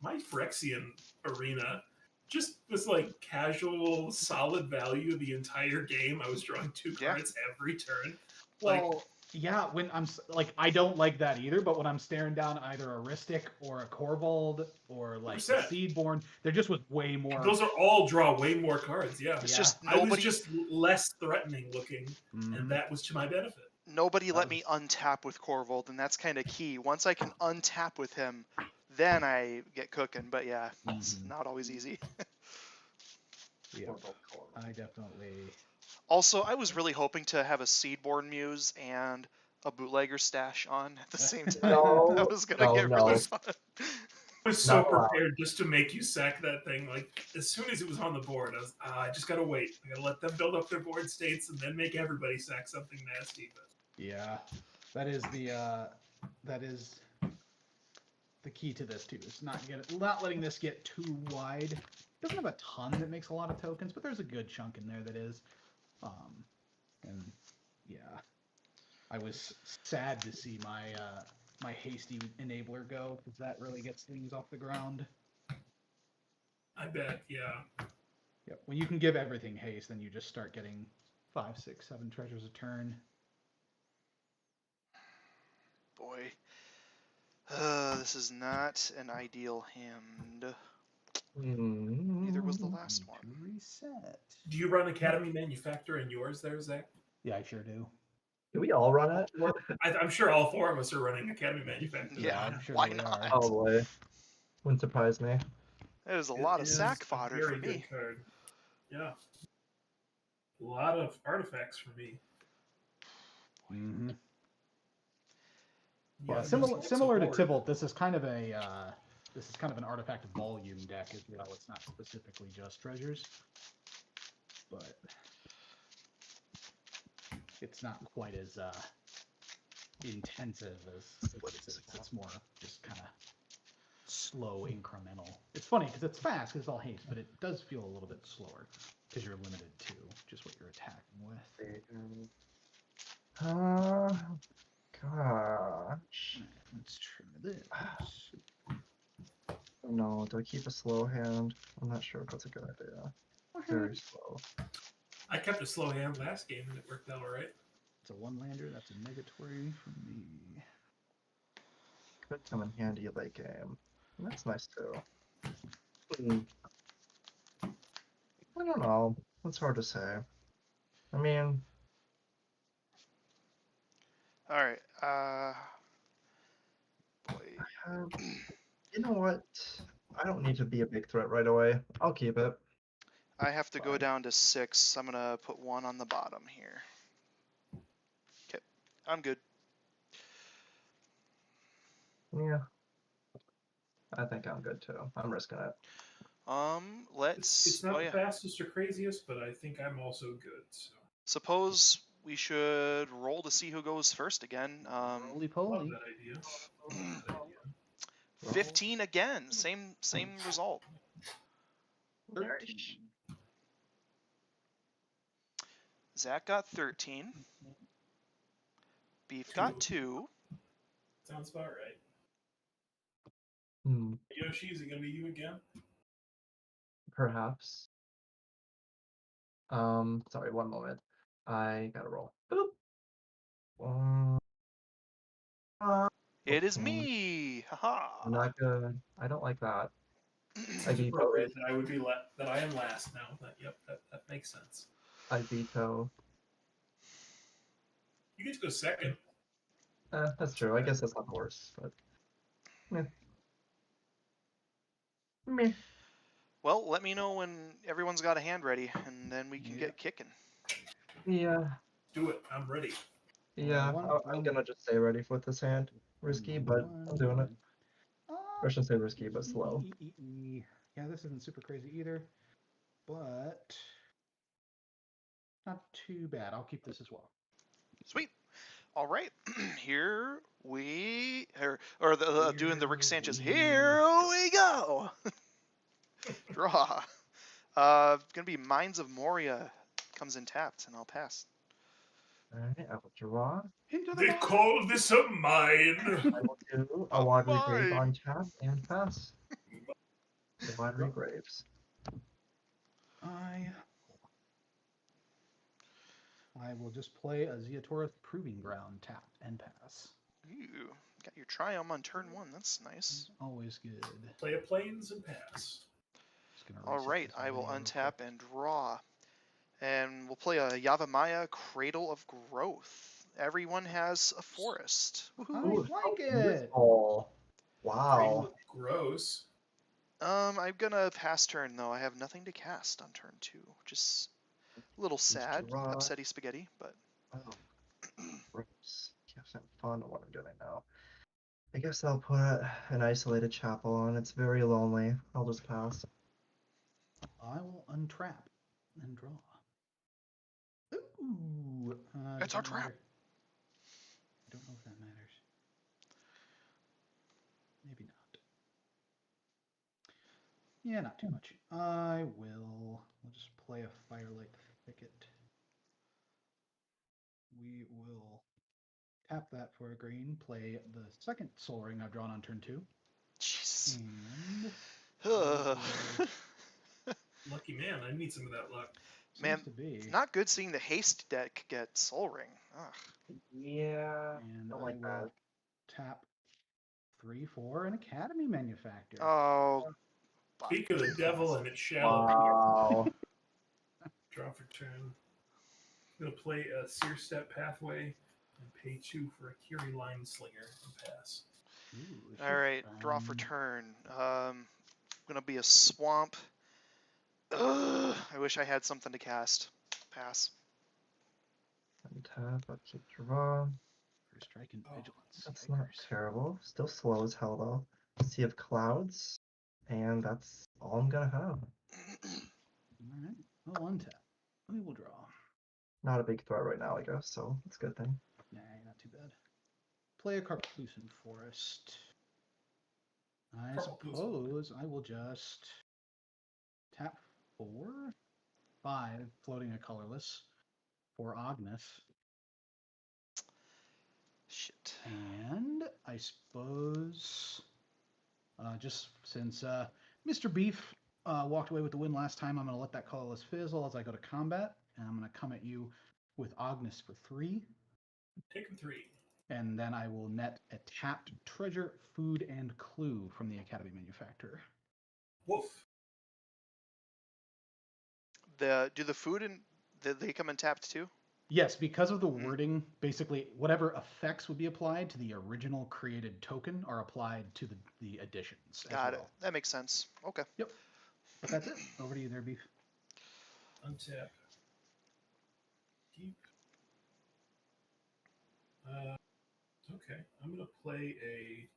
my Phyrexian arena just was like casual, solid value the entire game. I was drawing 2 Yeah. cards every turn. Well, yeah, when I'm like, I don't like that either. But when I'm staring down either a Ristic or a Korvold or like a 100%. Seedborn, there just was way more. Those are all draw way more cards. Yeah, It's Yeah. just I was nobody. just less threatening looking, Mhm. and that was to my benefit. Nobody let That me untap with Korvold, and that's kind of key. Once I can untap with him, then I get cooking. But yeah, it's Mhm. not always easy. Yeah, I definitely. Also, I was really hoping to have a Seedborn Muse and a Bootlegger stash on at the same time. No, That was gonna get no. really fun. I was so Not allowed. prepared just to make you sack that thing. Like as soon as it was on the board, I was, I just gotta wait. I gotta let them build up their board states and then make everybody sack something nasty. But Yeah, that is the key to this too. It's not letting this get too wide. It doesn't have a ton that makes a lot of tokens, but there's a good chunk in there that is. And yeah, I was sad to see my hasty enabler go because that really gets things off the ground. I bet, yeah. Yep. When you can give everything haste, then you just start getting 5, 6, 7 treasures a turn. Boy, this is not an ideal hand. Neither was the last To one. reset. Do you run Academy Manufacturer in yours there, Zach? Yeah, I sure do. Do we all run it? I'm sure all 4 of us are running Academy Manufacturer. Yeah, I'm sure why we not? are. Probably. Wouldn't surprise me. That is a It lot of is sack a fodder very for good me. card. Yeah. A lot of artifacts for me. Mm-hmm. Yeah, Well, there's similar lots of similar to board. Tibalt, this is kind of an artifact volume deck as well. It's not specifically just treasures, but it's not quite as intensive as what it is. It's more just kind of slow, incremental. It's funny because it's fast because it's all haste, but it does feel a little bit slower because you're limited to just what you're attacking with. Gosh. Let's try this. Oh no, do I keep a slow hand? I'm not sure if that's a good idea. Very slow. I kept a slow hand last game and it worked out all right. It's a one-lander. That's a negatory for me. Could come in handy late game. And that's nice too. I don't know. It's hard to say. I mean, All right. Boy. you know what? I don't need to be a big threat right away. I'll keep it. I have to go Fine. down to 6. I'm gonna put 1 on the bottom here. Okay, I'm good. Yeah. I think I'm good too. I'm risking it. Let's. It's not Oh the yeah. fastest or craziest, but I think I'm also good. So Suppose we should roll to see who goes first again. Roly love poly. that idea. Love that idea. 15 again. Same result. 13. Zach got 13. Beef got 2. Sounds about right. Hmm. Yoshi, is it gonna be you again? Perhaps. Sorry, one moment. I gotta roll. Boop. It is Okay. me. Haha. Not good. I don't like that. I It's veto. appropriate that I would be that I am last now. But yep, that makes sense. I veto. You get to go second. That's true. I guess that's not the worst, but meh. Meh. Well, let me know when everyone's got a hand ready, and then we can Yeah. get kicking. Yeah. Do it. I'm ready. Yeah. I'm gonna just stay ready with this hand. Risky, but I'm doing it. Or I shouldn't say risky, but slow. Yeah, this isn't super crazy either, but not too bad. I'll keep this as well. Sweet. All right, here we or the doing the Rick Sanchez. Here we go. Draw. Gonna be Mines of Moria. Comes in tapped, and I'll pass. Alright, I will draw. Into the They mine. call this a mine. I will do a watery grave on tap and pass. The watery graves. I will just play a Zeotorith Proving Ground tapped and pass. Ooh, got your Triumph on turn 1. That's nice. Always good. Play a plains and pass. All right, I will untap and draw. And we'll play a Yavimaya Cradle of Growth. Everyone has a forest. Woohoo. I like it. Beautiful. Wow. Gross. I'm gonna pass turn though. I have nothing to cast on turn 2, which is a little sad. Draw. Upsetty spaghetti, but Oh, gross. Can't have fun on what I'm doing now. I guess I'll put an isolated chapel on. It's very lonely. I'll just pass. I will untrap and draw. Ooh. it's our trap. I don't know if that matters. Maybe not. Yeah, not too much. We'll just play a Firelight Thicket. We will tap that for a green, play the second Soul Ring I've drawn on turn 2. Jesus. And Lucky man. I need some of that luck. Man, to be. it's not good seeing the haste deck get Soul Ring. Ugh. Yeah. And Don't I like will that. tap 3 for an Academy Manufactor. Oh. Speak of the devil and its shadow. Wow. Draw for turn. I'm gonna play a Sear Step Pathway and pay 2 for a Kiri Line Slinger and pass. Ooh, All right, draw for turn. Gonna be a swamp. Ugh, I wish I had something to cast. Pass. Untap. I'll keep draw. For strike and vigilance. That's not terrible. Still slow as hell though. Sea of Clouds. And that's all I'm gonna have. Alright, we'll untap. We will draw. Not a big threat right now, I guess, so it's a good thing. Nah, not too bad. Play a Carplucent Forest. I suppose I will just tap 4, 5, floating a colorless for Ognis. Shit. And I suppose, just since Mr. Beef walked away with the win last time, I'm going to let that colorless fizzle as I go to combat. And I'm going to come at you with Ognis for 3. Take 3. And then I will net a tapped treasure, food, and clue from the Academy Manufacturer. Woof. Do the food and they come in tapped too? Yes, because of the wording, basically whatever effects would be applied to the original created token are applied to the additions. Got as it. well. That makes sense. Okay. Yep. But that's it. Over to you there, Beef. Untap. Keep. Okay, I'm gonna play a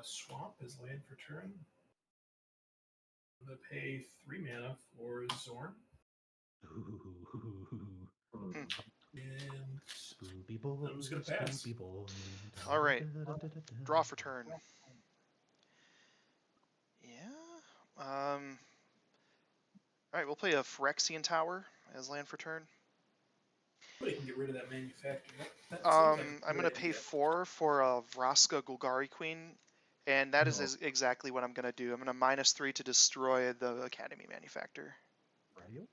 swamp as land for turn. I'm gonna pay 3 mana for Zorn. And Spoopy boy, I'm just gonna pass. Spoopy boy. All right. Draw for turn. Yeah. All right, we'll play a Phyrexian Tower as land for turn. Somebody can get rid of that manufacturer. That seems like a I'm good gonna pay idea. 4 for a Vraska Golgari Queen, and that is exactly what I'm gonna do. I'm gonna -3 to destroy the Academy Manufacturer. Radio?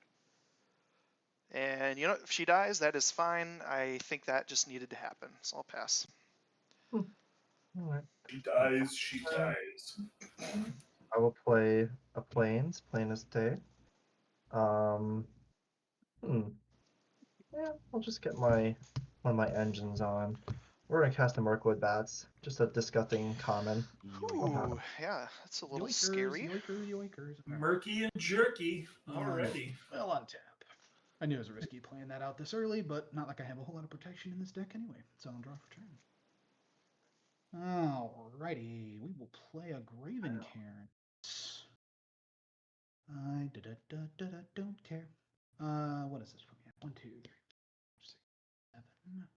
And you know, if she dies, that is fine. I think that just needed to happen, so I'll pass. All right. She dies, she dies. I will play a plains, plain as day. Yeah, I'll just get one of my engines on. We're gonna cast a Mirkwood Bats, just a disgusting common. Ooh, yeah, that's a little scary. Yoikers. Murky and jerky already. Well, on tap. I knew it was risky playing that out this early, but not like I have a whole lot of protection in this deck anyway, so I'll draw for turn. Alrighty, we will play a Graven Cairn. I don't care. What is this for me? 1, 2, 3, 4, 6, 7.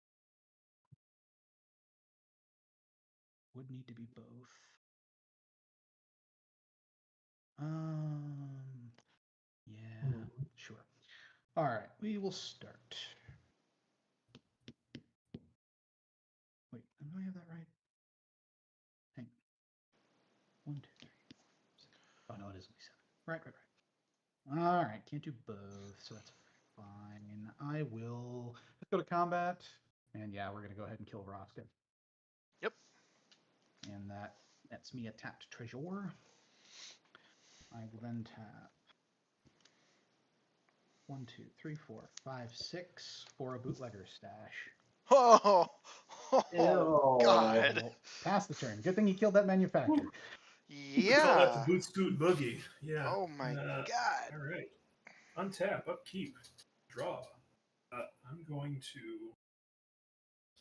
Would need to be both. Yeah, sure. All right, we will start. Wait, do I have that right? Hang on. 1, 2, 3, 4, 6. Oh no, it is only 7. Right. All right, can't do both, so that's fine. I will. Let's go to combat, and yeah, we're gonna go ahead and kill Vraska. Yep. And that nets me a tapped treasure. I will then tap 1, 2, 3, 4, 5, 6 for a bootlegger stash. Oh, Ew. God. Well, pass the turn. Good thing you killed that manufacturer. We call that the Yeah. boot scoot boogie. Yeah. Oh my God. All right. Untap, upkeep, draw. I'm going to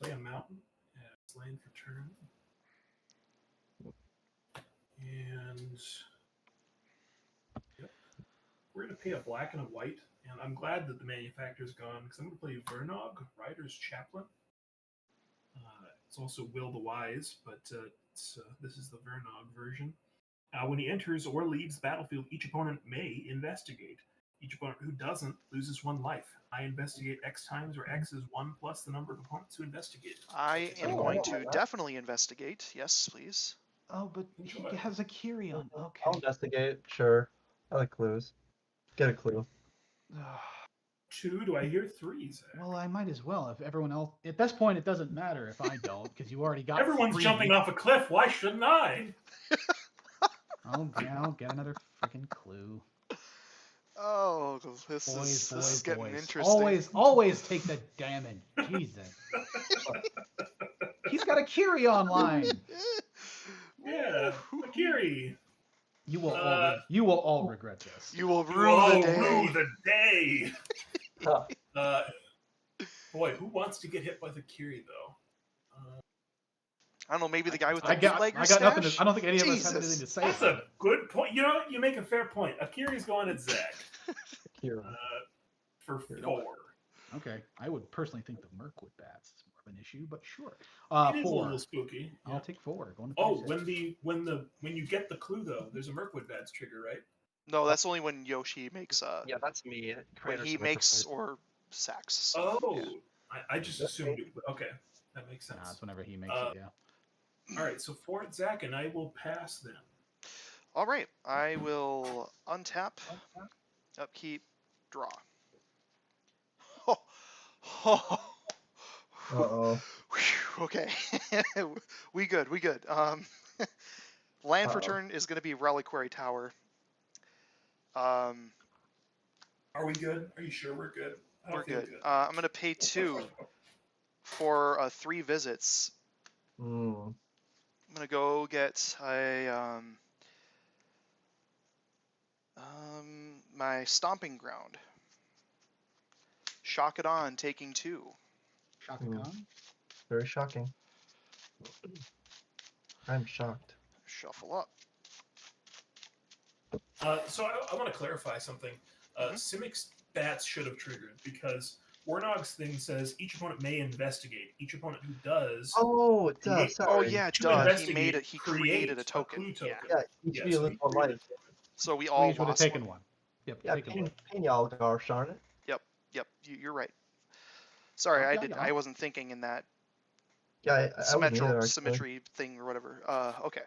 play a mountain as land for turn. And yep, we're going to pay a black and a white. And I'm glad that the manufacturer's gone because I'm going to play Vernog, Rider's Chaplain. It's also Will the Wise, but this is the Vernog version. When he enters or leaves the battlefield, each opponent may investigate. Each opponent who doesn't loses 1 life. I investigate X times, where X is 1 plus the number of opponents who investigate. I am Oh, going I to like that. definitely investigate. Yes, please. Oh, but he has a Kyrion. Okay. I'll investigate, sure. I like clues. Get a clue. 2, do I hear 3, Zach? Well, I might as well. If everyone else, at this point, it doesn't matter if I don't, because you already got. Everyone's 3. jumping off a cliff. Why shouldn't I? I'll get another freaking clue. Oh, this is getting boys. interesting. Always take the damage. Jesus. He's got a Kyrion line. Yeah, Akiri. You will all regret this. You will You rue all the day. rue the day. Huh. Boy, who wants to get hit by the Kiri though? I don't know. Maybe the guy with the I got bootlegger nothing. stash? I don't think any of us have Jesus. anything to say. That's about a it. good point. You know, you make a fair point. Akiri's going at Zach Kira. for You know 4. what? Okay, I would personally think the Mirkwood Bats is more of an issue, but sure. It is a 4. little spooky. I'll Yeah. take 4. Going to Oh, 36. when you get the clue though, there's a Mirkwood Bats trigger, right? No, that's only when Yoshi makes Yeah, that's me. when he makes or sacks. So, Oh, yeah. I just assumed it. Okay, that makes sense. Nah, it's whenever he makes it, yeah. All right, so for it, Zach, and I will pass them. All right, I will untap, upkeep, draw. Oh, oh. Uh-oh. Whew, okay, we good. Land for turn is going to be Reliquary Tower. Are we good? Are you sure we're good? I don't We're feel good. I'm going to pay 2 for 3 visits. Mm. I'm going to go get my Stomping Ground. Shock it on, taking 2. Shaka Khan? Very shocking. I'm shocked. Shuffle up. So I want to clarify something. Simic's bats should have triggered because Warnog's thing says each opponent may investigate. Each opponent who does. Oh, it does. Sorry. Oh yeah, To duh. He investigate, made it. He created a create token. clue token. Yeah, each Yeah, of you so lose he 1 created- So life. we We all each would have lost taken one. one. Yep, Yeah, taken one. pain y'all, gosh darn it. Yep. You're right. Sorry, Yeah. I wasn't thinking in that Yeah, I wasn't either, actually. symmetry thing or whatever. Okay.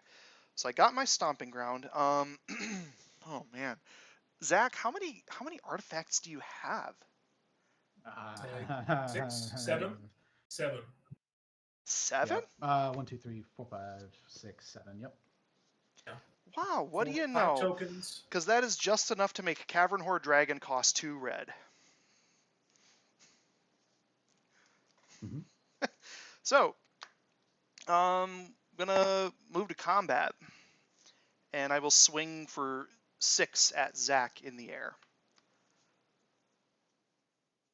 So I got my Stomping Ground. Oh man, Zach, how many artifacts do you have? 6, 7, 7. 7? Yep. 1, 2, 3, 4, 5, 6, 7. Yep. Wow, what do you 5 know? tokens. Because that is just enough to make a Cavern Horde Dragon cost 2 red. Mhm. So, gonna move to combat, and I will swing for 6 at Zach in the air.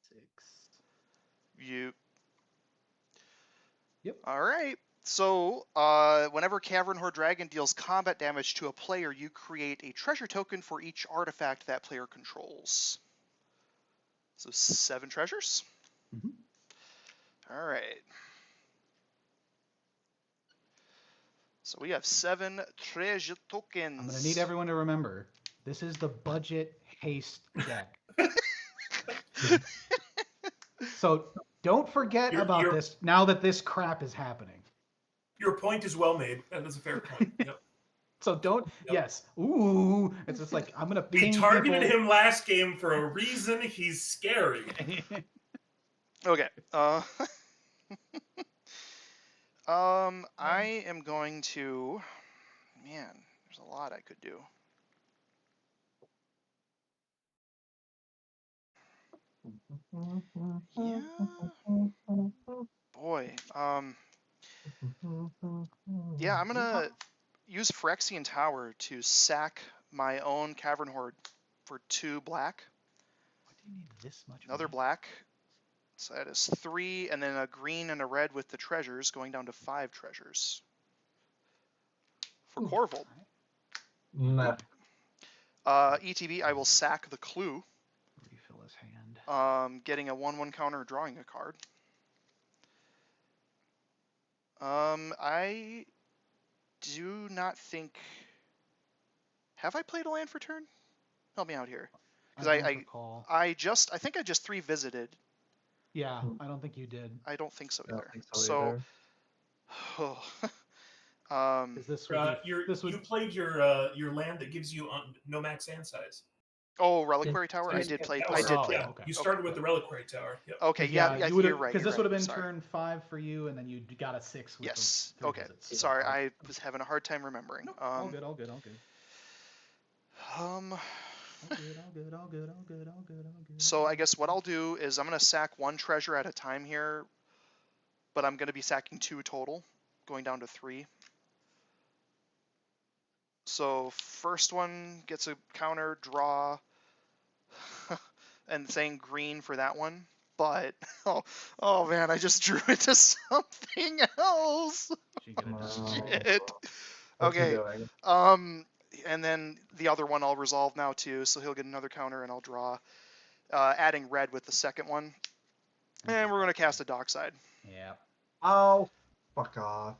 6. You. Yep. All right. So, whenever Cavern Horde Dragon deals combat damage to a player, you create a treasure token for each artifact that player controls. So 7 treasures. Mhm. All right. So we have 7 treasure tokens. I'm going to need everyone to remember, this is the budget haste deck. So don't forget about this now that this crap is happening. Your point is well made. That is a fair point. Yep. So don't, yes. Ooh, it's just like, I'm going to We ping targeted people. him last game for a reason. He's scary. Okay. I am going to. Man, there's a lot I could do. Yeah. Boy. Yeah, I'm gonna use Phyrexian Tower to sack my own Cavern Horde for 2 black. Why do you need this much? Another money? black. So that is 3, and then a green and a red with the treasures, going down to 5 treasures. For Korvold. Nah. ETB, I will sack the clue. Refill his hand. Getting a 1/1 counter, drawing a card. I do not think. Have I played a land for turn? Help me out here, because I think I just 3 visited. Yeah, I don't think you did. I don't think so I either. don't think so either. Is this You played your land that gives you no max hand size. Oh, Reliquary Tower. I So did play. that I was- did oh, play. Yeah, okay. you started with the Reliquary Tower. Yep. Okay, yeah, you're right. Because this you're would have been right. Sorry. turn 5 for you, and then you got a 6 with Yes. the 3 Okay. visits. Sorry, I was having a hard time remembering. No, all good. All good. So I guess what I'll do is I'm gonna sack 1 treasure at a time here, but I'm gonna be sacking 2 total, going down to 3. So first one gets a counter, draw, and saying green for that one. But oh man, I just drew it to something else. Shit. What's he Okay. doing? And then the other one I'll resolve now too, so he'll get another counter and I'll draw, adding red with the second one. And we're gonna cast a Dockside. Yeah. Oh, fuck off.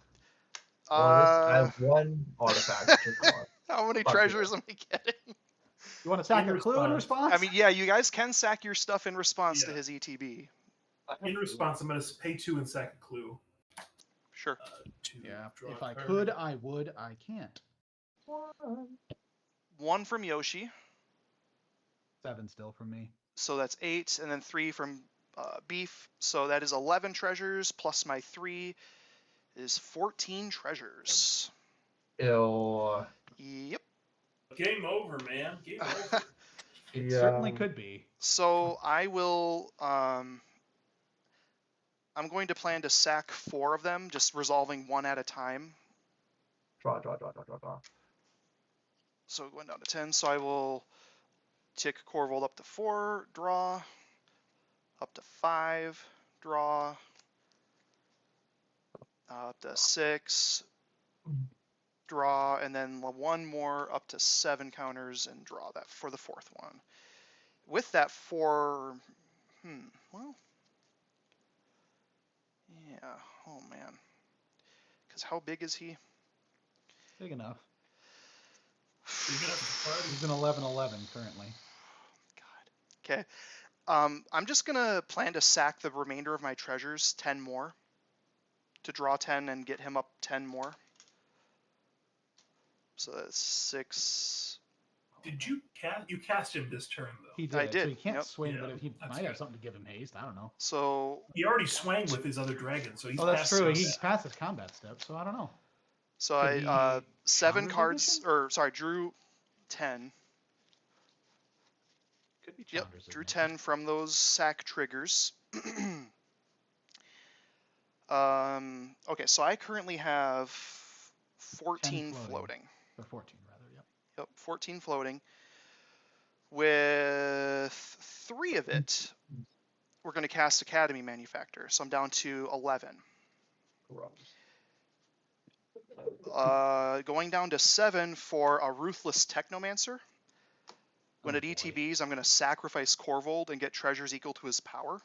Well, this I have 1 artifact to draw. How many Fuck treasures am I getting? You want to sack your clue in response? I mean, yeah, you guys can sack your stuff in response to his ETB. In response, I'm going to pay 2 and sack a clue. Sure. To Yeah, draw if a I card. could, I would. I can't. 1 from Yoshi. 7 still from me. So that's 8, and then 3 from Beef. So that is 11 treasures, plus my 3 is 14 treasures. Ew. Yep. Game over, man. Game over. It Yeah. certainly could be. So I will, I'm going to plan to sack 4 of them, just resolving 1 at a time. Draw. So going down to 10, so I will tick Korvold up to 4, draw, up to 5, draw, up to 6, draw, and then 1 more up to 7 counters and draw that for the 4th one. With that 4, well, yeah, oh man. Because how big is he? Big enough. Big enough for party. He's an 11/11 currently. God. Okay. I'm just gonna plan to sack the remainder of my treasures, 10 more, to draw 10 and get him up 10 more. So that's 6. Did you cast him this turn though? He did. I did, So he can't yep. swing, Yeah, but he that's might good. have something to give him haste. I don't know. So He already swang with his other dragon, so he's Oh, that's past true. his- He passed his combat step, so I don't know. so Could I he 7 Chandra cards, Division? or sorry, drew 10. Could be Yep, Chandra's drew signature. 10 from those sack triggers. Okay, so I currently have 14 floating. floating. Or 14 rather. Yep. Yep, 14 floating. With 3 of it, we're going to cast Academy Manufactor, so I'm down to 11. Going down to 7 for a Ruthless Technomancer. When it boy. ETBs, I'm going to sacrifice Korvold and get treasures equal to his power.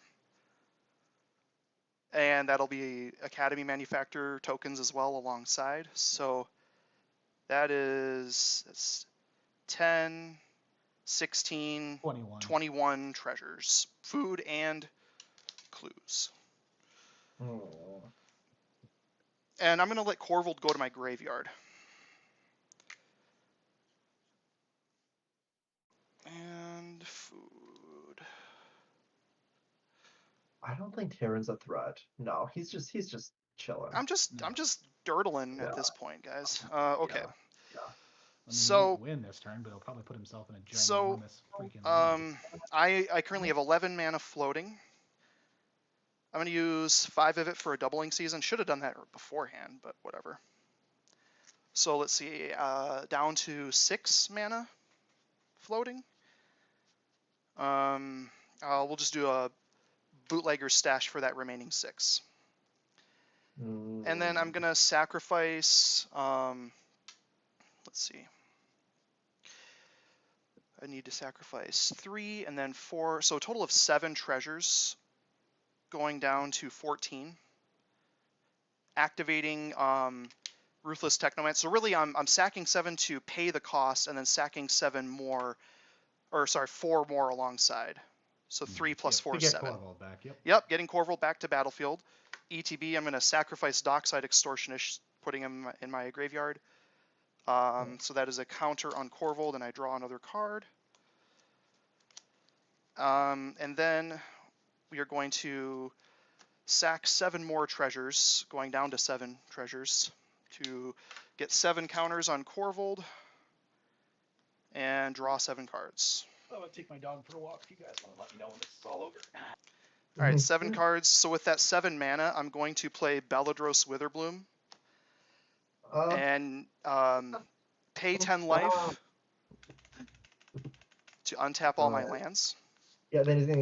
And that'll be Academy Manufactor tokens as well alongside. So that is that's 10, 16, 21. 21 treasures. Food and clues. Oh. And I'm going to let Korvold go to my graveyard. And food. I don't think Tarren's a threat. No, he's just chilling. I'm just dirtling at Yeah. this point, guys. Okay. Yeah. I mean, So- he won't win this turn, but he'll probably put himself in a So, ginormous freaking lead. I currently have 11 mana floating. I'm going to use 5 of it for a doubling season. Should have done that beforehand, but whatever. So let's see, down to 6 mana floating. We'll just do a bootlegger stash for that remaining 6. And then I'm going to sacrifice, let's see. I need to sacrifice 3 and then 4, so a total of 7 treasures, going down to 14. Activating Ruthless Technomancer. So really, I'm sacking 7 to pay the cost, and then sacking 7 more, or sorry, 4 more alongside. So 3 plus 4 to is get 7. Korvold back. Yep. Yep, getting Korvold back to battlefield. ETB, I'm going to sacrifice Dockside Extortionist, putting him in my graveyard. So that is a counter on Korvold, and I draw another card. And then we are going to sack 7 more treasures, going down to 7 treasures, to get 7 counters on Korvold, and draw 7 cards. I'm gonna take my dog for a walk. If you guys want to let me know when this is all over. All right, 7 cards. So with that 7 mana, I'm going to play Belladros Witherbloom and pay 10 life to untap all my lands. Yeah, then he's gonna.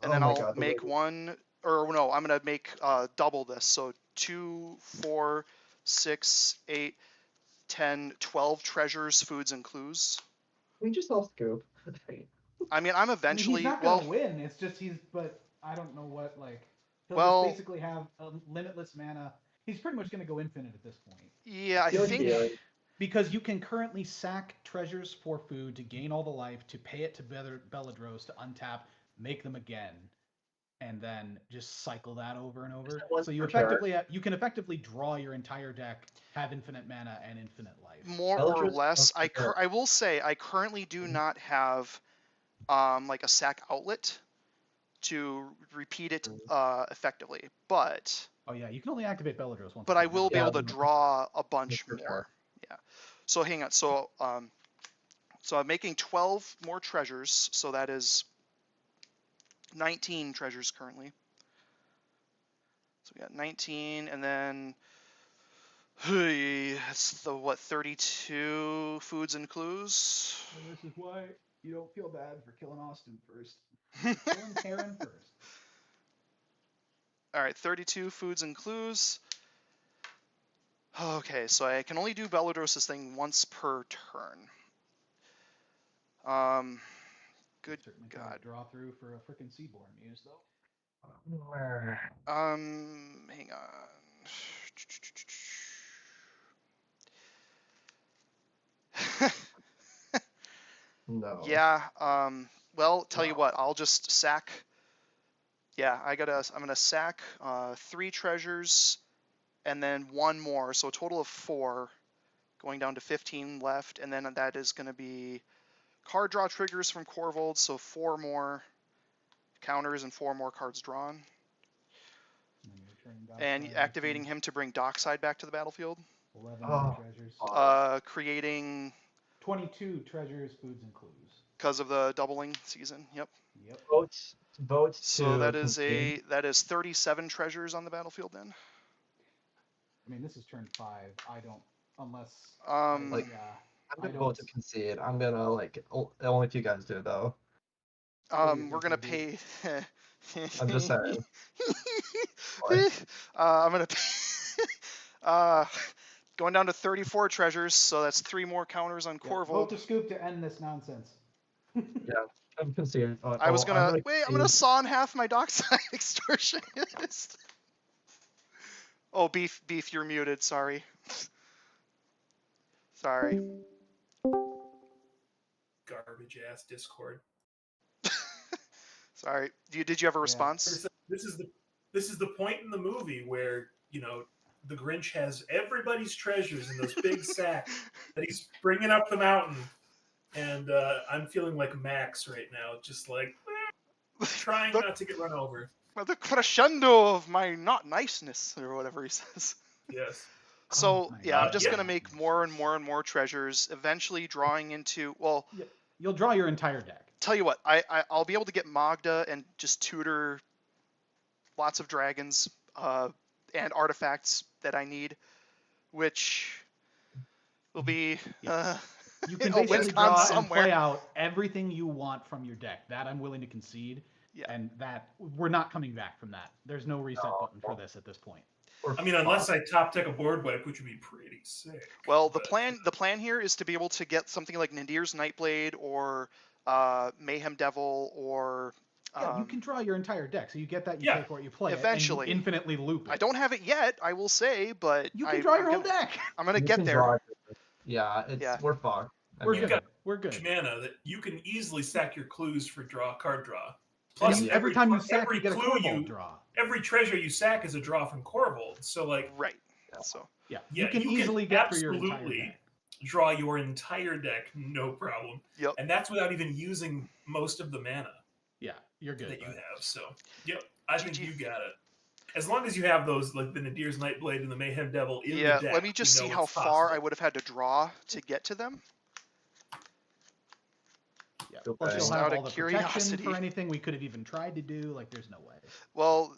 And then I'll make 1, or no, I'm going to make double this. So 2, 4, 6, 8, 10, 12 treasures, foods, and clues. We just all scoop. I mean, I'm eventually, he's not gonna win. It's just but I don't know what He'll just basically have a limitless mana. He's pretty much gonna go infinite at this point. Yeah, I think. Because you can currently sack treasures for food to gain all the life, to pay it to Belladros to untap, make them again. and then just cycle that over and over. Is it one So you per turn? can effectively draw your entire deck, have infinite mana and infinite life. More Bellatrix or less. once per turn. I will say I currently do not have like a sack outlet to repeat it effectively, but Oh yeah, you can only activate Bellatrix once. I will be Yeah, able to no. draw a bunch For sure. more. Yeah. So hang on. So I'm making 12 more treasures. So that is 19 treasures currently. So we got 19, and then that's the 32 foods and clues. And this is why you don't feel bad for killing Austin first. Killing Tarren first. All right, 32 foods and clues. Okay, so I can only do Bellatrix's thing once per turn. Good Certainly God. draw through for a freaking Seaborn Muse though. Hang on. No. Yeah. Well, tell you what, I'll just sack. Yeah, I'm gonna sack 3 treasures, and then 1 more, so a total of 4, going down to 15 left, and then that is gonna be card draw triggers from Korvold, so 4 more counters and 4 more cards drawn. And activating him to bring Dockside back to the battlefield. 11 more treasures. Creating 22 treasures, foods, and clues. because of the doubling season. Yep. Yep. Votes So to that is concede. that is 37 treasures on the battlefield then. I mean, this is turn 5. I don't, unless Like, yeah. I'm gonna vote to concede. I'm gonna like only if you guys do though. We're gonna pay. I'm just saying. I'm gonna pay. Going down to 34 treasures, so that's 3 more counters on Korvold. Vote to scoop to end this nonsense. Yeah, I'm conceding. I was gonna I'm gonna saw in half my Dockside Extortionist. Oh, beef, you're muted. Sorry. Sorry. Garbage ass Discord. Sorry. Did you have a response? This is the point in the movie where the Grinch has everybody's treasures in those big sacks that he's bringing up the mountain, and I'm feeling like Max right now, just like trying not to get run over. The crescendo of my not niceness, or whatever he says. Yes. So yeah, I'm just gonna make more and more and more treasures, eventually drawing into You'll draw your entire deck. Tell you what, I'll be able to get Magda and just tutor lots of dragons and artifacts that I need, which will be You can a basically win draw and somewhere. play out everything you want from your deck. That I'm willing to concede. Yeah. And that we're not coming back from that. There's no reset button for this at this point. I mean, unless I top deck a board wipe, which would be pretty sick. Well, the plan here is to be able to get something like Nadir's Nightblade or Mayhem Devil or Yeah, you can draw your entire deck, so you get that, you pay for it, you play eventually. it, and you infinitely loop it. I don't have it yet, I will say, but you can draw your whole deck. I'm gonna get there. We're fucked. We're good. Mana that you can easily sack your clues for card draw. Plus, every time you sack, you get a Korvold draw. Every treasure you sack is a draw from Korvold. So like, right. So you can easily get through your entire absolutely deck. Draw your entire deck, no problem. Yep. And that's without even using most of the mana. Yeah, you're good. That you have. So, yep, I think you got it. As long as you have those, like the Nadir's Nightblade and the Mayhem Devil in the deck. Let me just see how far I would have had to draw to get to them. Yeah. Plus, Just you'll have out all of the curiosity. protection for anything we could have even tried to do. Like, there's no way. Well,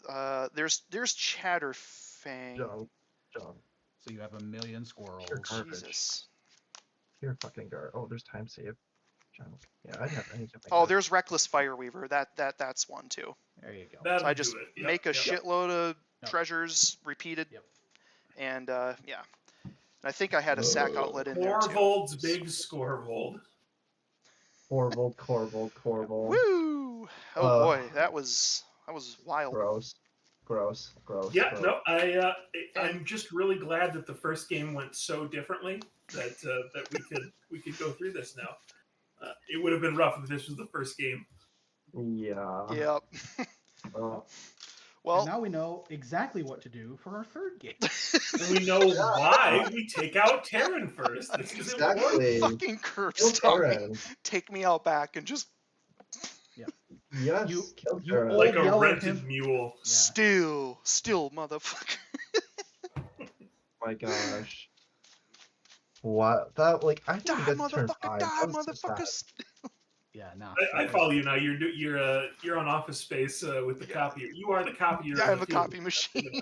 there's Chatterfang. John. So you have a million squirrels. Jesus. You're fucking guard. Oh, there's time save. John. Yeah, I have anything. Oh, there's Reckless Fireweaver. That's one too. There you go. That'll so I just make a shitload of treasures repeated, and yeah. And I think I had a sack outlet in there too. Korvold's big Scorvold. Korvold. Woo! Oh boy, that was wild. Gross. Yeah, no, I'm just really glad that the first game went so differently that we could go through this now. It would have been rough if this was the first game. Yeah. Yep. Oh. Well, And now we know exactly what to do for our third game. And we know why we take out Tarren first. This is important. Exactly. fucking curb Kill stomp me. Tarren. Take me out back and just Yes, You- kill you Tarren. old- Like a yell at rented him. mule. Yeah. still, motherfucker. My gosh. What? That, like, I didn't Die, get to turn motherfucker, 5. die, That was so sad. motherfuckers. Yeah, no. I follow you now. You're on Office Space with the Yeah. copier. You are the copier. Yeah, of I'm the a field. copy machine.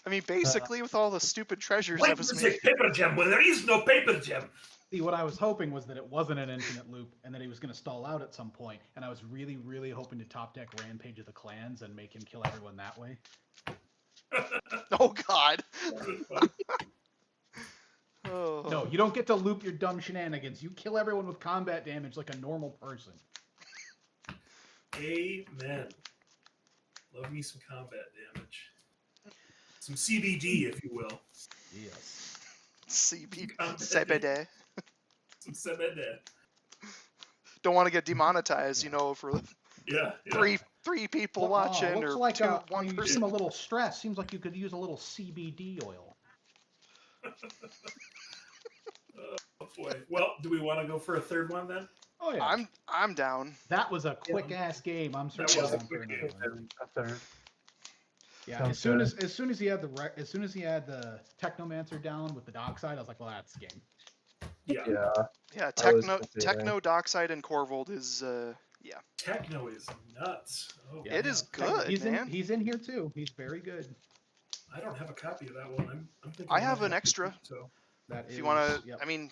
I mean, basically, with all the stupid treasures Why that was does made. it paper gem when there is no paper gem? See, what I was hoping was that it wasn't an infinite loop and that he was going to stall out at some point, and I was really, really hoping to top deck Rampage of the Clans and make him kill everyone that way. Oh God. Oh. No, you don't get to loop your dumb shenanigans. You kill everyone with combat damage like a normal person. Amen. Love me some combat damage. Some CBD, if you will. Yes. CB Combat CBD. Some CBD. Don't want to get demonetized, you know, for Yeah. three people watching looks or like one you person. seem a little stressed. Seems like you could use a little CBD oil. Oh boy. Well, do we want to go for a third one then? Oh yeah. I'm down. That was a quick ass game. I'm That certainly was a down for quick another game. one. A third. Yeah, Sounds as soon good. as he had the Technomancer down with the Dockside, I was like, well, that's the game. Yeah. Yeah. Yeah, I was Techno, Dockside, and Korvold is yeah. Techno is nuts. Oh, It is good, he's man. He's in here too. He's very good. I don't have a copy of that one. I'm thinking I might have an to, extra. So That If you want to, yep. I mean,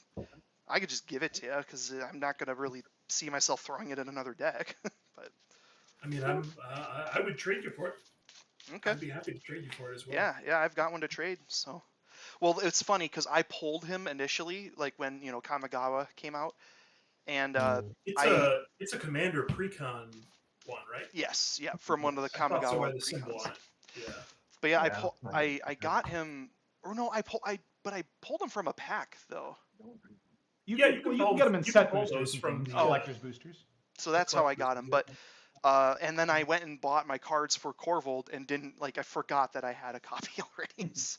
I could just give it to you because I'm not gonna really see myself throwing it in another deck. But I mean, I would trade you for it. okay. I'd be happy to trade you for it as well. Yeah, I've got one to trade. So, well, it's funny because I pulled him initially, like when Kamigawa came out, and It's a Commander Precon one, right? yes, yeah, from one of the I thought so by Kamigawa the symbol precons. on it. Yeah. But yeah, Yeah, I got him, or no, I pulled him from a pack though. You Yeah, can, you can you can pull- get them in you can set pull boosters those and from things, the, collector's boosters. So that's how I got him. But and then I went and bought my cards for Korvold and didn't I forgot that I had a copy already. So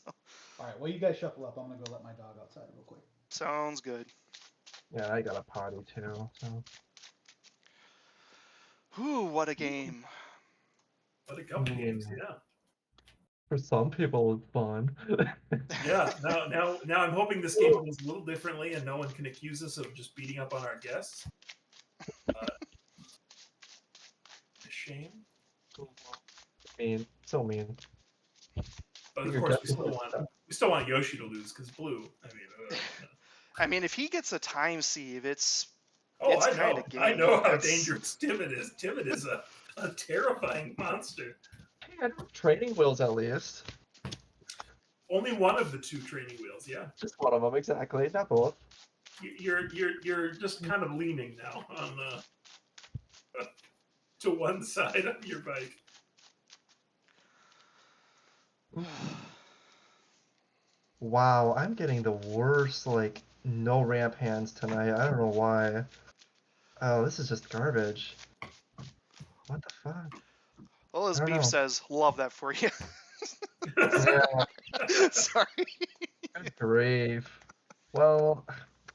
All right, well, you guys shuffle up. I'm gonna go let my dog outside real quick. sounds good. Yeah, I got a potty too. So. Whew, what a game. But a couple games, yeah. For some people, it's fun. Yeah. Now I'm hoping this game goes a little differently, and no one can accuse us of just beating up on our guests. A shame. Mean, so mean. But of Your course, guess we still want Yoshi to lose because blue. I mean, if he gets a time sieve, it's Oh, It's I know. kinda I game. know how That's- dangerous Tivit is. Tivit is a terrifying monster. Hey, I have training wheels at least. Only one of the two training wheels, yeah. Just one of them, exactly. Not both. You're just kind of leaning now on to one side of your bike. Wow, I'm getting the worst, like, no ramp hands tonight. I don't know why. Oh, this is just garbage. What the fuck? well, as I don't Beef know. says, love that for you. Yeah, Sorry. good grief. Well,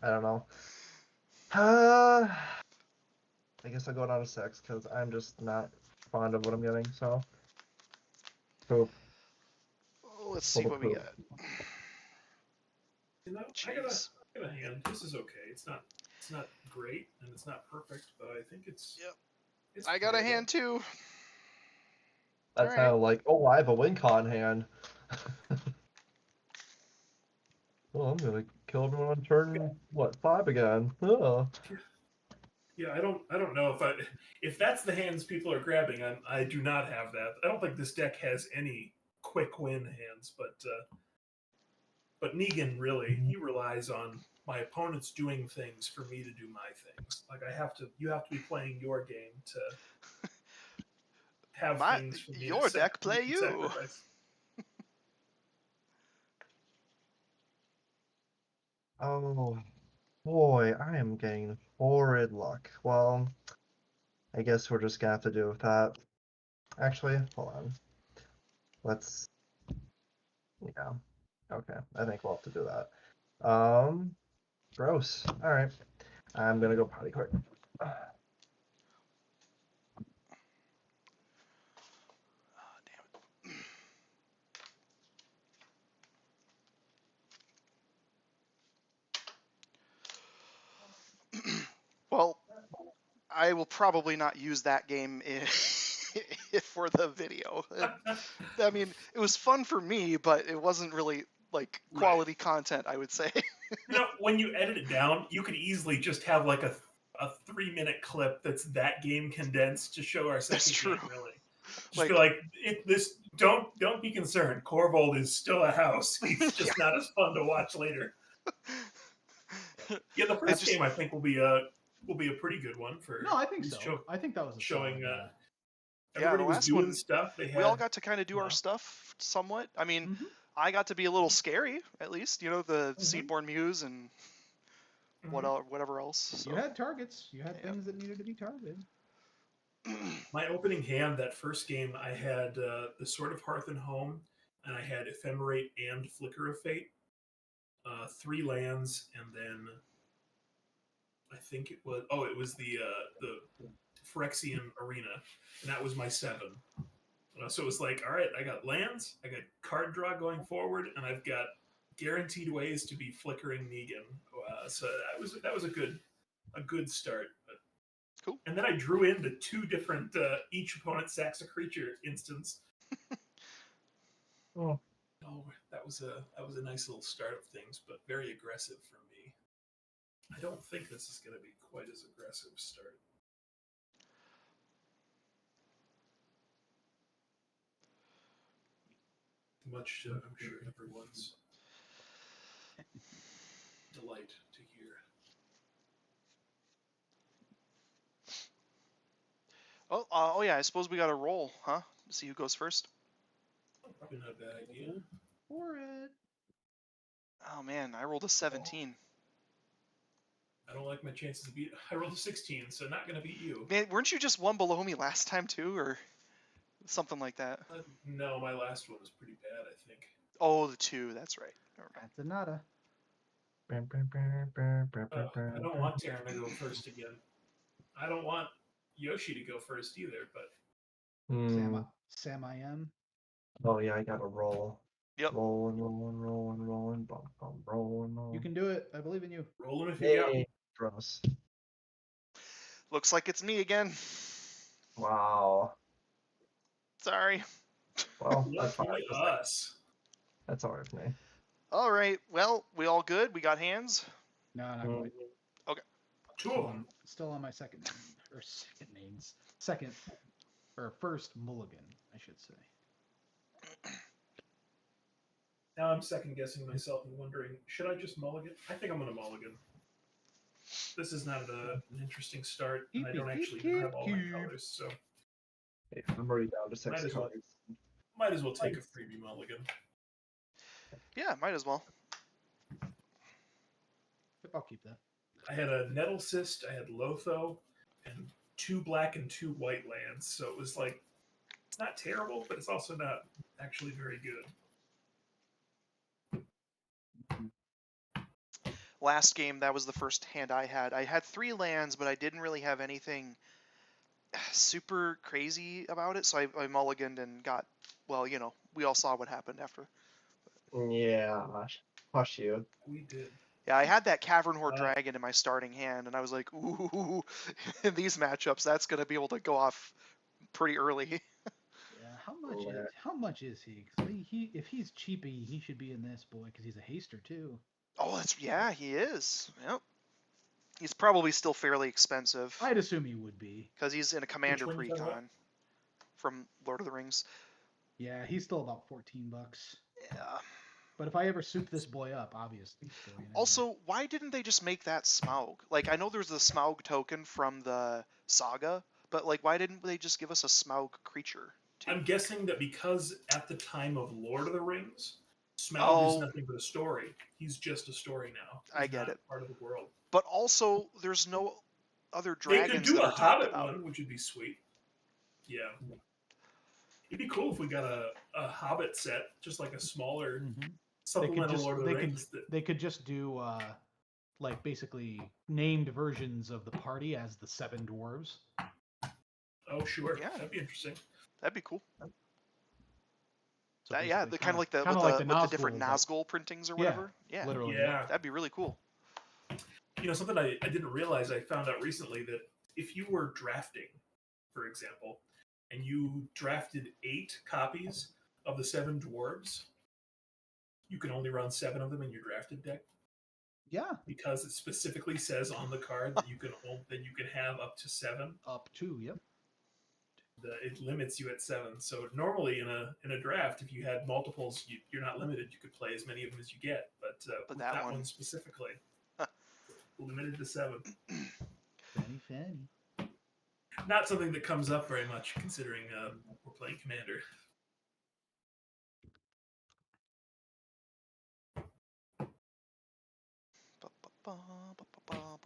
I don't know. I guess I'll go down to 6 because I'm just not fond of what I'm getting. So, poop. Well, let's see Total what we poop. got. You know, Jeez. I got a hand. This is okay. It's not great and it's not perfect, but I think it's. Yep. It's I got a playable. hand too. That's Alright. kind of like, oh, I have a win con hand. Well, I'm gonna kill everyone on turn what 5 again. Ugh. Yeah, I don't know if that's the hands people are grabbing. I do not have that. I don't think this deck has any quick win hands, but Negan really he relies on my opponents doing things for me to do my things. Like you have to be playing your game to have things for me. Your to deck play you. sacrifice. Oh boy, I am getting horrid luck. Well, I guess we're just gonna have to do with that. Actually, hold on. Let's. Yeah. Okay. I think we'll have to do that. Gross. All right. I'm gonna go potty quick. Well, I will probably not use that game for the video. I mean, it was fun for me, but it wasn't really like quality content, I would say. When you edit it down, you could easily just have like a 3-minute clip that's that game condensed to show our second That's true. game. Really, just be like, don't be concerned. Korvold is still a house. He's just not as fun to watch later. Yeah, the first game I think will be a pretty good one for. No, I think so. I think that was showing. Yeah, the was last doing one, stuff. We all got to kind of do our stuff somewhat. I mean, I got to be a little scary, at least. You know, the Seedborn Muse and whatever else. So. You had targets. You had things that needed to be targeted. My opening hand, that first game, I had the Sword of Hearth and Home, and I had Ephemerate and Flicker of Fate. 3 lands, and then I think it was the Phyrexian Arena, and that was my 7. So it was like, all right, I got lands, I got card draw going forward, and I've got guaranteed ways to be flickering Negan. So that was a good start. But, cool. And then I drew into 2 different each opponent sacks a creature instance. Oh, that was a nice little start of things, but very aggressive for me. I don't think this is going to be quite as aggressive start. Much to, I'm sure, everyone's delight to hear. Oh yeah, I suppose we got to roll, huh? See who goes first. Probably not a bad idea. For it. Oh man, I rolled a 17. I don't like my chances to beat. I rolled a 16, so not gonna beat you. Man, weren't you just one below me last time too, or something like that? No, my last one was pretty bad, I think. Oh, the 2. That's right. That's a nada. I don't want Tarren to go first again. I don't want Yoshi to go first either, but Sam I am. Oh yeah, I gotta roll. Yep. Rolling, bum, rolling. You can do it. I believe in you. Roll him if you got. Gross. Looks like it's me again. Wow. Sorry. Well, that's Lucky us. That's alright for me. All right. Well, we all good? We got hands? No, not quite. Okay. 2 of them. Still on my second first mulligan, I should say. Now I'm second guessing myself and wondering, should I just mulligan? I think I'm gonna mulligan. This is not an interesting start, and I don't actually have all my colors, so. Hey, I'm already down to 6 colors. Might as well take a freebie mulligan. Yeah, might as well. I'll keep that. I had a Nettle Cyst, I had Lotho, and 2 black and 2 white lands, so it was like, it's not terrible, but it's also not actually very good. Last game, that was the first hand I had. I had 3 lands, but I didn't really have anything super crazy about it, so I mulliganed and got, well, you know, we all saw what happened after. Yeah, hush you. We did. Yeah, I had that Cavern Horde Dragon in my starting hand, and I was like, ooh, in these matchups, that's going to be able to go off pretty early. Yeah, how much is he? 'Cause if he's cheapy, he should be in this, boy, because he's a haster, too. Oh, yeah, he is. Yep. He's probably still fairly expensive. I'd assume he would be. Because he's in a Commander precon from Lord of the Rings. Yeah, he's still about $14. Yeah. But if I ever soup this boy up, obviously. So, you know. Also, why didn't they just make that Smaug? Like, I know there's the Smaug token from the saga, but like, why didn't they just give us a Smaug creature? Too? I'm guessing that because at the time of Lord of the Rings, Smaug is nothing but a story. He's just a story now. He's I get it. Part of the world. But also, there's no other dragons. They could do a Hobbit one, which would be sweet. Yeah. It'd be cool if we got a Hobbit set, just like a smaller Mhm. supplemental Lord of the Rings. They could just do like basically named versions of the party as the 7 dwarves. Oh, sure. Yeah. That'd be interesting. That'd be cool. So Yeah, basically kind of like the kinda with like the with the different Nazgul, but- Nazgul printings or whatever. Yeah, literally. Yeah. that'd be really cool. You know, something I didn't realize, I found out recently, that if you were drafting, for example, and you drafted 8 copies of the 7 dwarves, you can only run 7 of them in your drafted deck, Yeah, because it specifically says on the card that you can have up to 7. up to, yep. It limits you at 7. So normally in a draft, if you had multiples, you're not limited. You could play as many of them as you get. But with that that one- one specifically, limited to 7. Fanny. Not something that comes up very much, considering we're playing Commander.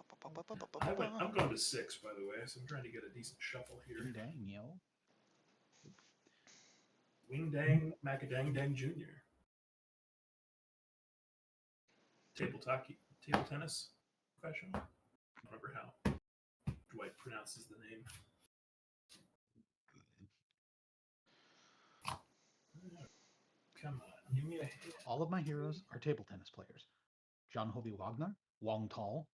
I'm going to 6, by the way, so I'm trying to get a decent shuffle here. Dang, yo. Wing Dang Macadang Dang Jr. Table tennis professional. I don't remember how Dwight pronounces the name. Come on, give me a hit. All of my heroes are table tennis players. John Hobie Wagner, Wong Tal,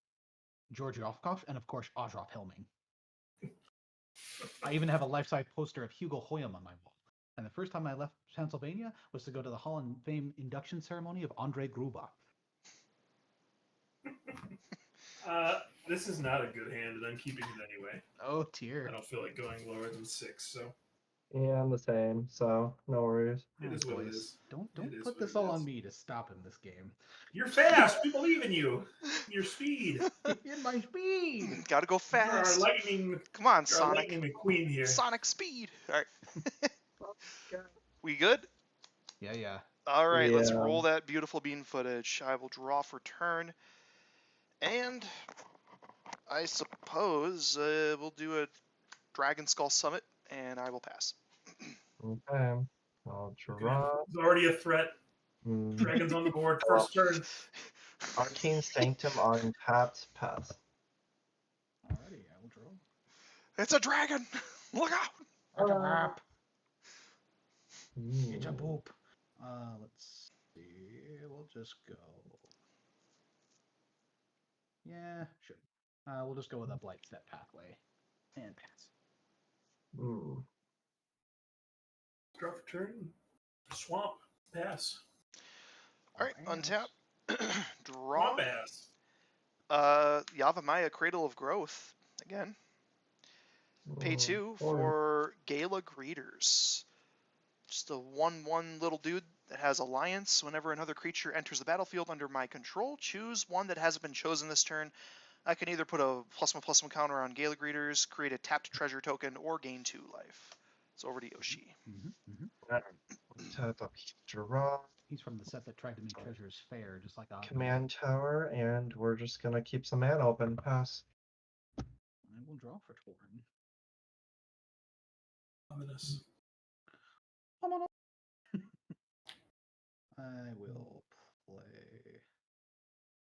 George Yofkov, and of course Ozrop Helming. I even have a life-size poster of Hugo Hoyam on my wall. And the first time I left Pennsylvania was to go to the Hall of Fame induction ceremony of Andre Gruba. This is not a good hand, and I'm keeping it anyway. Oh, I dear. don't feel like going lower than 6, so Yeah, I'm the same, so no worries. it is what it boys. is. Don't It is put what this it all is. on me to stop in this game. You're fast. We believe in you. Your speed. In my speed! Gotta go You're our fast. lightning. Come on, You're our Sonic. lightning McQueen here. Sonic speed. All right. We good? Yeah. All right, let's Yeah. roll that beautiful bean footage. I will draw for turn. And I suppose we'll do a Dragon Skull Summit, and I will pass. Okay. I'll draw. It's already a threat. Hmm. Dragons on the board. First turn. Arcane Sanctum on tapped pass. Alrighty, I will draw. It's a dragon! Look out! It's a map. Hmm. It's a boop. Let's see. We'll just go. Yeah, sure. We'll just go with a blight step pathway and pass. Hmm. Draw for turn. Swamp. Pass. All right, untap. Draw. Swamp ass. Yavimaya, Cradle of Growth. Again. Pay 2 for Gala Greeters. Just a 1/1 little dude that has Alliance. Whenever another creature enters the battlefield under my control, choose one that hasn't been chosen this turn. I can either put a +1/+1 counter on Gala Greeters, create a tapped treasure token, or gain 2 life. It's over to Yoshi. Tap up, draw. He's from the set that tried to make treasures fair, just like Ognis. Command tower, and we're just gonna keep some mana open. Pass. I will draw for turn. Ominous. I will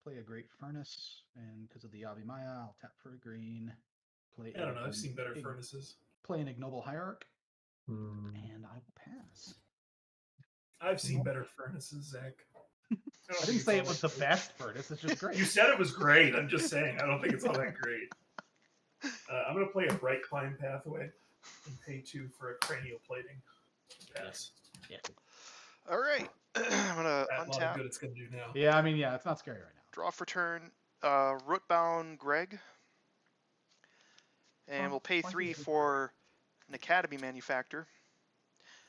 play a Great Furnace, and because of the Yavimaya, I'll tap for a green. Play. I don't know. I've seen better furnaces. Play an Ignoble Hierarch, Hmm. and I will pass. I've seen better furnaces, Zach. I didn't say it was the best furnace. It's just great. You said it was great. I'm just saying. I don't think it's all that great. I'm going to play a Bright Climb Pathway and pay 2 for a Cranial Plating. Pass. Yeah. All right. I'm going to That lot of untap. good it's going to do now. Yeah, I mean, yeah, it's not scary right now. Draw for turn. Rootbound Greg. And we'll pay 3 for an Academy Manufactor.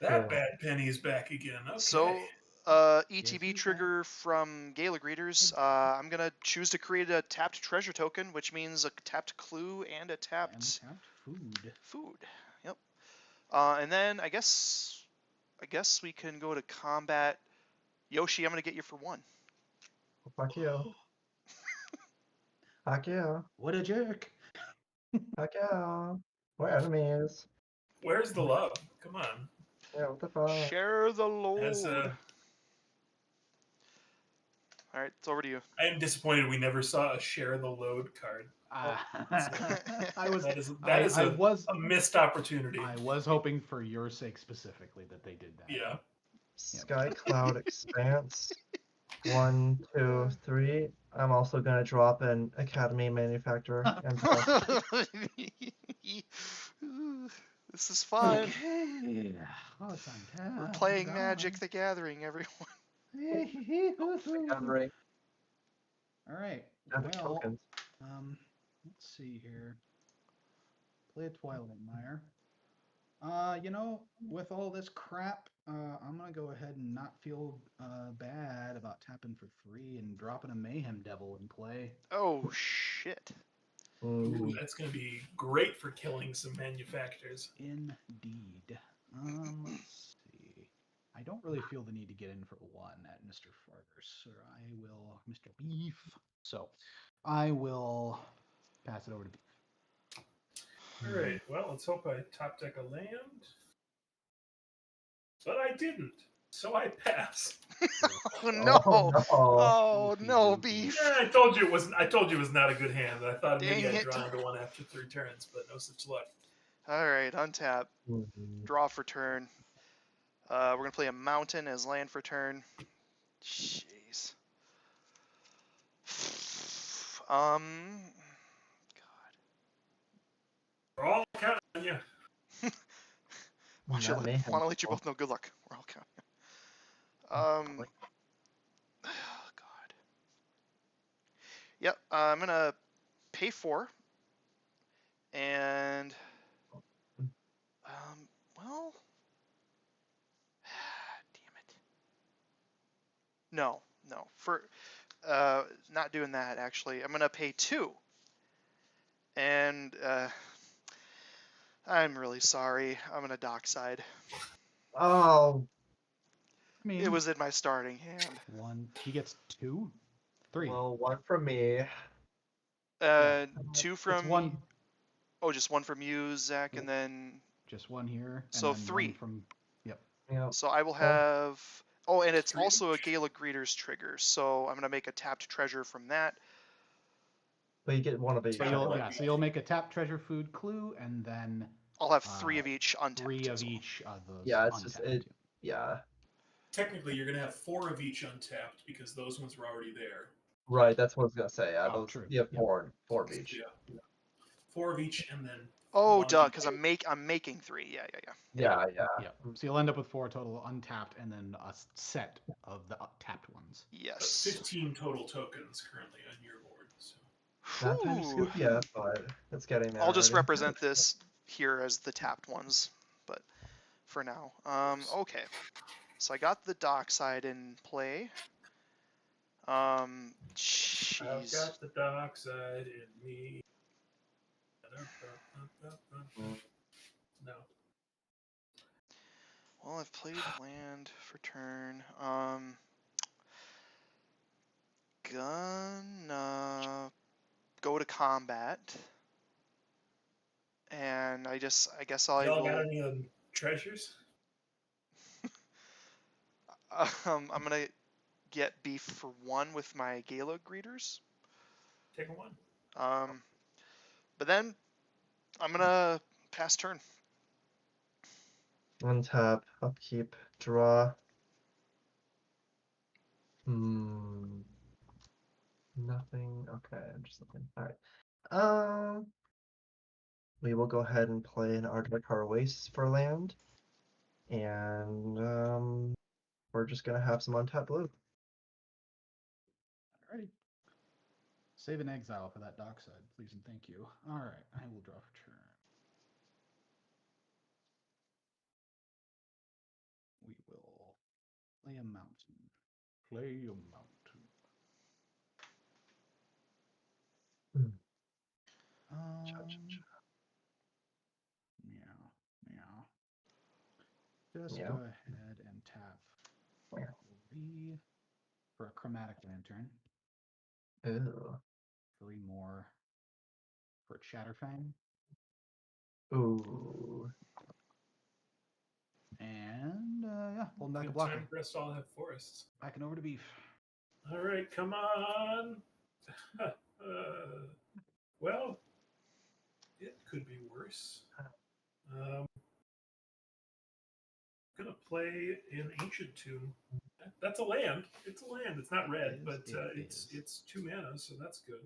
That bad penny is back again. Okay. So, ETB trigger from Gala Greeters. I'm going to choose to create a tapped treasure token, which means a tapped clue and a tapped food. Yep. And then I guess we can go to combat. Yoshi, I'm going to get you for 1. Fuck you. Fuck you. What a jerk. Fuck you. We're enemies. Where's the love? Come on. Yeah, what the fuck? Share the As load. All right, it's over to you. I am disappointed we never saw a share the load card. I was That is I a was missed opportunity. I was hoping for your sake specifically that they did that. Yeah. Sky Cloud Expanse. 1, 2, 3. I'm also gonna drop an Academy Manufacturer. This is fun. Okay. Oh, it's on tab. We're playing Magic the Gathering, everyone. Gathering All right. Epic Well, tokens. let's see here. Play a Twilight Mire. With all this crap, I'm gonna go ahead and not feel bad about tapping for 3 and dropping a Mayhem Devil in play. Oh shit. Ooh, that's going to be great for killing some manufacturers. Indeed. Let's see. I don't really feel the need to get in for 1 at Mr. Fargers, or I will Mr. Beef. So I will pass it over to Beef. All right. Well, let's hope I top deck a land. But I didn't. So I pass. Oh no! Oh, no. Oh no, Oopsie-doopsie. Beef! Yeah, I told you it wasn't. I told you it was not a good hand. I thought maybe Dang I'd it. draw into one after 3 turns, but no such luck. All right, untap. Mhm. Draw for turn. We're gonna play a mountain as land for turn. Jeez. God. We're all counting on you. Why don't That may have I let you helped. both know? Good luck. We're all counting. God. Yep. I'm gonna pay 4. And well, damn it. No. For not doing that actually. I'm gonna pay 2. And I'm really sorry. I'm gonna dockside. Oh, I mean, It was in my starting hand. 1. He gets 2, 3. well, 1 from me. 2 It's from 1. Oh, just 1 from you, Zach, and then Just 1 here. So and then 3. 1 from. Yep. Yeah. so I will Well, have. Oh, and it's 3 also a each. Gala Greeters trigger, so I'm gonna make a tapped treasure from that. but you get one of each. So Yeah, you'll like so you'll make a tap treasure food clue and then I'll have 3 of each untapped. 3 of as well. each of those Yeah, it's untapped. just it. Yeah. Technically, you're going to have 4 of each untapped because those ones were already there. Right, that's what I was gonna say. Yeah, Oh, those. true. You have Yep. 4 of each. Yeah. 4 of each, and then. Oh, 1 of duh, each. because I'm making 3. Yeah. Yeah. Yep. So you'll end up with 4 total untapped and then a set of the tapped ones. Yes. 15 total tokens currently on your board. So. Not time to Whew. scoop yet, but it's getting there. I'll just already. represent this here as the tapped ones, but for now. Okay. So I got the dockside in play. I've Jeez. got the dark side in me. No. Well, I've played land for turn. Gonna go to combat. And I guess I Y'all got will. any treasures? I'm gonna get beef for 1 with my Gala Greeters. Take a 1. But then I'm gonna pass turn. Untap, upkeep, draw. Nothing. Okay, I'm just looking. All right. We will go ahead and play an Arctic Oasis for land, and we're just gonna have some untapped blue. Alrighty. Save an exile for that dockside, please and thank you. Alright, I will draw for turn. We will play a mountain. Play a mountain. Meow. Just Yeah. go ahead and tap 3 for a chromatic lantern. Ew. 3 more for Chatterfang. Ooh. And yeah, pulling back a Good blocker. time for us all to have forests. Backing over to beef. All right, come on. Well, it could be worse. I'm gonna play an ancient tomb. That's a land. It's a land. It's not red, but it's 2 mana, so that's good.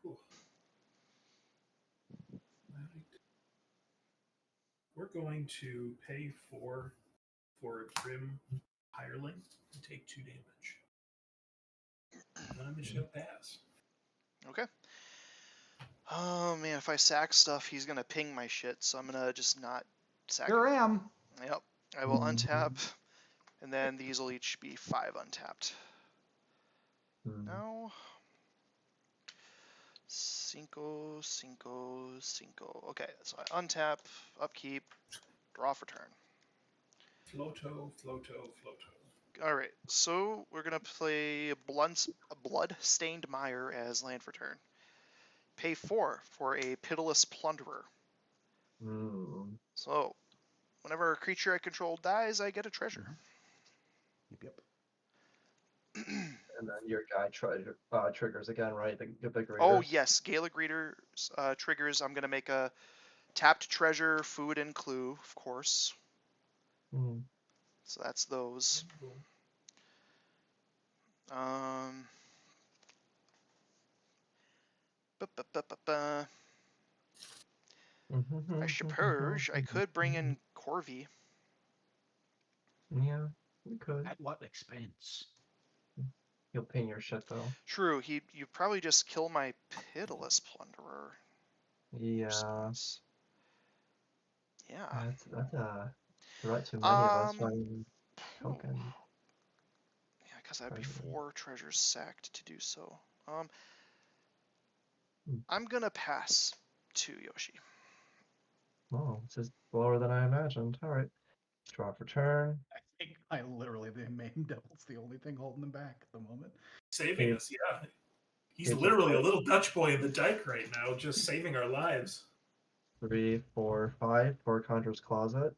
Ooh. We're going to pay 4 for a Grim Hireling and take 2 damage. And I'm just gonna pass. Okay. Oh man, if I sack stuff, he's gonna ping my shit, so I'm gonna just not sack Here it. I am. Yep. I will untap, and then these will each be 5 untapped. Now, 5, 5. Okay, so I untap, upkeep, draw for turn. Floto. Alright, so we're gonna play Blood-Stained Mire as land for turn. Pay 4 for a Pitiless Plunderer. So, whenever a creature I control dies, I get a treasure. Yep. And then your guy triggers again, right? The greater. Oh yes, Gala Greeter triggers. I'm gonna make a tapped treasure, food, and clue, of course. So that's those. I suppose I could bring in Corvi. Yeah, we could. At what expense? He'll ping your shit though. True, you probably just kill my Pitiless Plunderer. Yeah. Yeah. That's a threat to many of us. Token. Yeah, because that'd be 4 treasures sacked to do so. I'm gonna pass to Yoshi. Oh, this is lower than I imagined. All right. Draw for turn. I think I literally the main devil's the only thing holding them back at the moment. Saving us, yeah. He's literally a little Dutch boy in the dike right now, just saving our lives. 3, 4, 5 for Conjurer's Closet.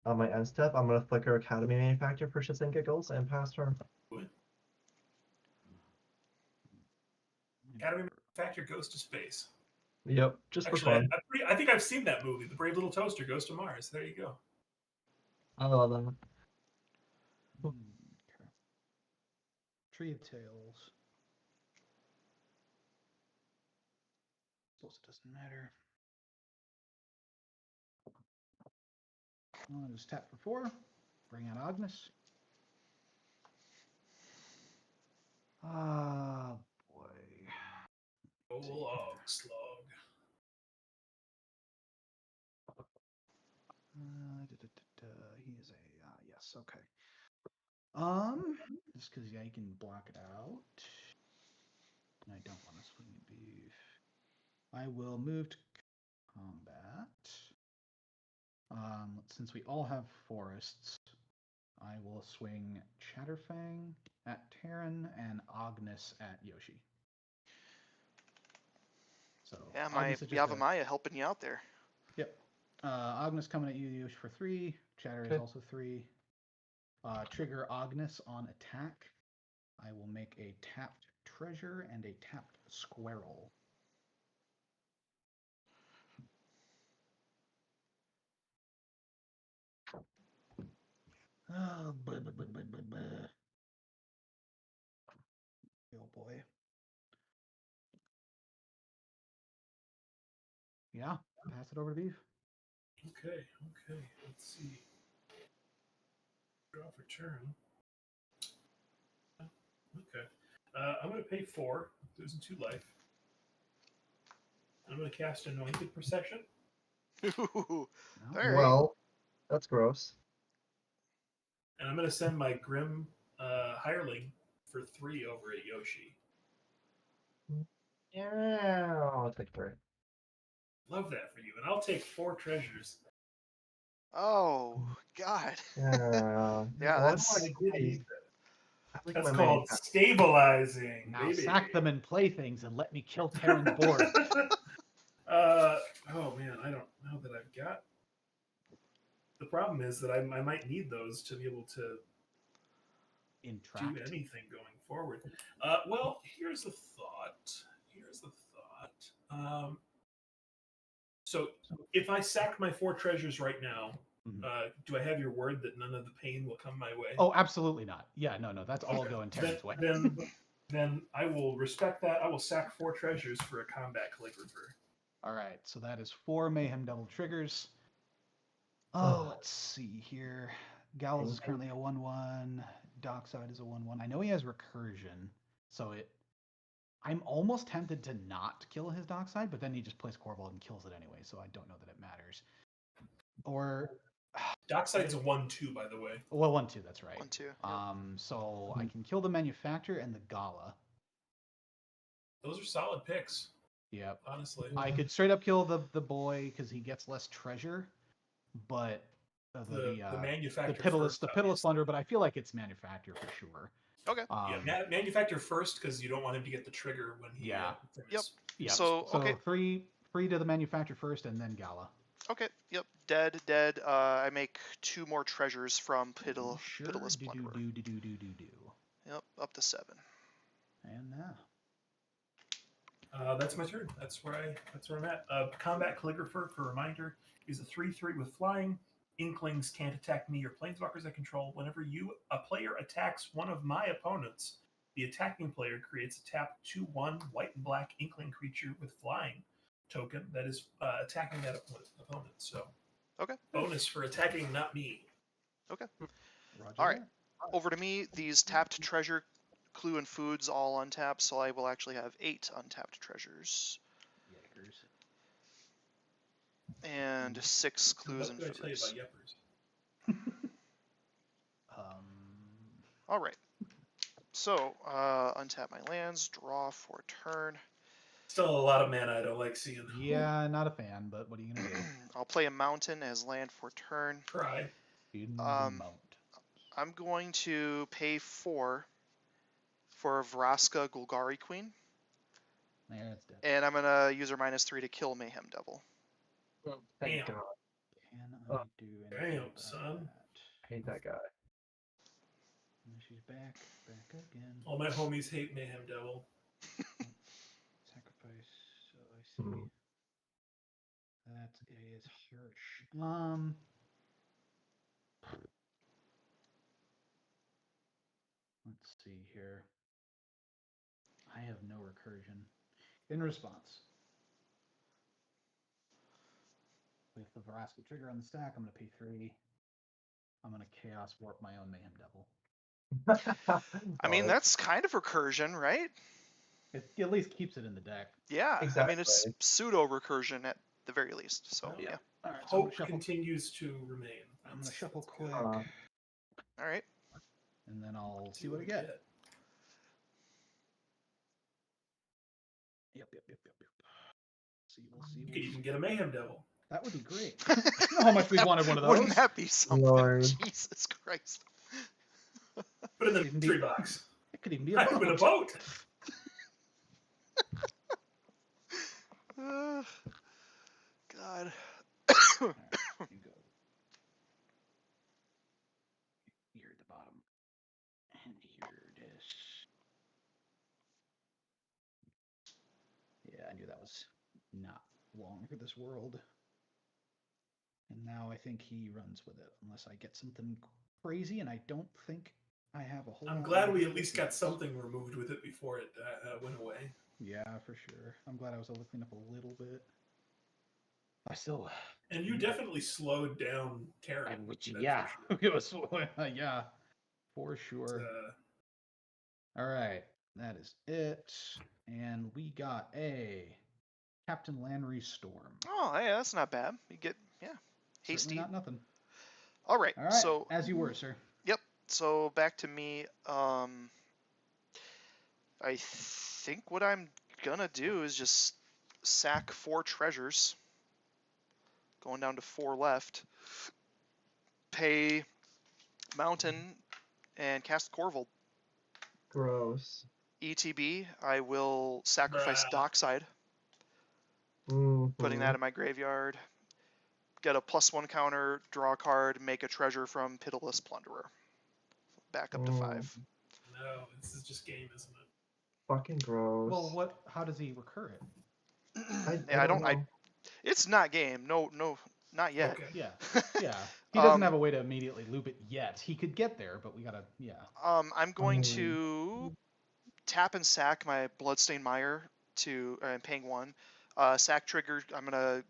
On my end step, I'm gonna flicker Academy Manufacturer for shits and giggles and pass turn. Academy Manufacturer goes to space. Yep, just Actually, for fun. I think I've seen that movie. The Brave Little Toaster goes to Mars. There you go. I love that. Okay. Tree of Tales. Suppose it doesn't matter. I'll just tap for 4. Bring out Ognis. Ah, boy. Log slug. He is a yes. Okay. Just because you can block it out. And I don't want to swing a beef. I will move to combat. Since we all have forests, I will swing Chatterfang at Tarren and Ognis at Yoshi. So yeah, my Yavimaya helping you out there. Yep. Ognis coming at you, Yoshi, for 3. Chatter is also 3. Trigger Ognis on attack. I will make a tapped treasure and a tapped squirrel. Oh, oh boy. Yeah, pass it over to beef. Okay. Let's see. Draw for turn. Okay. I'm going to pay 4, losing 2 life. I'm going to cast Anointed Procession. Ooh, well, that's gross. And I'm going to send my Grim Hireling for 3 over at Yoshi. Yeah, I'll take 3. Love that for you. And I'll take 4 treasures. Oh, God. Yeah, yeah, that's that's called stabilizing. Now baby. sack them in playthings and let me kill Tarren's board. Oh man, I don't know that I've got The problem is that I might need those to be able to Interact. do anything going forward. Well, here's the thought. So if I sack my 4 treasures right now, do I have your word that none of the pain will come my way? Oh, absolutely not. Yeah, no, that's all Okay. going Tarren's way. Then I will respect that. I will sack 4 treasures for a combat calligrapher. All right, so that is 4 Mayhem Devil triggers. Oh, let's see here. Gallows is currently a 1/1. Dockside is a 1/1. I know he has recursion, so I'm almost tempted to not kill his Dockside, but then he just plays Korvold and kills it anyway, so I don't know that it matters. Or Dockside's a 1/2, by the way. well, 1/2, that's right. 1/2. So I can kill the Manufacturer and the Gala. Those are solid picks. Yep. Honestly, I could straight up kill the boy because he gets less treasure, but the manufacturer. the pitiless plunder. But I feel like it's Manufacturer for sure. Okay. Manufacturer first because you don't want him to get the trigger when he. Yeah. Yep. Yeah. So okay. Free to the Manufacturer first, and then Gala. Okay. Yep. Dead. I make 2 more treasures from pitiless plunderer. Yep. Up to 7. And now. That's my turn. That's where I'm at. Combat Calligrapher, for a reminder, is a 3/3 with flying. Inklings can't attack me or planeswalkers I control. Whenever a player attacks one of my opponents, the attacking player creates a tap 2/1 white and black Inkling creature with flying token that is attacking that opponent. So, okay. Bonus for attacking, not me. Okay. Roger all right. That. Over to me. These tapped treasure, clue, and foods all untapped, so I will actually have 8 untapped treasures. Yikers. And 6 clues and foods. What did I tell you about Yepers? All right. So, untap my lands, draw for turn. Still a lot of mana I don't like seeing. Yeah, not a fan, but what are you going to do? I'll play a mountain as land for turn. Try. I'm going to pay 4 for Vraska Golgari Queen. Yeah, that's dead. And I'm going to use her -3 to kill Mayhem Devil. Thank God. Can I do anything about son. that? I hate that guy. And she's back again. All my homies hate Mayhem Devil. Sacrifice. So I see. That is harsh. Let's see here. I have no recursion. In response, with the Vraska trigger on the stack, I'm going to pay 3. I'm going to Chaos Warp my own Mayhem Devil. I mean, that's kind of recursion, right? It at least keeps it in the deck. Yeah, exactly. I mean, it's pseudo recursion at the very least. So yeah. All right, so Hope continues to remain. I'm going to shuffle quick. All right. And then I'll see what I get. Yep. We'll see. You could even get a Mayhem Devil. That would be great. You know how much we wanted one of those. Wouldn't that be something? Lord. Jesus Christ. Put it in the tree box. It could even be a boat. A boat. God. Right, you go. Here at the bottom. And here it is. Yeah, I knew that was not long for this world. And now I think he runs with it, unless I get something crazy, and I don't think I have a whole lot. I'm glad we at least got something removed with it before it went away. Yeah, for sure. I'm glad I was able to clean up a little bit. I still... And you definitely slowed down Tarren. Yeah. It was, yeah, for sure. All right, that is it. And we got a Captain Lanry Storm. Oh, yeah, that's not bad. You get, hasty. Certainly not nothing. All right, so as you were, sir. Yep. So back to me. I think what I'm gonna do is just sack 4 treasures. Going down to 4 left. Pay Mountain and cast Korvold. Gross. ETB, I will sacrifice Dockside. Putting that in my graveyard. get a +1 counter, draw a card, make a treasure from Pitiless Plunderer. Back up to 5. No, this is just game, isn't it? Fucking gross. Well, how does he recur it? Yeah, I don't. know. It's not game. No, not yet. Okay. Yeah, yeah. He doesn't have a way to immediately loop it yet. He could get there, but we gotta, yeah. I'm going to tap and sack my Bloodstained Mire to. I'm paying 1. Sack trigger. I'm gonna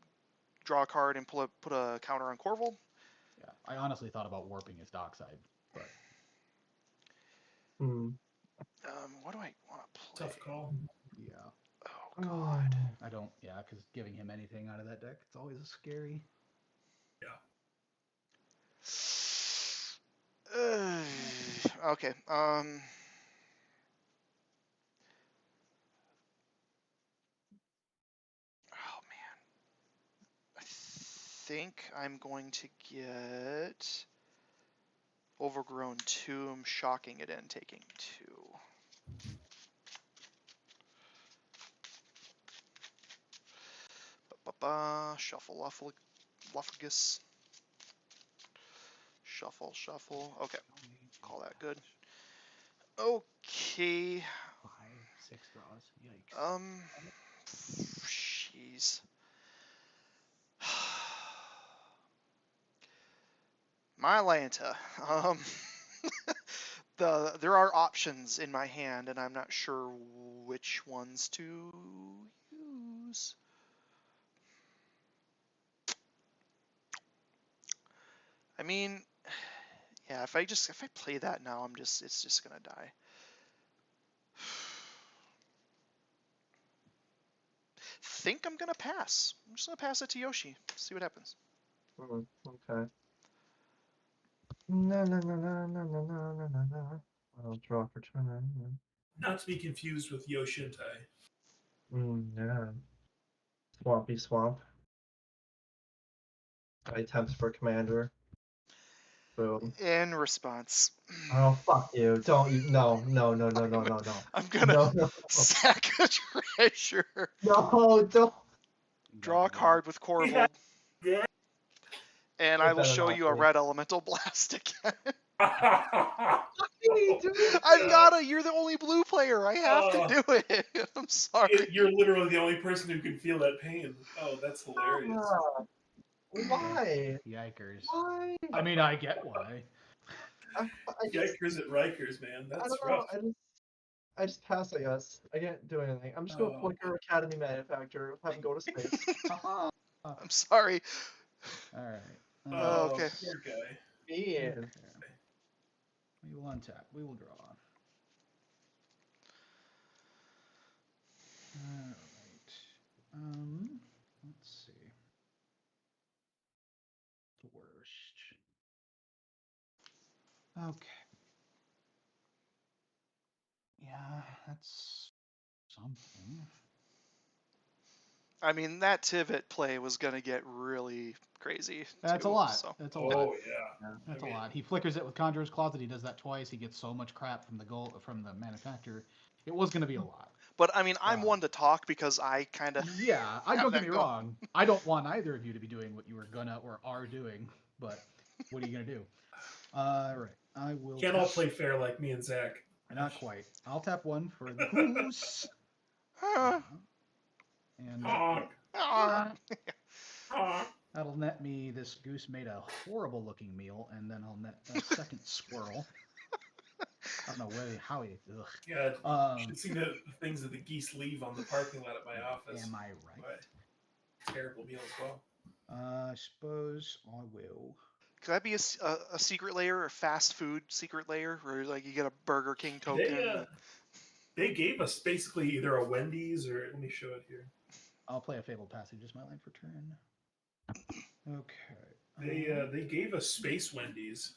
draw a card and put a counter on Korvold. Yeah, I honestly thought about warping his dockside, but. What do I want to play? Tough call. Yeah. Oh God. I don't. Yeah, because giving him anything out of that deck, it's always scary. Okay. Oh man. I think I'm going to get Overgrown Tomb, shocking it in, taking 2. Shuffle, Luffagus. Shuffle. Okay, call that good. Okay. 5, 6 draws. Yikes. Jeez. My Lanta. There are options in my hand, and I'm not sure which ones to use. I mean, yeah, if I play that now, it's just gonna die. Think I'm gonna pass. I'm just gonna pass it to Yoshi. See what happens. Okay. No. I'll draw for turn. Not to be confused with Yoshintai. Yeah. Swampy swamp. I attempt for commander. Boom. In response. Oh, fuck you. Don't you. No. I'm gonna No. sack a treasure. No, don't. Draw a card with Korvold. Yeah. And I will show you a red elemental blast again. You're the only blue player. I have to do it. I'm sorry. You're literally the only person who can feel that pain. Oh, that's hilarious. Why? Yikers. Why? I mean, I get why. Yikers at Rikers, man. That's rough. I just pass, I guess. I can't do anything. I'm just gonna flicker Academy Manufacturer, have him go to space. I'm sorry. Alright. Okay. Poor guy. Yeah. Okay. We will untap. We will draw. Alright. Let's see. The worst. Okay. Yeah, that's something. I mean, that Tivit play was gonna get really crazy. That's too, a lot. So. That's a lot. Oh yeah. That's a lot. He flickers it with Conjurer's Closet. He does that twice. He gets so much crap from the manufacturer. It was going to be a lot. But I mean, I'm one to talk because I kind of. Yeah, I don't get me wrong. I don't want either of you to be doing what you were gonna or are doing. But what are you gonna do? All right, I will. Can't all play fair like me and Zach. Not quite. I'll tap 1 for the goose. And that'll net me. This goose made a horrible looking meal, and then I'll net a second squirrel. I don't know how he. Ugh. Yeah, you should see the things that the geese leave on the parking lot at my office. Am I right? Terrible meal as well. I suppose I will. Could that be a secret layer, a fast food secret layer, where like you get a Burger King token? They gave us basically either a Wendy's or let me show it here. I'll play a Fabled Passage as my line for turn. Okay. They gave us Space Wendy's.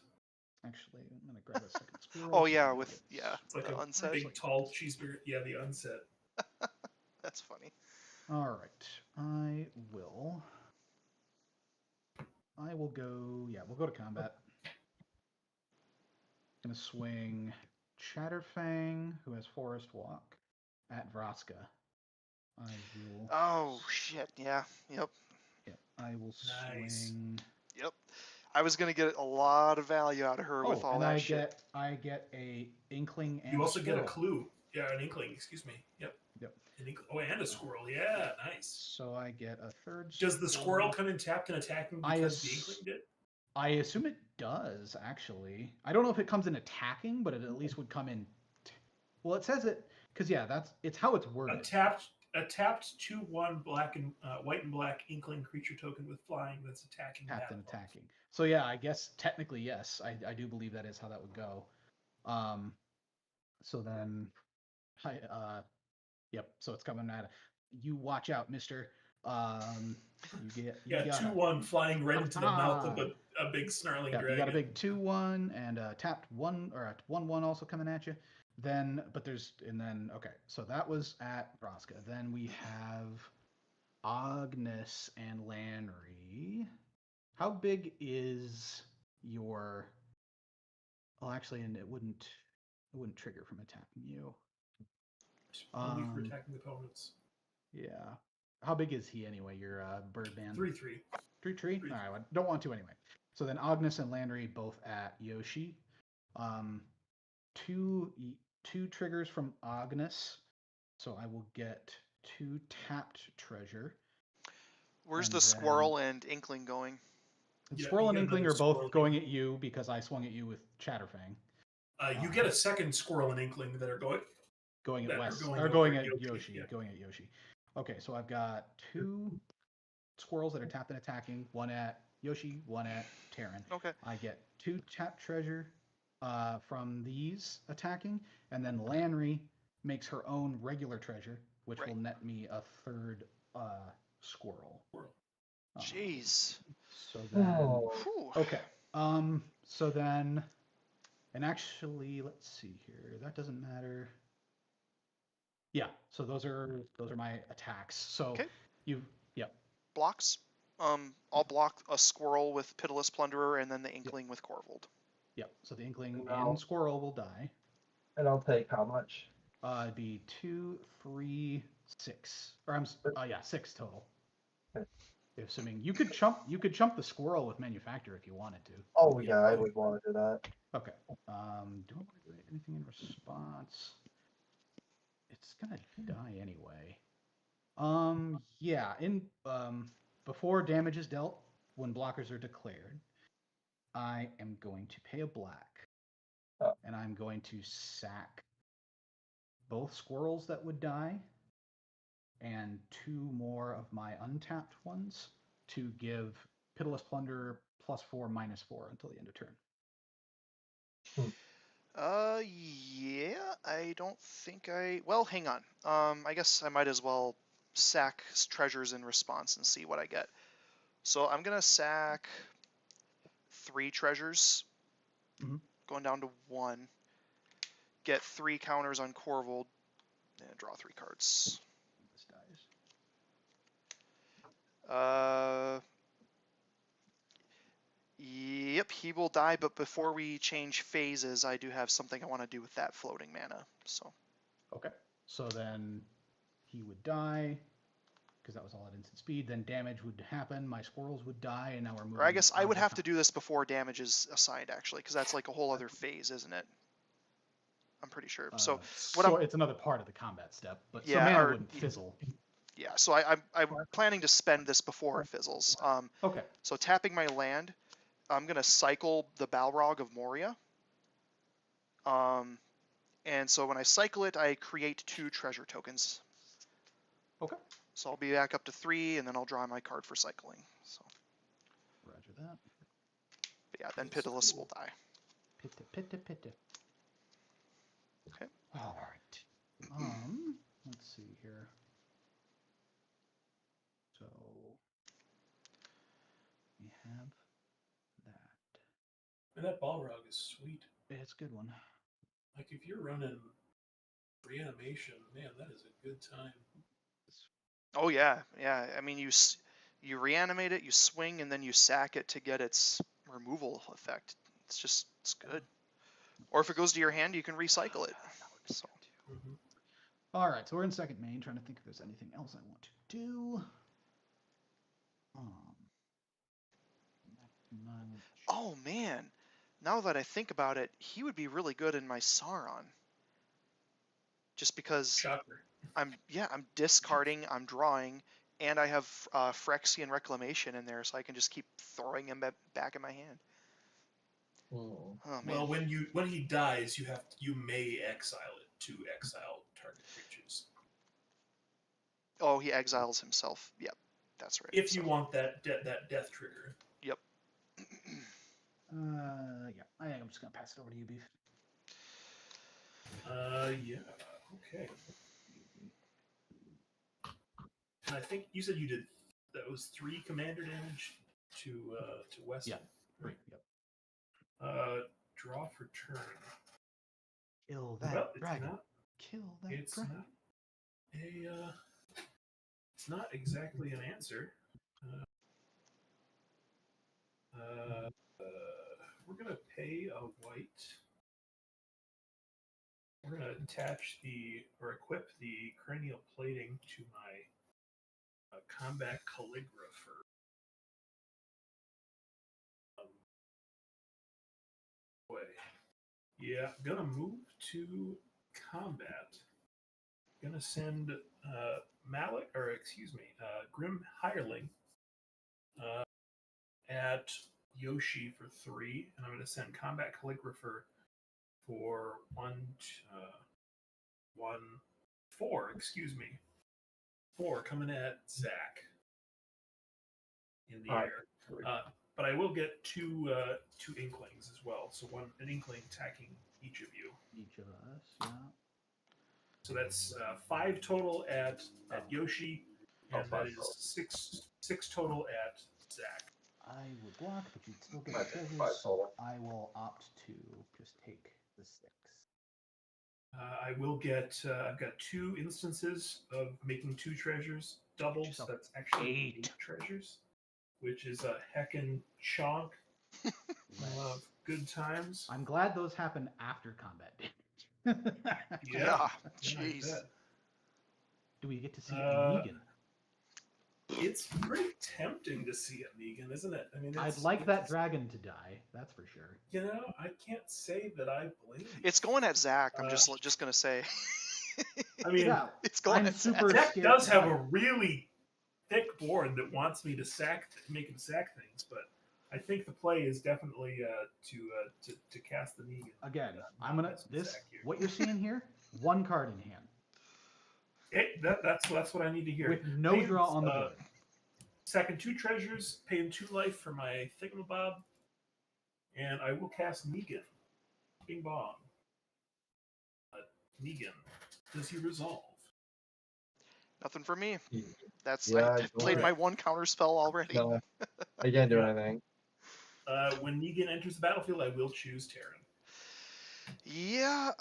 Actually, I'm gonna grab a second squirrel. Oh yeah, It's like the a unset. big tall cheeseburger. Yeah, the unset. That's funny. All right, I will go. Yeah, we'll go to combat. Gonna swing Chatterfang, who has Forest Walk, at Vraska. I will. Oh shit! Yeah. Yep. Yep. I will Nice. swing. Yep. I was gonna get a lot of value out of her with all and that shit. I get a inkling and You also get a squirrel. clue. Yeah, an inkling. Excuse me. Yep. Yep. Oh, and a squirrel. Yeah, nice. So I get a third. Does the squirrel come in tapped and attacking because the inkling did? I assume it does, actually. I don't know if it comes in attacking, but it at least would come in. Well, it says it because it's how it's worded. A tapped 2/1 black and white and black inkling creature token with flying that's attacking. Tapped and attacking. So yeah, I guess technically yes, I do believe that is how that would go. So then, yep. So it's coming at you. Watch out, Mister. You get 2/1 flying right into the mouth of a big snarling dragon. You got a big 2/1 and a tapped 1 or a 1/1 also coming at you. Then okay. So that was at Braska. Then we have Ognis and Lanry. How big is your? Well, actually, and it wouldn't trigger from attacking you. Only for attacking opponents. Yeah. How big is he anyway? Your Birdman. 3/3. 3/3. All right. I don't want to anyway. So then Ognis and Landry both at Yoshi. Two triggers from Ognis. So I will get 2 tapped treasure. Where's the squirrel and inkling going? The squirrel and inkling are both going at you because I swung at you with Chatterfang. You get a second squirrel and inkling that are going at West or going at Yoshi. Yeah. Going at Yoshi. Okay, so I've got 2 squirrels that are tapped and attacking. One at Yoshi, one at Tarren. Okay. I get 2 tapped treasure from these attacking, and then Lanry makes her own regular treasure, which will net me a 3rd squirrel. Jeez. So then, okay. So then, and actually, let's see here. That doesn't matter. Yeah. So those are my attacks. So blocks. I'll block a squirrel with Pitiless Plunderer, and then the inkling with Korvold. Yep. So the inkling and squirrel will die. And I'll take how much? It'd be 2, 3, 6, or 6 total. Okay. Assuming you could chump the squirrel with manufacture if you wanted to. Oh yeah, I would want to do that. Okay. Do I want to do anything in response? It's gonna die anyway. Yeah. Before damage is dealt, when blockers are declared, I am going to pay a black, and I'm going to sack both squirrels that would die, and 2 more of my untapped ones to give Pitiless Plunderer +4/-4 until the end of turn. Yeah, I don't think well, hang on. I guess I might as well sack treasures in response and see what I get. So I'm gonna sack 3 treasures, going down to 1. Get 3 counters on Korvold, and draw 3 cards. This dies. Yep, he will die, but before we change phases, I do have something I want to do with that floating mana. So. Okay. So then he would die, because that was all at instant speed. Then damage would happen. My squirrels would die, and now we're moving. Or I guess I would have to do this before damage is assigned, actually, because that's like a whole other phase, isn't it? I'm pretty sure. So it's another part of the combat step, but yeah, so mana wouldn't fizzle. Yeah, so I'm planning to spend this before it fizzles. Okay. So tapping my land, I'm gonna cycle the Balrog of Moria. And so when I cycle it, I create 2 treasure tokens. Okay. So I'll be back up to 3, and then I'll draw my card for cycling. So. Roger that. But yeah, then Pitiless will die. Pitta. Okay. All right. Let's see here. So we have that. And that Balrog is sweet. It's a good one. Like if you're running reanimation, man, that is a good time. Oh yeah. I mean, you reanimate it, you swing, and then you sack it to get its removal effect. It's good. Or if it goes to your hand, you can recycle it. So. All right, so we're in second main, trying to think if there's anything else I want to do. Oh man, now that I think about it, he would be really good in my Sauron. Just because Shocker. I'm discarding, I'm drawing, and I have Phyrexian Reclamation in there, so I can just keep throwing him back in my hand. Hmm. Oh man. Well, when he dies, you may exile it to exile target creatures. Oh, he exiles himself. Yep, that's right. If you want that death trigger. Yep. Yeah. I think I'm just gonna pass it over to you, Beef. Yeah. Okay. And I think you said you did. That was 3 commander damage to Weston. Yeah. Right. Yep. Draw for turn. Kill that Well, dragon. Kill that It's dragon. not a. It's not exactly an answer. We're gonna pay a white. We're gonna attach or equip the cranial plating to my combat calligrapher. Yeah, gonna move to combat. Gonna send Grim Hireling at Yoshi for 3, and I'm gonna send Combat Calligrapher for 4. Excuse me, 4 coming at Zach in the air. But I will get two inklings as well. So an inkling attacking each of you. Each of us, yeah. So that's 5 total at Yoshi, and that is 6 total at Zach. I would block, but you'd still get I the think treasures. 5 total. I will opt to just take the 6. I will get. I've got 2 instances of making 2 treasures doubled. So that's actually 8 treasures, which is a heckin' chunk of good times. I'm glad those happen after combat damage. Yeah. I Jeez. bet. Do we get to see Negan? It's pretty tempting to see a Negan, isn't it? I mean, I'd like that dragon to die. That's for sure. You know, I can't say that I blame you. It's going at Zach. I'm just gonna say. I mean, Yeah, it's going I'm at super Zach. Zach scared. does have a really thick board that wants me to make him sack things, but I think the play is definitely to cast the Negan. Again, I'm gonna what you're seeing here. 1 card in hand. That's what I need to hear. With no draw on the board. Second 2 treasures, paying 2 life for my thingamabob, and I will cast Negan. Bing bong. Negan, does he resolve? Nothing for me. That's Yeah, I played my 1 counter spell already. No, I can't do anything. When Negan enters the battlefield, I will choose Tarren. Yeah,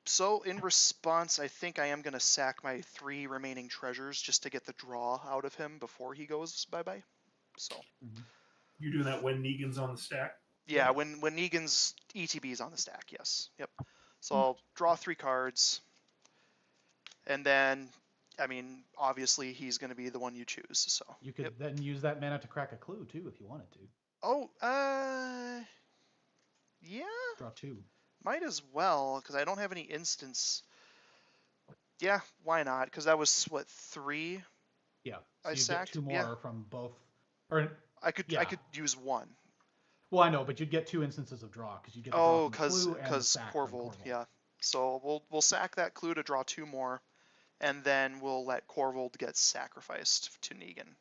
so in response, I think I am going to sack my 3 remaining treasures just to get the draw out of him before he goes bye-bye. So You're doing that when Negan's on the stack? Yeah, when Negan's ETB is on the stack, yes. Yep. So I'll draw 3 cards, and then, I mean, obviously he's going to be the one you choose. So you could then use that mana to crack a clue too, if you wanted to. Oh, yeah. Draw 2. Might as well, because I don't have any instance. Yeah, why not? Because that was what 3. Yeah. So you sacked? get 2 more from both. Or I could use 1. Well, I know, but you'd get 2 instances of draw because you get the draw from the clue and the sack from Korvold, yeah. So we'll sack that clue to draw 2 more, and then we'll let Korvold get sacrificed to Negan,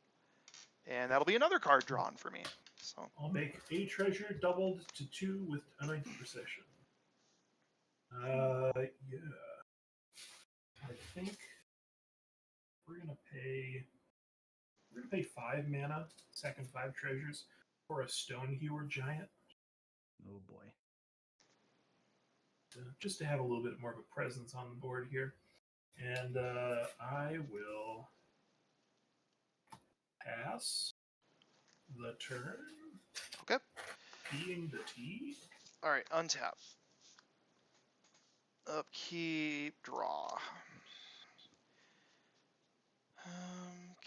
and that'll be another card drawn for me. So I'll make a treasure doubled to 2 with anointed procession. Yeah. I think we're gonna pay 5 mana, second 5 treasures for a Stone Hewer Giant. Oh boy. Just to have a little bit more of a presence on the board here. And I will pass the turn. Okay. Being the T. All right, untap. Upkeep, draw.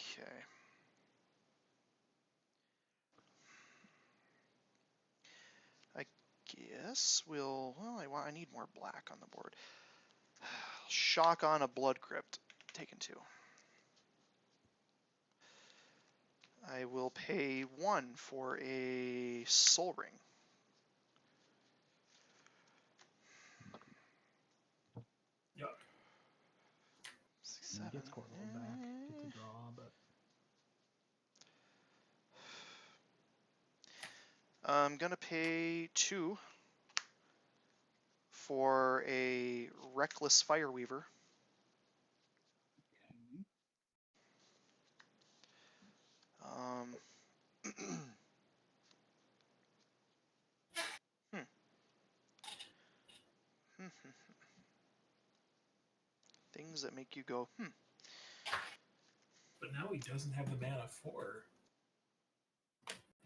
Okay. I guess we'll. Well, I need more black on the board. Shock on a Blood Crypt. Taken 2. I will pay 1 for a Soul Ring. Yuck. He gets Korvold back. Gets a draw, but I'm gonna pay 2 for a Reckless Fireweaver. okay. Um, Things that make you go, But now he doesn't have the mana for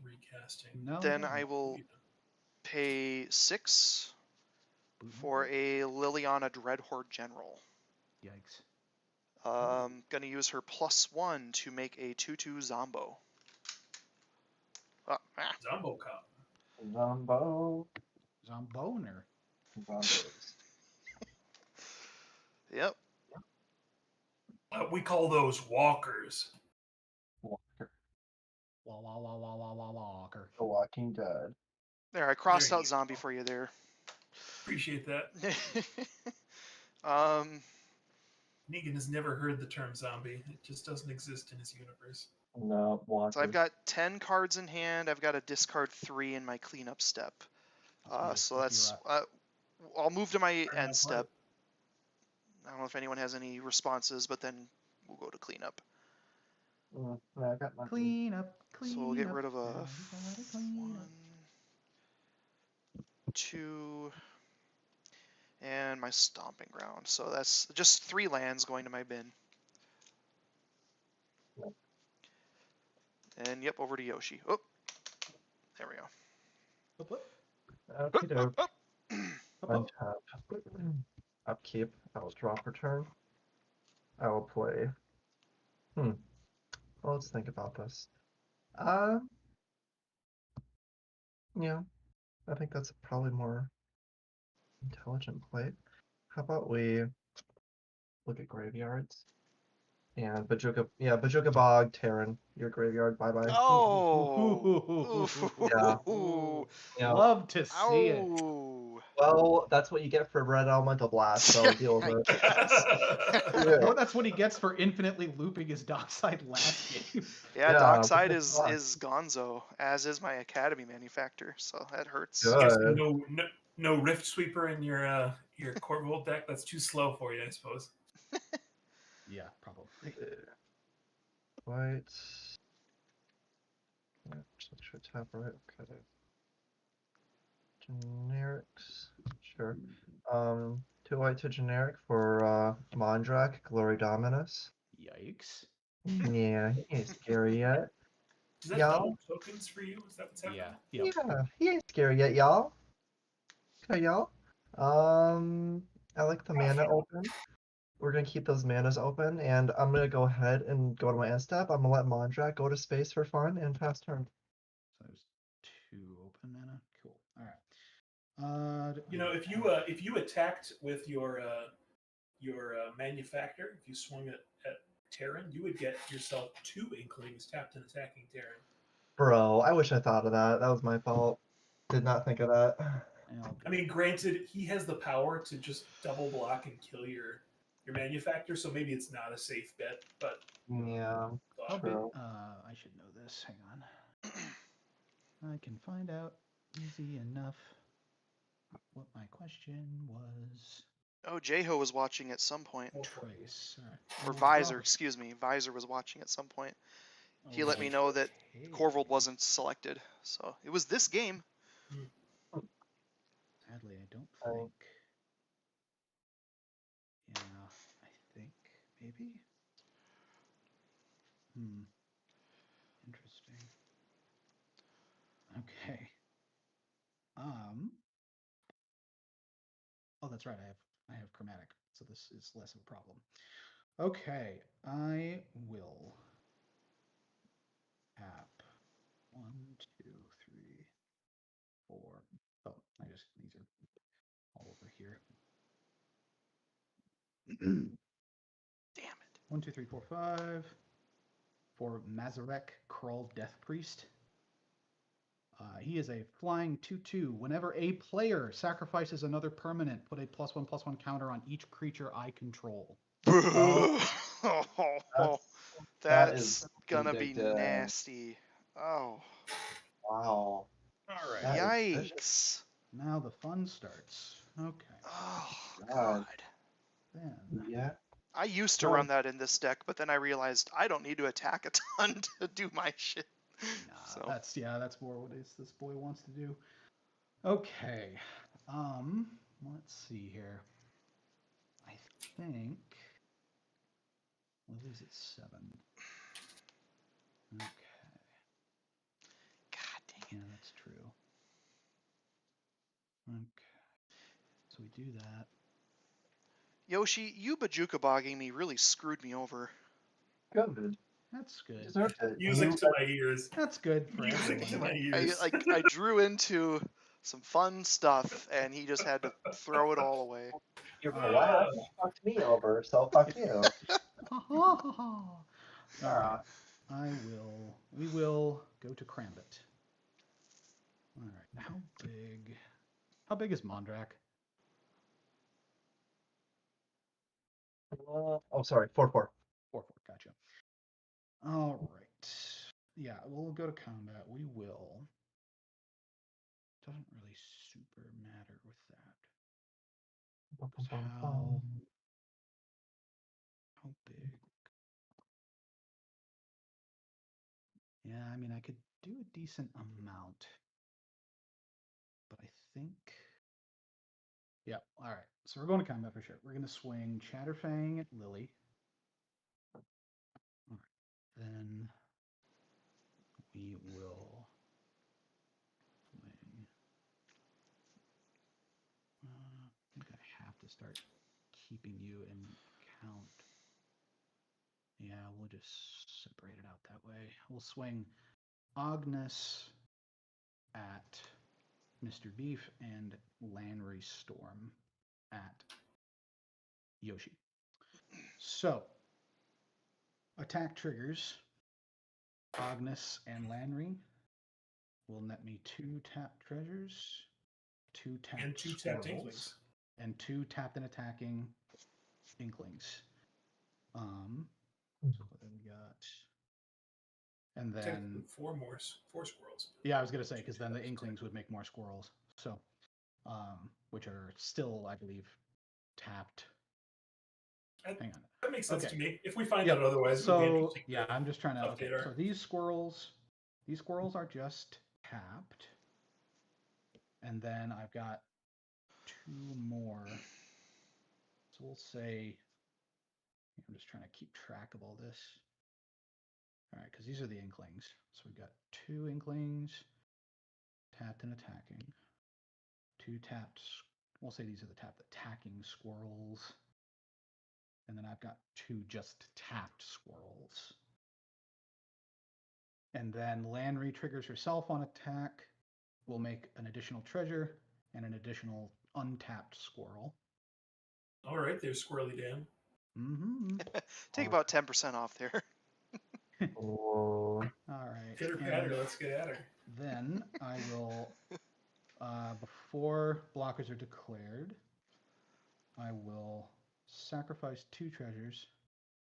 recasting. No. Then I will pay 6 for a Liliana Dreadhorde General. Yikes. Gonna use her +1 to make a 2/2 Zombo. Zombo Cop. Zombo. Zomboner. Zombos. Yep. We call those walkers. Walker. Walker. The Walking Dead. There, I crossed There out you zombie go. for you there. Appreciate that. um, Negan has never heard the term zombie. It just doesn't exist in his universe. No, Walker. so I've got 10 cards in hand. I've got to discard 3 in my cleanup step. So that's. I'll move to my Fair end enough, step. I don't know if anyone has any responses, but then we'll go to cleanup. No, I got nothing. Clean up. So we'll get up. rid of a Everybody clean 1, up. 2, and my stomping ground. So that's just 3 lands going to my bin. Yep. And yep, over to Yoshi. Oh, there we go. Up, up, Okie doke. Up. up, up. Untap. Upkeep. I will draw for turn. I will play. Well, let's think about this. Yeah, I think that's probably more intelligent play. How about we look at graveyards? And Bajuka Bog, Tarren, your graveyard, bye-bye. Oh. Yeah. Yeah. Love to see it. Oh. Well, that's what you get for Red Elemental Blast, so deal with it. Yes. Or that's what he gets for infinitely looping his dockside last game. Yeah, Yeah, Dockside what is the fuck? Gonzo, as is my Academy Manufactor, so that hurts. Good. Guess no Rift Sweeper in your Korvold deck. That's too slow for you, I suppose. Yeah, probably. White. Yeah, just make sure tap right. Okay. Generics. Sure. 2 white to generic for Mondrak, Glory Dominus. Yikes. Yeah, he ain't scary yet. Is that Y'all? double tokens for you? Is that what's happening? Yeah. Yep. Yeah, he ain't scary yet, y'all. Okay, y'all. I like the mana open. We're gonna keep those manas open, and I'm gonna go ahead and go to my end step. I'm gonna let Mondrak go to space for fun and pass turn. So there's 2 open mana. Cool. All right. You know, if you attacked with your manufactor, if you swung at Tarren, you would get yourself 2 Inklings tapped and attacking Tarren. Bro, I wish I thought of that. That was my fault. Did not think of that. I mean, granted, he has the power to just double block and kill your manufactor, so maybe it's not a safe bet, but Yeah, How big? true. I should know this. Hang on. I can find out easy enough what my question was. Oh, Jeho was watching at some point. Trace. All Or right. Visor, excuse me. Visor was watching at some point. He let me know that Korvold wasn't selected. So it was this game. Sadly, I don't Oh. think. Yeah, I think maybe. Interesting. Okay. Oh, that's right. I have chromatic, so this is less of a problem. Okay, I will tap. 1, 2, 3, 4. Oh, these are all over here. Damn it. 1, 2, 3, 4, 5. For Mazarek, Korvold Death Priest. He is a flying 2/2. Whenever a player sacrifices another permanent, put a +1/+1 counter on each creature I control. That's gonna be addictive. nasty. Oh. Wow. All right. That is Yikes. Now the fun starts. Okay. Oh, God. God. Then Yeah. I used to run that in this deck, but then I realized I don't need to attack a ton to do my shit. nah, that's more what this boy wants to do. Okay. Let's see here. I think Lily's at 7. Okay. God dang it. Yeah, that's true. Okay. So we do that. Yoshi, you bajuka-bogging me really screwed me over. good. That's good. Deserved it. Music to my ears. That's good for Music to everyone. my ears. I drew into some fun stuff, and he just had to throw it all away. You're right. Fucked me over, so fuck you. All right. We will go to Crambit. All right. How big is Mondrak? Oh, sorry. 4/4. 4/4. Gotcha. All right. Yeah, we'll go to combat. We will. Doesn't really super matter with that. How big? Yeah, I mean, I could do a decent amount, but I think. Yeah. All right. So we're going to combat for sure. We're going to swing Chatterfang at Lily. All right. Then we will swing. I think I have to start keeping you in count. Yeah, we'll just separate it out that way. We'll swing Ognis at Mr. Beef and Lanry Storm at Yoshi. So, attack triggers. Ognis and Lanry will net me 2 tapped treasures, 2 tapped And 2 tapped squirrels, inklings. and 2 tapped and attacking inklings. So then we got, and then Technically 4 squirrels. yeah, I was gonna say because then the inklings would make more squirrels. So, which are still, I believe, tapped. Hang on. That makes sense Okay. to me. If we find Yep. out otherwise, it would be So interesting to yeah, I'm just trying to. Okay, update our- so these squirrels are just tapped, and then I've got 2 more. So we'll say, I'm just trying to keep track of all this. All right, because these are the inklings. So we've got 2 inklings, tapped and attacking. 2 tapped. We'll say these are the tapped attacking squirrels. And then I've got 2 just tapped squirrels. And then Lanry triggers herself on attack. We'll make an additional treasure and an additional untapped squirrel. All right, there's Squirrely Dan. Mm-hmm. Take about 10% off there. Oh. All right. Pitter patter, let's get at her. Then I will, before blockers are declared, I will sacrifice 2 treasures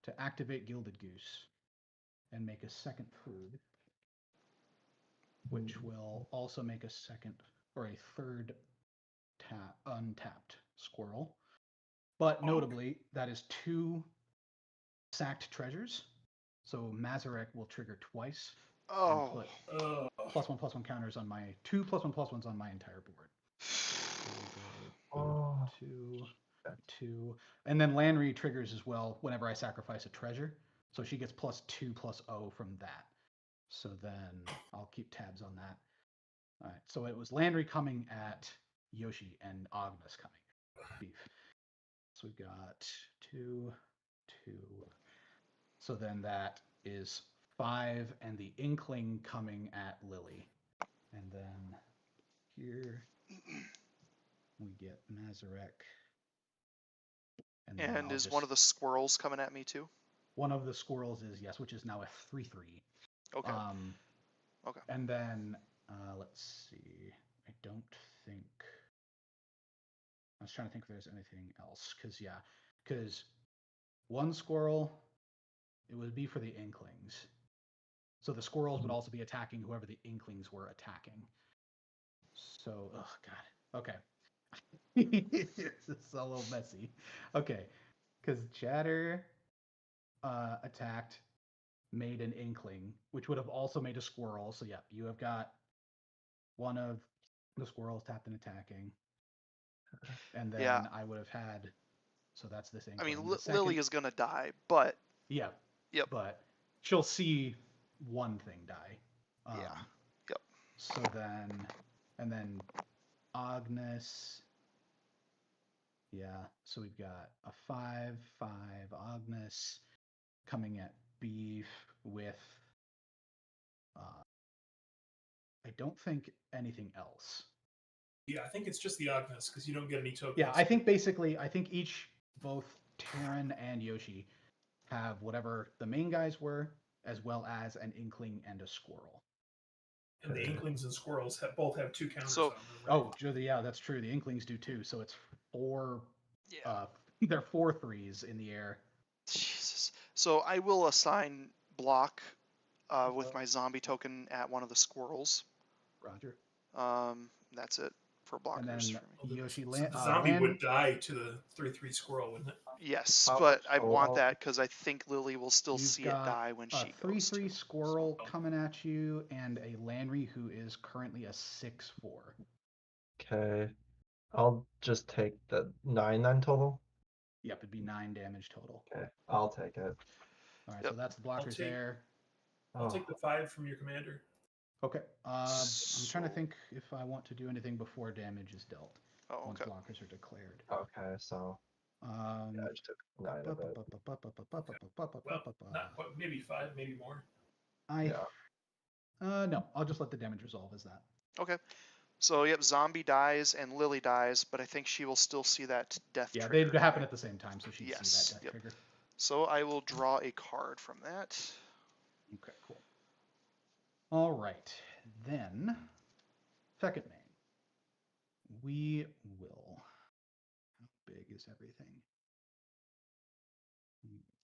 to activate Gilded Goose and make a second food, which will also make a second or a third untapped squirrel. But notably, that is 2 sacked treasures. So Mazarek will trigger twice and put +1/+1 counters on my 2 +1/+1s on my entire board. So we'll go 2, and then Lanry triggers as well whenever I sacrifice a treasure. So she gets +2/+0 from that. So then I'll keep tabs on that. All right. So it was Landry coming at Yoshi and Ognis coming at Beef. So we've got 2, 2. So then that is 5, and the Inkling coming at Lily. And then here we get Mazarek. then And I'll is one of the squirrels coming at me too? one of the squirrels is, yes, which is now a 3/3. Okay. Okay. And then let's see. I don't think. I was trying to think if there's anything else, because one squirrel, it would be for the Inklings. So the squirrels would also be attacking whoever the Inklings were attacking. So, oh god. Okay. It's a little messy. Okay, because Chatter attacked, made an Inkling, which would have also made a squirrel. So yeah, you have got one of the squirrels tapped and attacking, and then Yeah. I would have had. So that's this I Inkling. mean, The Lily second- is gonna die, but Yeah. Yep. But she'll see one thing die. Yeah. Yep. So then, and then Ognis. Yeah. So we've got a 5/5 Ognis coming at Beef with. I don't think anything else. Yeah, I think it's just the Ognis because you don't get any tokens. Yeah, I think basically, both Tarren and Yoshi have whatever the main guys were, as well as an Inkling and a squirrel. And the Inklings and Squirrels both have 2 counters So- on them. Right? Oh, yeah, that's true. The Inklings do too. So it's 4. Yeah. They're 4/3s in the air. Jesus. So I will assign block with my zombie token at one of the squirrels. Roger. That's it for And blockers then for me. Yoshi So land. the zombie would die to the 3/3 squirrel, wouldn't it? Yes, How but much I want total? that because I think Lily will still You've see it got die when a she goes 3/3 to. squirrel So- coming at you, and a Landry who is currently a 6/4. Okay. I'll just take the 9 then total. Yep, it'd be 9 damage total. Okay, I'll take it. All right, Yep. so that's the blockers take- there. I'll Oh, take the 5 from your commander. Okay. I'm trying to So- think if I want to do anything before damage is dealt. Oh, Once okay. blockers are declared. okay, so yeah, I just took 9 of it. Well, not quite, maybe 5, maybe more. Yeah. No, I'll just let the damage resolve as that. Okay. So yep, zombie dies and Lily dies, but I think she will still see that death Yeah, trigger. they'd happen at the same time, so she'd see Yes, that death yep. trigger. So I will draw a card from that. Okay, cool. All right, then second main. We will. How big is everything?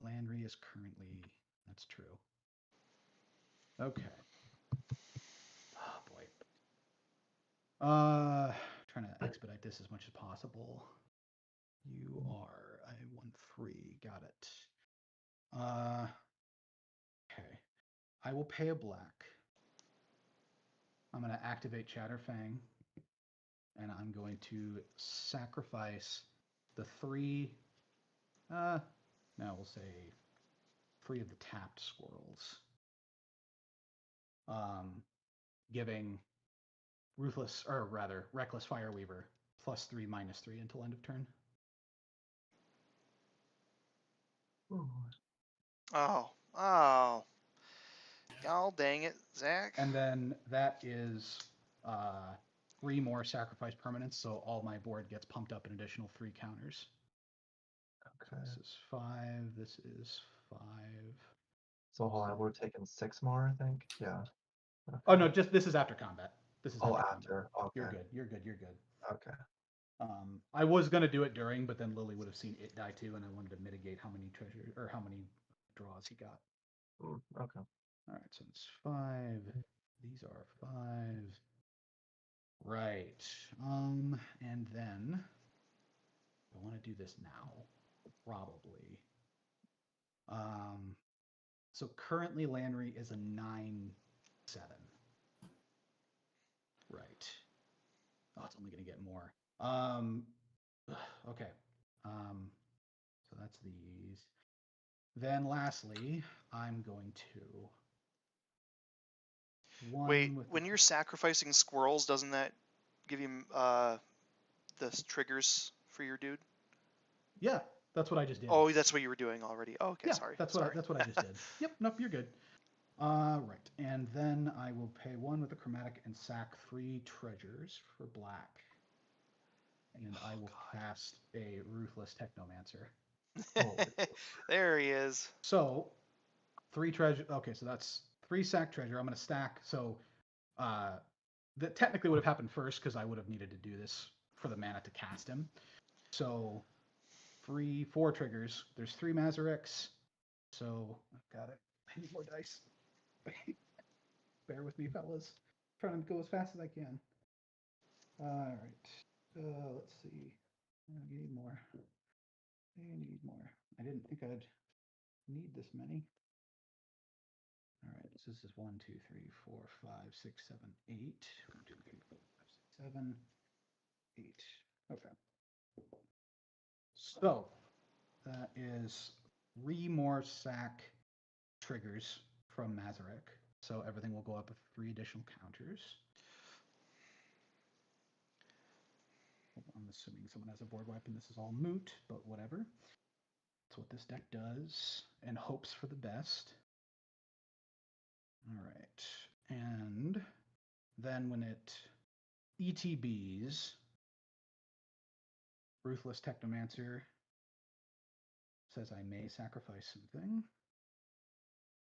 Landry is currently. That's true. Okay. Oh boy. Trying to expedite this as much as possible. You are a 1/3. Got it. Okay. I will pay a black. I'm going to activate Chatterfang, and I'm going to sacrifice the 3. No, we'll say 3 of the tapped squirrels. Giving Reckless Fireweaver +3/-3 until end of turn. Oh. Oh, dang it, Zach. And then that is 3 more sacrifice permanents, so all my board gets pumped up an additional 3 counters. Okay. This is 5. This is 5. So hold on, we're taking 6 more, I think. Yeah. Okay. Oh no, just this is after combat. This is Oh, combat. after. Okay. You're good. You're good. You're good. Okay. I was gonna do it during, but then Lily would have seen it die too, and I wanted to mitigate how many treasure or how many draws he got. Okay. All right, so it's 5. These are 5. Right. And then I want to do this now, probably. So currently Landry is a 9/7. Right. Oh, it's only gonna get more. Okay. So that's these. Then lastly, I'm going to Wait, when you're sacrificing squirrels, doesn't that give you the triggers for your dude? Yeah, that's what I just did. Oh, that's what you were doing already. Oh, okay, yeah, sorry. That's sorry. what I just did. Yep, nope, you're good. Right. And then I will pay 1 with the chromatic and sack 3 treasures for black. And I will cast a Ruthless Technomancer. Oh, There he is. So, 3 treasure. Okay, so that's 3 sack treasure. I'm going to stack. So, that technically would have happened first because I would have needed to do this for the mana to cast him. So, 4 triggers. There's 3 Mazareks. So, I've got it. I need more dice. Bear with me, fellas. I'm trying to go as fast as I can. All right. Let's see. You need more. You need more. I didn't think I'd need this many. All right. So this is 1, 2, 3, 4, 5, 6, 7, 8. 1, 2, 3, 4, 5, 6, 7, 8. Okay. So that is 3 more sack triggers from Mazarek. So everything will go up with 3 additional counters. I'm assuming someone has a board wipe and this is all moot, but whatever. That's what this deck does and hopes for the best. All right. And then when it ETBs, Ruthless Technomancer says I may sacrifice something.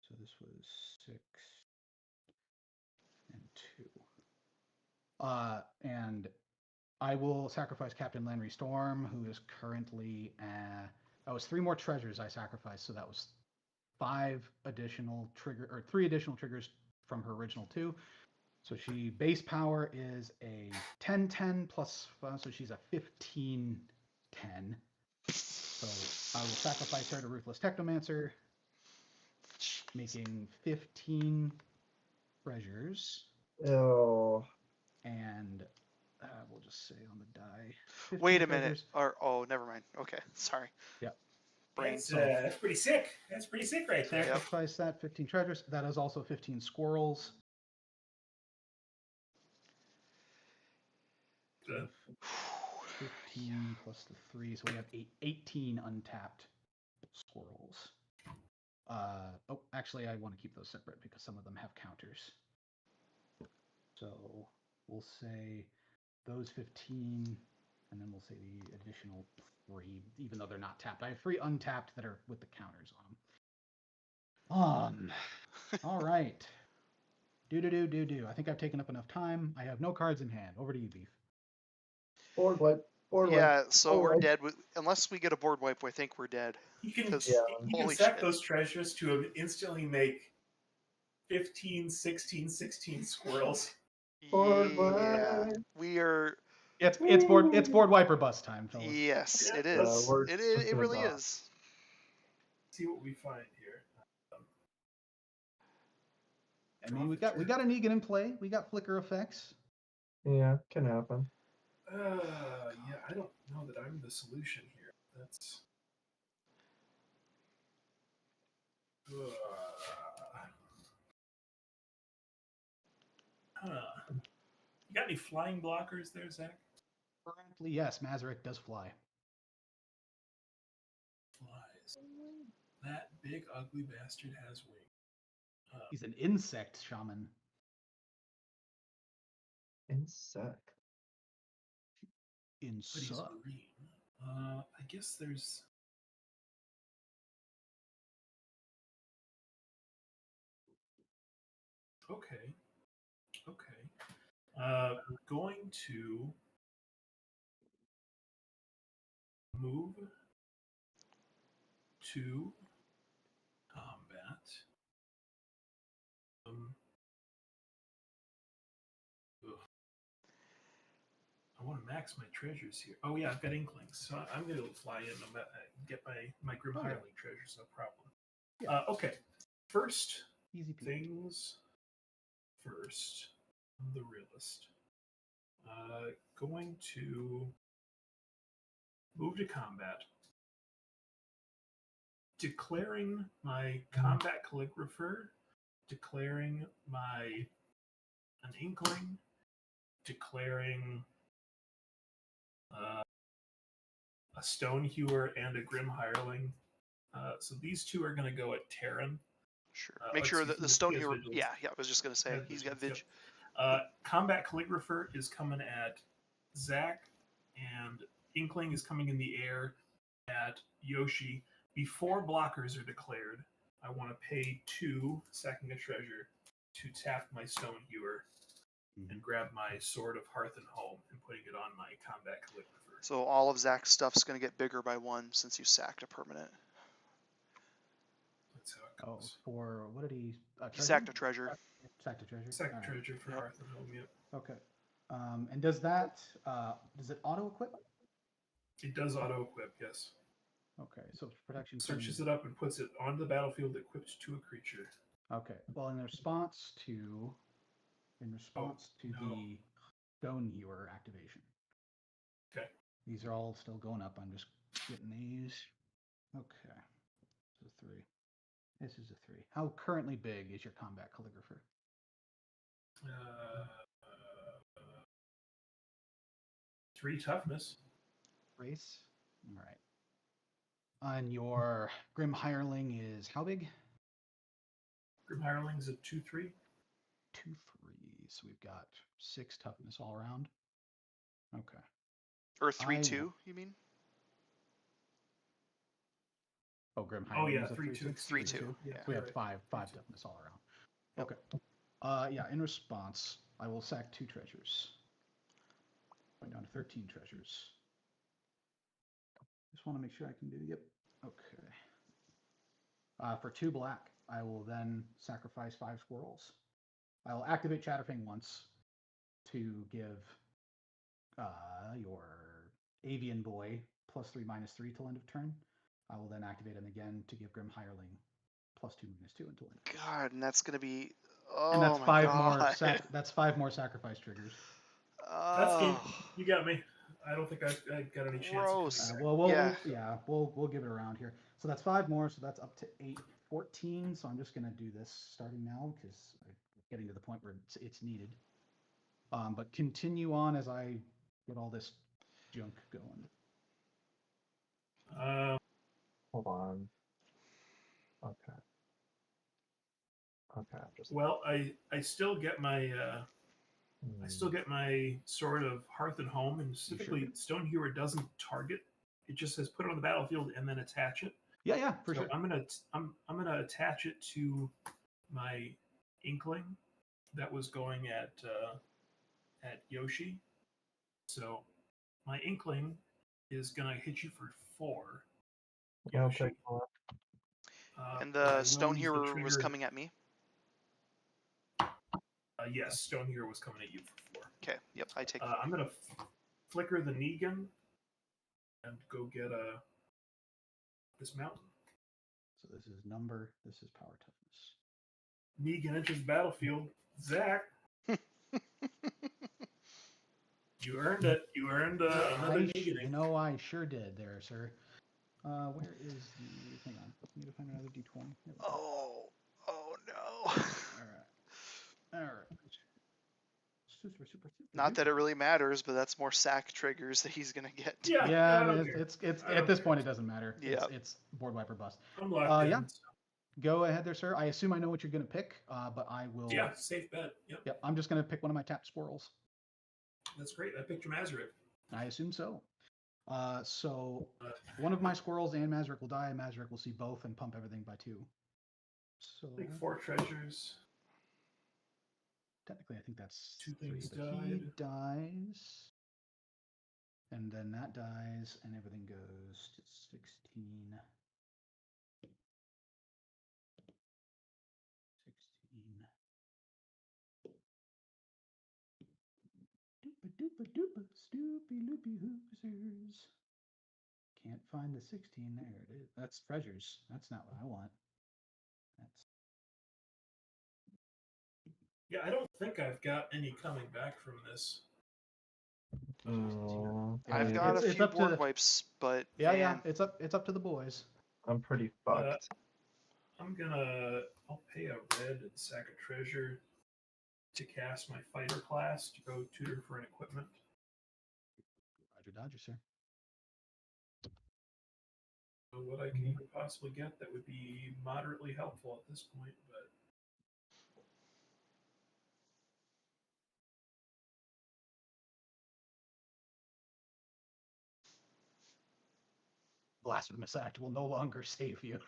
So this was 6 and 2. And I will sacrifice Captain Landry Storm, who is currently that was 3 more treasures I sacrificed, so that was 3 additional triggers from her original 2. So she base power is a 10/10 plus 5, so she's a 15/10. So I will sacrifice her to Ruthless Technomancer, making 15 treasures. Oh. And we'll just say on the die. Wait a treasures. minute. Oh, never mind. Okay, sorry. Yep. Brain. That's pretty sick. That's pretty sick right there. Sacrifice that 15 treasures. That is also 15 squirrels. 15 plus the 3, so we have 18 untapped squirrels. Oh, actually, I want to keep those separate because some of them have counters. So we'll say those 15, and then we'll say the additional 3, even though they're not tapped. I have 3 untapped that are with the counters on them. All right. Do. I think I've taken up enough time. I have no cards in hand. Over to you, Beef. Board wipe. Yeah, so board we're wipe. dead. Unless we get a board wipe, I think we're dead. You can, 'Cause you can holy sack shit. those treasures to instantly make 15, 16, 16 squirrels. Board Yeah, wipe. we are. It's board wipe or bust time, fellas. Yes, it Yeah, is. we're It just gonna really die. is. See what we find here. I mean, we got a Negan in play. We got flicker effects. Yeah, can happen. Yeah, I don't know that I'm the solution here. That's. You got any flying blockers there, Zach? Currently, yes, Mazarek does fly. Flies. That big ugly bastard has wings. He's an insect shaman. Insect. But he's green. I guess there's. Okay. Going to move to combat. I want to max my treasures here. Oh yeah, I've got inklings, so I'm going to fly in and get my Grim Hireling treasures, no problem. Yeah. Okay, first Easy peasy. things first. I'm the realist. Going to move to combat. Declaring my combat calligrapher. Declaring an inkling. Declaring a stone hewer and a grim hireling. So these 2 are going to go at Tarren. Sure. Make sure that the stone hero. Yeah, I was just gonna say he's got Vig. Combat Calligrapher is coming at Zach, and Inkling is coming in the air at Yoshi. Before blockers are declared, I want to pay 2, sacking a treasure, to tap my Stone Hewer and grab my Sword of Hearth and Home and putting it on my Combat Calligrapher. So all of Zach's stuff's gonna get bigger by 1 since you sacked a permanent. That's how it goes. For what did he? He sacked a treasure. Sacked a treasure. Sack All right. treasure for Hearth and Home, yep. Okay. And does that does it auto equip? It does auto equip, yes. Okay, so protection Searches it up and puts it on the battlefield equipped to a creature. Okay. Well, in response to the Stone Hewer activation. Okay. These are all still going up. I'm just getting these. Okay. This is a 3. This is a 3. How currently big is your Combat Calligrapher? 3 toughness. Race. All right. And your Grim Hireling is how big? Grim Hireling's a 2/3. 2/3. So we've got 6 toughness all around. Okay. Or 3/2, you mean? Oh, Grim Oh Hireling yeah, is a 3/2. 3/2. Yeah, So we have right. 5 toughness all around. Yep. Okay. Yeah. In response, I will sack 2 treasures. Going down to 13 treasures. Just want to make sure I can do. Yep. Okay. For 2 black, I will then sacrifice 5 squirrels. I will activate Chatterfang once to give your Avian Boy +3/-3 till end of turn. I will then activate him again to give Grim Hireling +2/-2 until end. God, and that's gonna be. And that's Oh my 5 God. more. That's 5 more sacrifice triggers. That's game. Oh, You got me. I don't think I got any chance. Gross. Of We'll give it around here. So that's 5 more. So that's up to 8, 14. So I'm just gonna do this starting now because I'm getting to the point where it's needed. But continue on as I get all this junk going. Hold on. Okay. Well, I still get my Sword of Hearth and Home, and specifically Stone Hewer doesn't target. It just says put it on the battlefield and then attach it. Yeah, for sure. I'm gonna attach it to my Inkling that was going at Yoshi. So my Inkling is gonna hit you for 4. Yoshi. Okay. and but I the will Stone use the Hero was trigger- coming at me. Yes, Stone Hero was coming at you for 4. Okay, yep, I take. I'm gonna flicker the Negan and go get this mountain. So this is number. This is power toughness. Negan enters the battlefield. Zach, you earned it. You earned another Negan. You know, I sure did there, sir. Where is the? Hang on. I need to find another D20. Oh no. All right. Super. Not that it really matters, but that's more sack triggers that he's gonna get. Yeah, it's at this point it doesn't matter. Yeah. It's board wiper bust. I'm locked in. Yeah. Go ahead there, sir. I assume I know what you're gonna pick, but I will. Yeah, safe bet. Yep. Yep. I'm just gonna pick one of my tapped squirrels. That's great. I picked your Mazarek. I assume so. So one of my squirrels and Mazarek will die. Mazarek will see both and pump everything by 2. So Take 4 treasures. technically, I think that's 2 things 3, but he died. dies, and then that dies, and everything goes to 16. 16. Doopa, stoopy loopy hoosers. Can't find the 16. There it is. That's treasures. That's not what I want. That's Yeah, I don't think I've got any coming back from this. I've got a it's few up to board the- wipes, but yeah. man, It's up to the boys. I'm pretty fucked. I'll pay a red and sack a treasure to cast my fighter class to go tutor for an equipment. Roger Dodger, sir. Go what I can even possibly get that would be moderately helpful at this point, but Blasphemous act will no longer save you.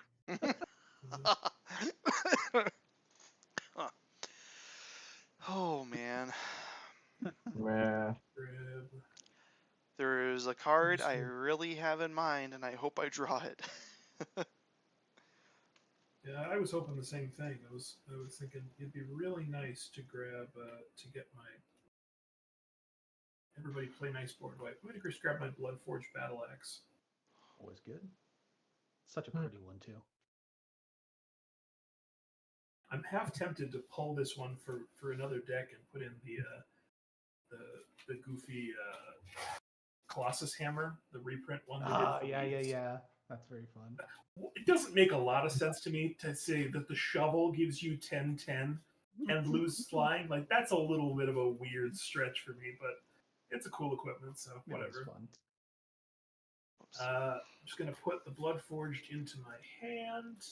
Oh man. Meh. grab. There's a card I really have in mind, and I hope I draw it. Yeah, I was hoping the same thing. I was thinking it'd be really nice to grab to get my everybody play nice board wipe. I'm gonna just grab my Bloodforged Battle Axe. Always good. Such a pretty one too. I'm half tempted to pull this one for another deck and put in the goofy Colossus Hammer, the reprint one. Yeah. That's very fun. It doesn't make a lot of sense to me to say that the shovel gives you 10-10 and lose flying. Like, that's a little bit of a weird stretch for me, but it's a cool equipment, so whatever. Fun. I'm just going to put the Bloodforged into my hand.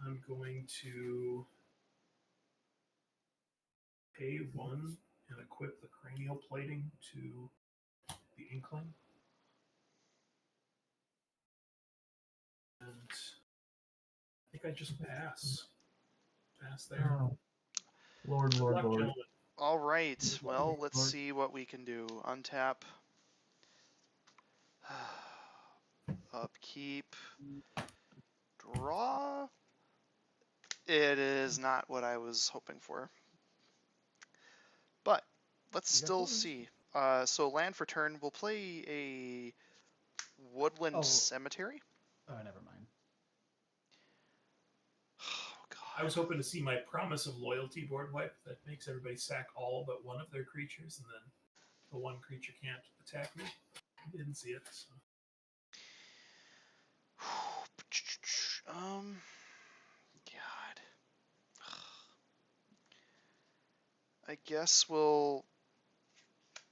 I'm going to pay 1 and equip the cranial plating to the Inkling. And I think I just pass. Pass there. Oh. Lord. Gentlemen. All right. Well, let's see what we can do. Untap. Upkeep. Draw. It is not what I was hoping for. But let's still see. So land for turn. We'll play a Woodland Cemetery. Oh, never mind. Oh, God. I was hoping to see my Promise of Loyalty board wipe that makes everybody sack all but one of their creatures, and then the one creature can't attack me. I didn't see it. So. God. I guess we'll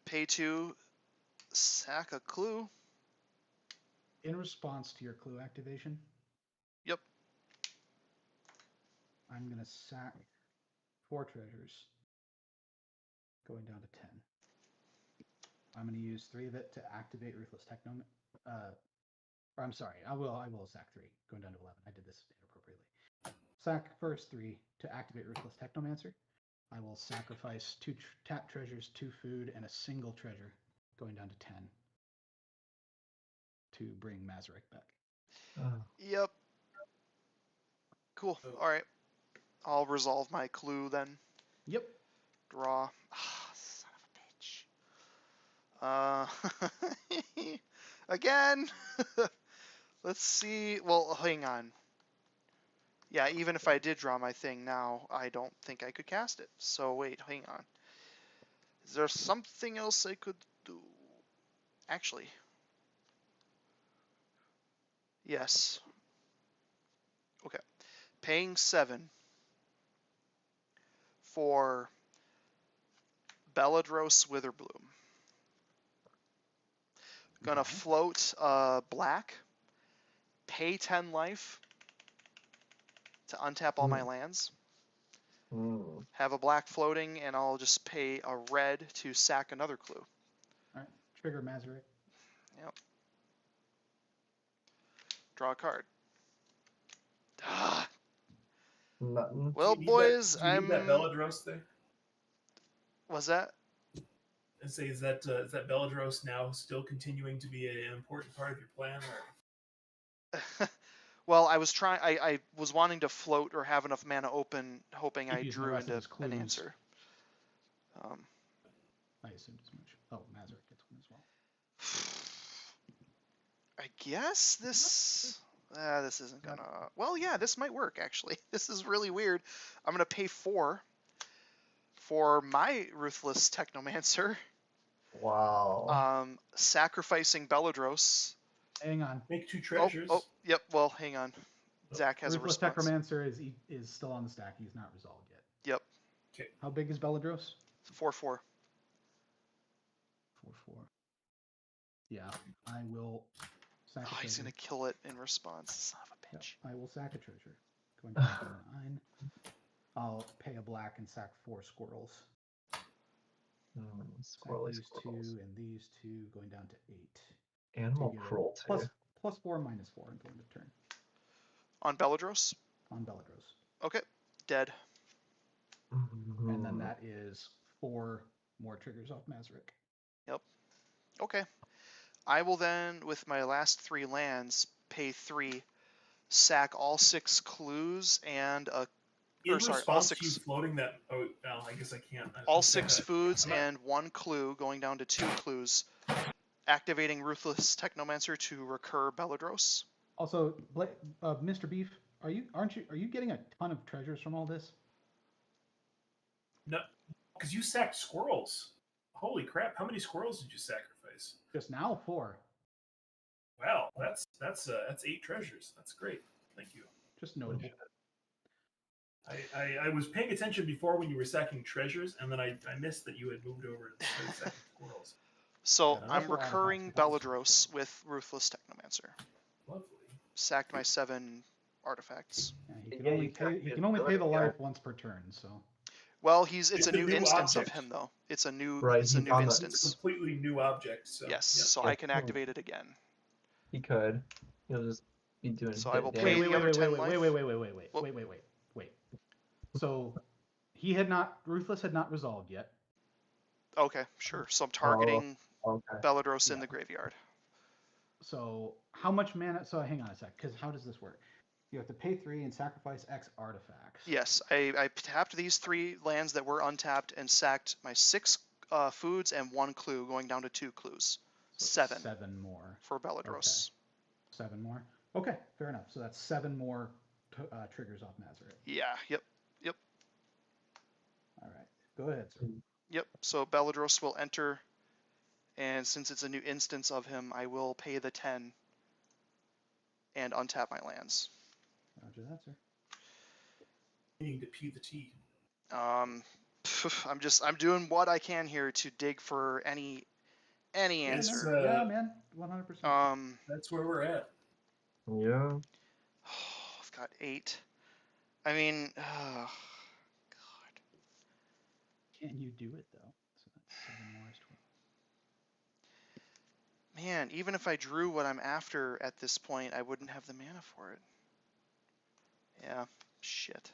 pay 2, sack a clue. In response to your clue activation, Yep. I'm going to sack 4 treasures, going down to 10. I'm going to use 3 of it to activate Ruthless Techno. Or I'm sorry, I will sack 3, going down to 11. I did this inappropriately. Sack first 3 to activate Ruthless Technomancer. I will sacrifice 2 tap treasures, 2 food, and a single treasure, going down to 10, to bring Mazarek back. Yep. Cool. All right. I'll resolve my clue then. Yep. Draw. Ah, son of a bitch. Again. Let's see. Well, hang on. Yeah, even if I did draw my thing now, I don't think I could cast it. So wait, hang on. Is there something else I could do? Actually. Yes. Okay. Paying 7 for Beladros Witherbloom. Gonna float black. Pay 10 life to untap all my lands. Have a black floating, and I'll just pay a red to sack another clue. Alright, trigger Mazarek. Yep. Draw a card. Ah. Nothing. Well, boys, do you need that Beladros thing? Was that? And say, is that Beladros now still continuing to be an important part of your plan? Or? Well, I was trying. I was wanting to float or have enough mana open, hoping I drew into an answer. I assumed as much. Oh, Mazarek gets one as well. I guess this. This isn't gonna. Well, yeah, this might work actually. This is really weird. I'm gonna pay 4 for my Ruthless Technomancer. Wow. Sacrificing Beladros. Hang on. Make 2 treasures. Oh, yep. Well, hang on. Zach has Ruthless a response. Technomancer is still on the stack. He's not resolved yet. Yep. Okay. How big is Beladros? 4/4. 4/4. Yeah, I will Sack a Oh, he's treasure. gonna kill it in response. Son of a Yep, bitch. I will sack a treasure. Going down to 9. I'll pay a black and sack 4 squirrels. Sack Squirrely these squirrels. 2 and these 2, going down to 8. Animal To get a cruelty. plus 4, minus 4 until end of turn On Belladros? on Belladros. Okay. Dead. And then that is 4 more triggers off Mazric. Yep. Okay. I will then, with my last 3 lands, pay 3, sack all 6 clues and a. In Or sorry, response all to 6. you floating that, oh, well, I guess I can't. All 6 foods I'm not- and 1 clue, going down to 2 clues. Activating Ruthless Technomancer to recur Belladros. Also, Mr. Beef, are you getting a ton of treasures from all this? No, because you sacked squirrels. Holy crap! How many squirrels did you sacrifice? Just now 4. Wow, that's 8 treasures. That's great. Thank you. Just notable. I was paying attention before when you were sacking treasures, and then I missed that you had moved over and started sacking squirrels. So Yeah, the rest I'm of the recurring artifacts, but that was Belladros with Ruthless Technomancer. Lovely. Sacked my 7 artifacts. Yeah, he can Yeah, only you pay. sacked He his can only pay the ability, yeah. life once per turn. So Well, it's It's a a new new instance object. of him though. It's a new Right, it's a he's new on the- It's a instance. completely new object. So Yes, yeah. so Yeah. I can activate it again. He could. He'll just be doing. So I will damage. pay wait. the other 10 Wait. life. So Ruthless had not resolved yet. Okay, sure. So I'm targeting Okay. Belladros in Yeah. the graveyard. So how much mana? So hang on a sec, because how does this work? You have to pay 3 and sacrifice X artifacts. Yes, I tapped these 3 lands that were untapped and sacked my 6 foods and 1 clue, going down to 2 clues. So 7 7 more. for Belladros. 7 more. Okay, fair enough. So that's 7 more triggers off Mazric. Yeah, yep. All right, go ahead, sir. Yep, so Belladros will enter, and since it's a new instance of him, I will pay the 10 and untap my lands. Roger that, sir. Needing to P the T. I'm doing what I can here to dig for any Yes, answer. Yeah, man, 100%. That's where we're at. Yeah. I've got 8. I mean, God. Can you do it though? So that's 7 more is 12. Man, even if I drew what I'm after at this point, I wouldn't have the mana for it. Yeah, shit.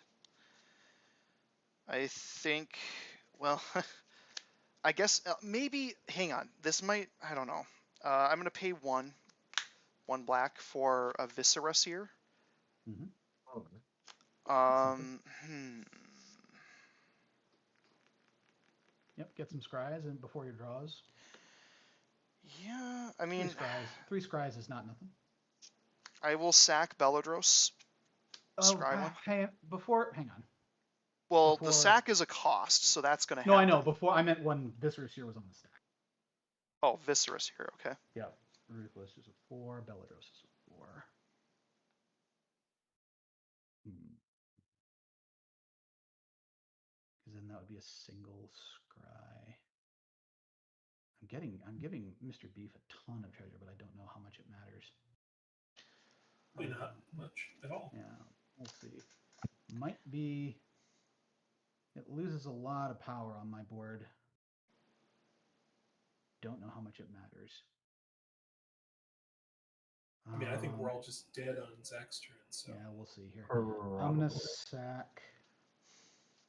I think, well, I guess maybe, hang on. This might, I don't know. I'm going to pay 1 black for a Viscera Seer. Oh, Yep, get some scries and before your draws. Yeah, I mean, 3 scries is not nothing. I will sack Belladros. Scry one. Hang on. Well, before- the sack is a cost, so that's going to No, happen. I know. Before I meant when Viscera Seer was on the stack. Oh, Viscera Seer, okay. Yep. Ruthless is a 4. Belladros is a 4. Because then that would be a single scry. I'm giving Mr. Beef a ton of treasure, but I don't know how much it matters. Probably not much at all. Yeah, we'll see. Might be. It loses a lot of power on my board. Don't know how much it matters. I mean, I think we're all just dead on Zach's turn. So Yeah, we'll see here. probably. I'm gonna sack.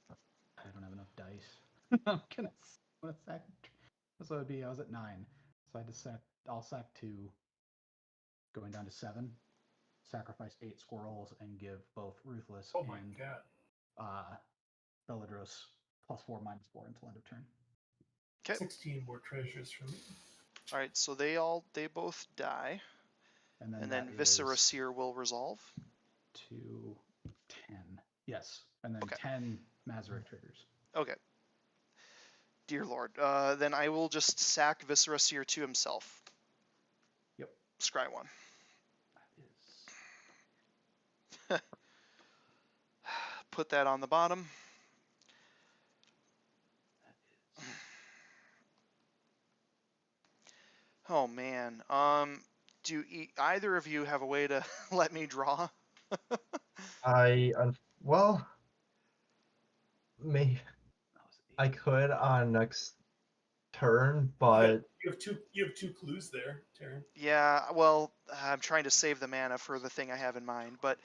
I don't have enough dice. I'm gonna sack. So it'd be I was at 9, so I just sack. I'll sack 2, going down to 7. Sacrifice 8 squirrels and give both Ruthless oh my and god, Belladros +4 -4 until end of turn. Okay. 16 more treasures for me. All right, so they both die, And and then then Viscera Seer will resolve. 2, 10. Yes, and then Okay. 10 Mazric triggers. Okay. Dear Lord. Then I will just sack Viscera Seer to himself. Yep. Scry 1. That is. Put that on the bottom. That is. Oh man. Do either of you have a way to let me draw? Well, may That was I eight. could on next turn, You, got, but you have two clues there, Tarren. Yeah, well, I'm trying to save the mana for the thing I have in mind, but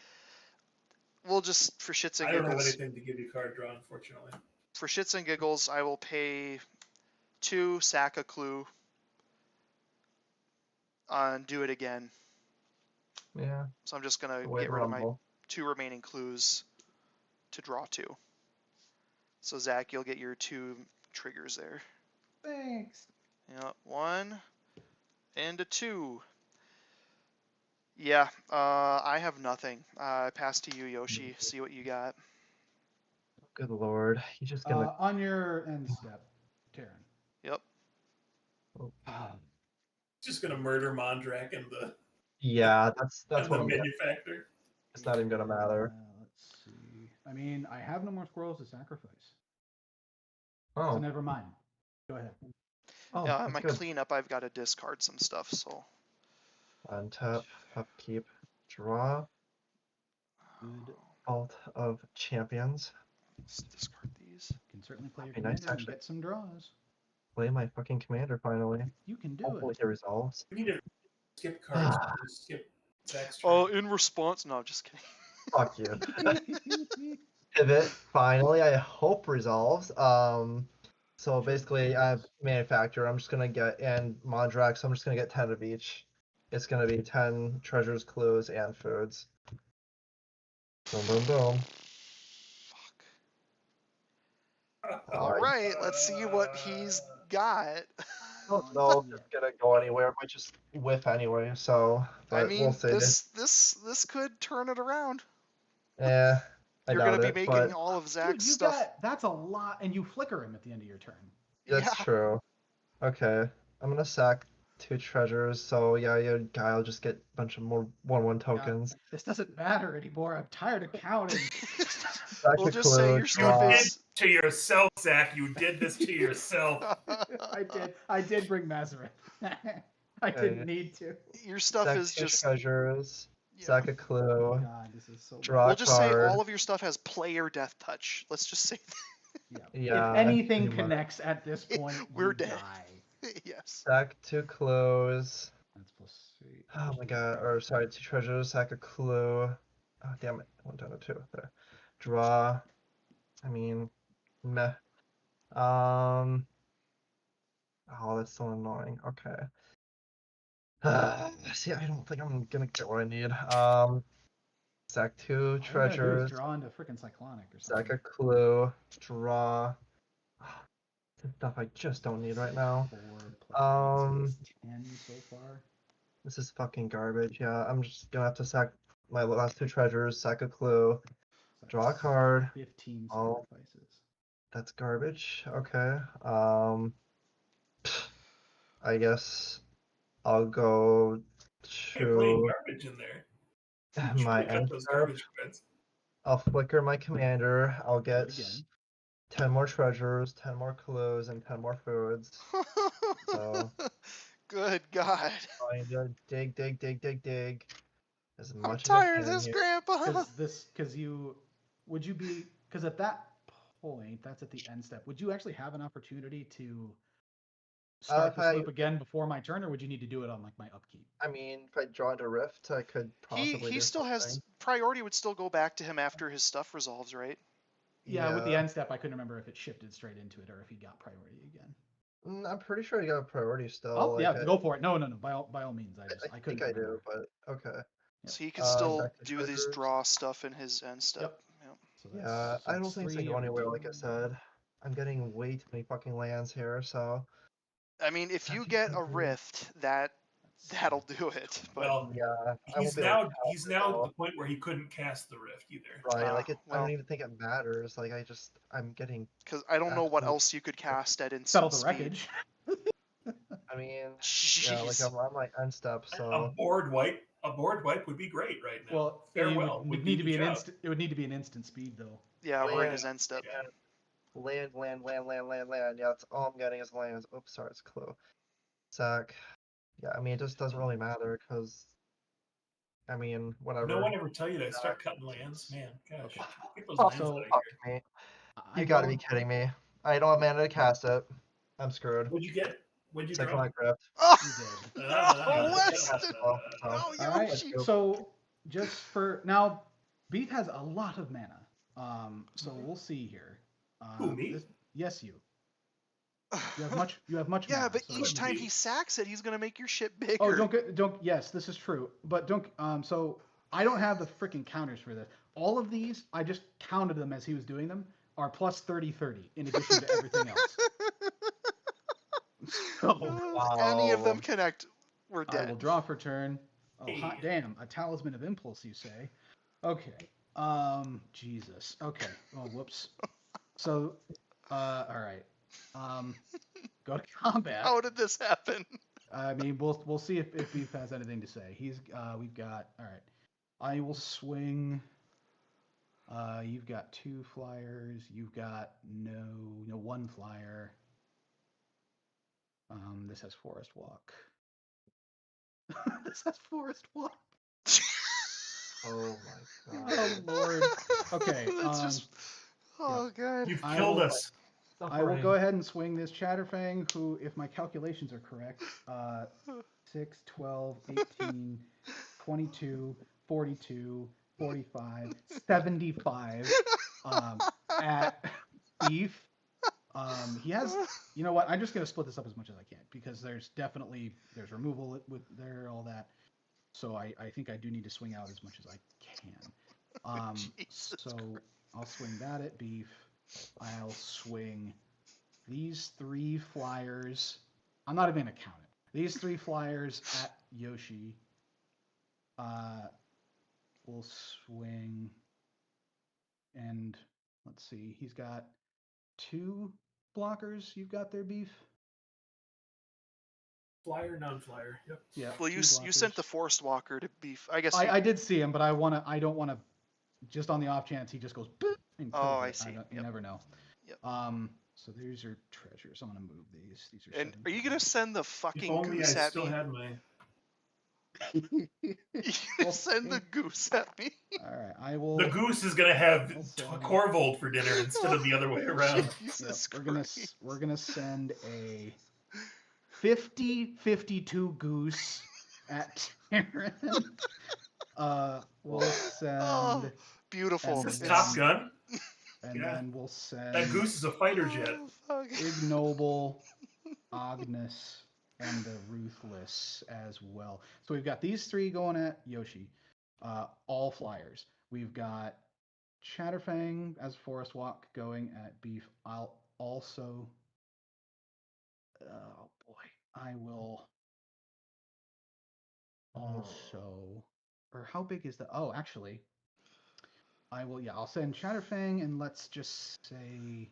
we'll just, for shits and I don't have giggles, anything to give you card draw, unfortunately. I will pay 2, sack a clue, and do it again. yeah, So I'm just gonna the way get to rid of my rumble. 2 remaining clues to draw 2. So Zach, you'll get your 2 triggers there. Thanks. Yeah, 1 and a 2. Yeah, I have nothing. I pass to you, Yoshi. See what you got. Good lord, he's just gonna. On your end step, Tarren. Yep. Just gonna murder Mondrak and the Yeah, that's and what the I'm getting. manufacturer. It's not even gonna matter. Let's see. I mean, I have no more squirrels to sacrifice. So Oh, never mind. Go ahead. oh, Yeah, that's my good. cleanup, I've got to discard some stuff, so. Untap, upkeep, draw, Good. Vault of Champions. Let's discard these. Can certainly play your That'd be nice, commander and actually. get some draws. Play my fucking commander finally. You can do Hopefully it. he resolves. We need to skip cards. Skip Zach's turn. Oh, in response, no, just kidding. Fuck you. Tivit finally, I hope resolves. So basically, I have manufacturer. I'm just gonna get and Mondrak. So I'm just gonna get 10 of each. It's gonna be 10 treasures, clues, and foods. Boom, boom, boom. Fuck. All right, let's see what he's got. I don't know if it's gonna go anywhere. It might just whiff anyway. So, but I we'll mean, see. this could turn it around. Yeah, I You're doubt gonna be it, making but all of Dude, Zach's you stuff. that's a lot, and you flicker him at the end of your turn. that's Yeah. true. Okay, I'm gonna sack 2 treasures. So yeah, your guy will just get a bunch of more 1/1 tokens. This doesn't matter anymore. I'm tired of counting. Sack We'll a just say clue, your You stuff draw. did is. to yourself, Zach. You did this to yourself. I did bring Mazareth. I didn't need to. Your stuff Sack is 2 just. treasures. Yeah. Sack a clue. God, this is so. Draw We'll a just say card. all of your stuff has player death touch. Let's just say Yeah. Yeah, If anything pretty much. connects at this point, We're you dead. die. that. Yes. Sack 2 clues. That's +3. Oh my god, or sorry, 2 treasures, sack a clue. Oh damn it, 1 down to 2 there. Draw. I mean, meh. Oh, that's so annoying. Okay. See, I don't think I'm gonna get what I need. Sack 2 All you gotta do is treasures, draw into freaking cyclonic or sack something. a clue, draw. The stuff I just don't need right now. 4 + 10 so far. This is fucking garbage. Yeah, I'm just gonna have to sack my last 2 treasures, sack a clue, So draw a that's card. 15 Oh. sacrifices. That's garbage. Okay. I guess I'll go You're playing to garbage in there. You should my pick up end those step. garbage cards. I'll flicker my commander. I'll Do it get again. 10 more treasures, 10 more clues, and 10 more foods. So Good God. trying to dig as I'm much as I tired of can this, here. Grandpa. Because at that point, that's at the end step. Would you actually have an opportunity to start If this loop again before my turn, or would you need to do it on like my upkeep? I mean, if I draw into Rift, I could possibly He do still has something. priority would still go back to him after his stuff resolves, right? Yeah, with the end step, I couldn't remember if it shifted straight into it or if he got priority again. I'm pretty sure I got a priority still. Oh like yeah, I, go for it. No. By all means, I couldn't think I do, remember. but okay. So he could still Sack the do these treasures. draw stuff in his end step. Yep. So Yeah, I don't think it's gonna go anywhere, like I said. I'm getting way too many fucking lands here, so I mean, if you Sack get a treasures. rift, that'll do it. But Well, yeah, I he's won't be able to now cast he's it, now at though. the point where he couldn't cast the rift either. Right, like I well, don't even think it matters. Like I'm getting. because I don't know what absolute- else you could cast at Settle instant the speed. wreckage. I mean, Jeez. yeah, like I'm on my end step, A so board wipe would be great right now. Well, Farewell it would would need do to be the an job. instant. It would need to be an instant speed though. Yeah, we're in Land, his end step. land. Yeah, that's all I'm getting is lands. Oops, sorry, it's clue. Sack Yeah, I mean, it just doesn't really matter because, I mean, whatever. No one ever tell you to start cutting lands, man. Gosh, Okay. get those Oh, lands so- out of Fuck here. me. I You gotta be don't- kidding me. I don't have mana to cast it. I'm screwed. What'd you get? What'd you Second draw? light crypt. Oh, You did. no, Ah. Weston! Oh, No, All right. Yoshi! So just for now, Beef has a lot of mana. So we'll see here. Who, me? Yes, you. You have much. You have much Yeah, mana. but so- each time he sacks it, he's gonna make your shit bigger. Oh, don't. Yes, this is true. But don't. So I don't have the freaking counters for this. All of these, I just counted them as he was doing them, are plus 30/30 in addition to everything else. So If any of them Wow. connect, we're I will dead. draw for turn. Oh, Hey. hot damn! A talisman of impulse, you say? Okay. Jesus. Okay. Oh, whoops. So, all right. Go to combat. How did this happen? I mean, we'll see if Beef has anything to say. We've got all right. I will swing. You've got 2 flyers. You've got no 1 flyer. This has Forest Walk. This has Forest Walk. Oh my god. Oh Lord. Okay. That's just. Oh god. You've I killed will- us. I will go ahead and swing this Chatterfang, who, if my calculations are correct, 6, 12, 18, 22, 42, 45, 75 at Beef. He has, you know what? I'm just going to split this up as much as I can because there's removal with there, all that. So I think I do need to swing out as much as I can. Jesus So I'll swing that at Beef. I'll swing these 3 flyers. I'm not even going to count it. These 3 flyers at Yoshi. We'll swing. And let's see. He's got 2 blockers. You've got there, Beef? Flyer, non-flyer. Yep. Yeah. Well, 2 you sent blockers. the Forest Walker to Beef. I guess. I did see him, but I don't want to. Just on the off chance he just goes boop and kills Oh, I it. see. You Yep. never know. Yep. So there's your treasures. I'm gonna move these. These are. And are you gonna send the If fucking only I goose at still me? had my. You gonna send the goose at me? All right. I will. The goose is gonna have Also- Korvold for dinner instead of the other way around. Yep, Jesus we're gonna send a 50-52 goose at Tarren. We'll send. Oh, beautiful. And Is this then- Top Gun? And Yeah. then we'll send That goose is a fighter jet. Oh, fuck. Ignoble, Ognis, and the Ruthless as well. So we've got these 3 going at Yoshi, all flyers. We've got Chatterfang as Forest Walk going at Beef. I'll also. Oh boy, I will also. Or how big is the? Oh, actually, I will. Yeah, I'll send Chatterfang and let's just say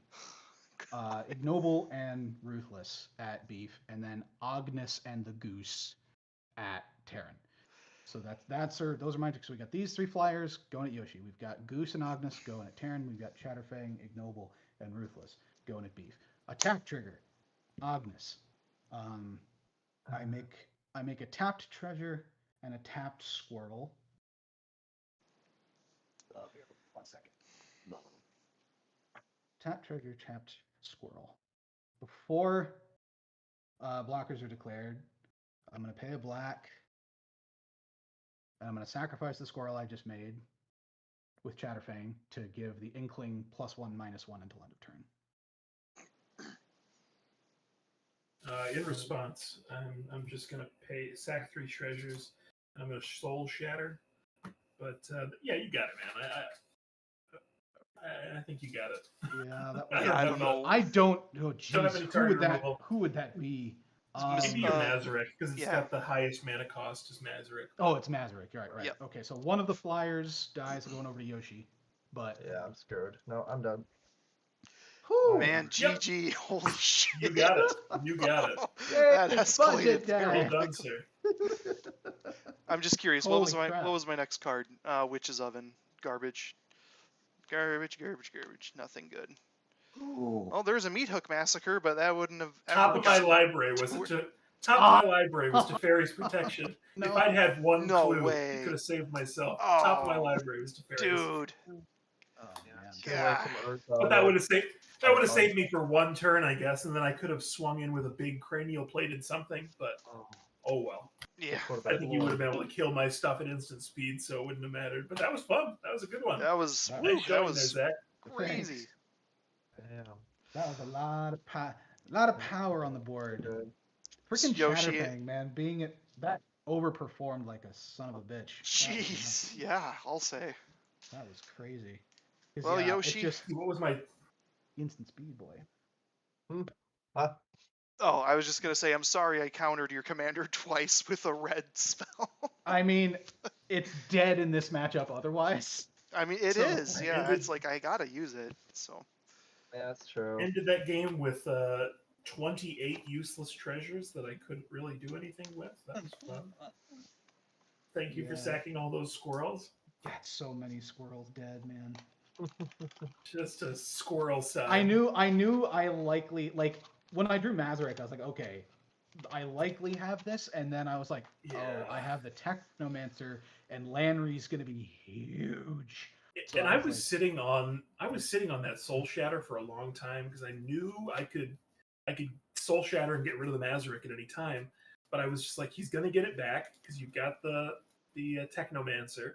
Ignoble and Ruthless at Beef, and then Ognis and the Goose at Tarren. So those are my picks. So we got these 3 flyers going at Yoshi. We've got Goose and Ognis going at Tarren. We've got Chatterfang, Ignoble, and Ruthless going at Beef. Attack trigger, Ognis. I make a tapped treasure and a tapped squirrel. Here, 1 second. Tap treasure, tapped squirrel. Before blockers are declared, I'm going to pay a black, and I'm going to sacrifice the squirrel I just made with Chatterfang to give the Inkling +1/-1 until end of turn. In response, I'm just gonna sack 3 treasures. And I'm gonna soul shatter. But yeah, you got it, man. I think you got it. Yeah, that I was. Yeah, I have don't a- know. I don't. Oh, Don't have jeez. any Who target would that? removal. Who would that be? Maybe your Uh, Mazarek, because it's yeah. got the highest mana cost is Mazarek. Oh, it's Mazarek. Right. Yep. Okay, so one of the flyers dies going over to Yoshi, but Yeah, I'm screwed. No, I'm done. whew, Man, Yep. GG. Holy shit. You got it. You got it. That Yay, escalated budget very down. Well done, quickly. sir. I'm just curious. Holy What crap. was my next card? Witch's Oven. Garbage. Garbage. Nothing good. Ooh. Oh, there's a Meat Hook Massacre, but that wouldn't have. Top ever of my got- library was it Top of my library was Teferi's Protection. No. If I'd had one No clue, way. I could have saved myself. Oh, Top of my library was Teferi's. Dude. Oh man. Get away from Urza, But that would have saved. That would have Oh, saved me for one turn, I guess, and then I could have swung in with a big cranial plated something. But oh well. Yeah. I think you would have been able to kill my stuff at instant speed, so it wouldn't have mattered. But that was fun. That was a good one. That was Nice woo, Nice that showing was there, Zach. crazy. Damn. That was a lot of power on the board. Good. Freaking Yoshi- Chatterfang, man, being it that overperformed like a son of a bitch. Jeez. Yeah, I'll say. That was crazy. 'Cause, Well, yeah, Yoshi- it's just What was my? instant speed, boy. Huh? Oh, I was just gonna say, I'm sorry I countered your commander twice with a red spell. I mean, it's dead in this matchup otherwise. I mean, it So, is. Yeah, ended- it's like I gotta use it. So Yeah, that's true. Ended that game with 28 useless treasures that I couldn't really do anything with. That was fun. Thank you for Yeah. sacking all those squirrels. Got so many squirrels dead, man. Just a squirrel side. I knew I likely like when I drew Mazarek, I was like, okay, I likely have this, and then I was like, Yeah. oh, I have the Technomancer, and Landry's gonna be huge. So And I I was was like- sitting on that Soul Shatter for a long time because I knew I could Soul Shatter and get rid of the Mazarek at any time. But I was just like, he's gonna get it back because you've got the Technomancer,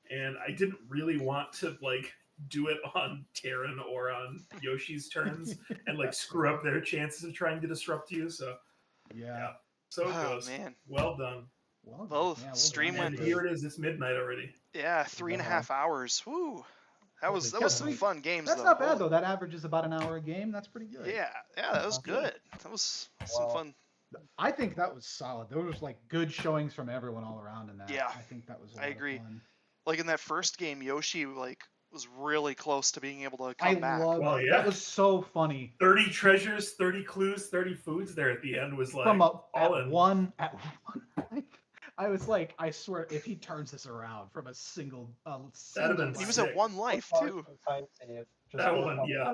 and I didn't really want to like do it on Tarren or on Yoshi's turns and like screw up their chances of trying to disrupt you. So Yeah. so it oh goes. man. Well done. Well, stream done, And went- here it is. It's midnight already. Yeah, 3.5 hours. Woo. That was Holy some cow. fun games That's though. not bad Holy- though. That averages about an hour a game. That's pretty good. Yeah, that was Okay. good. That was some Wow. fun. I think that was solid. There was like good showings from everyone all around in that. Yeah, I think that was. A I lot agree. Of fun. Like in that first game, Yoshi like was really close to being able to I come back. love. Well, yeah. That was so funny. 30 treasures, 30 clues, 30 foods there at the end was like From all at in. one. I was like, I swear, if he turns this around from a single, That'd have been He was sick. at 1 life too. Time save. Just That for one, fun. yeah.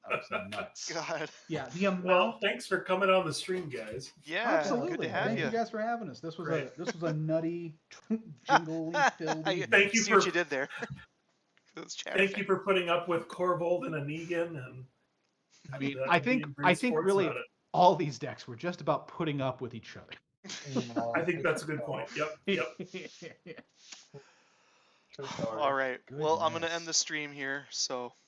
that was nuts. God. Yeah, the amount. Well, thanks for coming on the stream, guys. Yeah. Absolutely. Good to have Thank you. you guys for having us. This was Great. a jingly filled. evening. Thank you See what for- you did there. Those Thank you for putting up with Korvold and a Negan, and I mean, and, I think being great I think sports really about it. all these decks were just about putting up with each other. Yeah, I think that's a good point. Yep, yep. True story. All right. Well, I'm gonna Goodness. end the stream here. So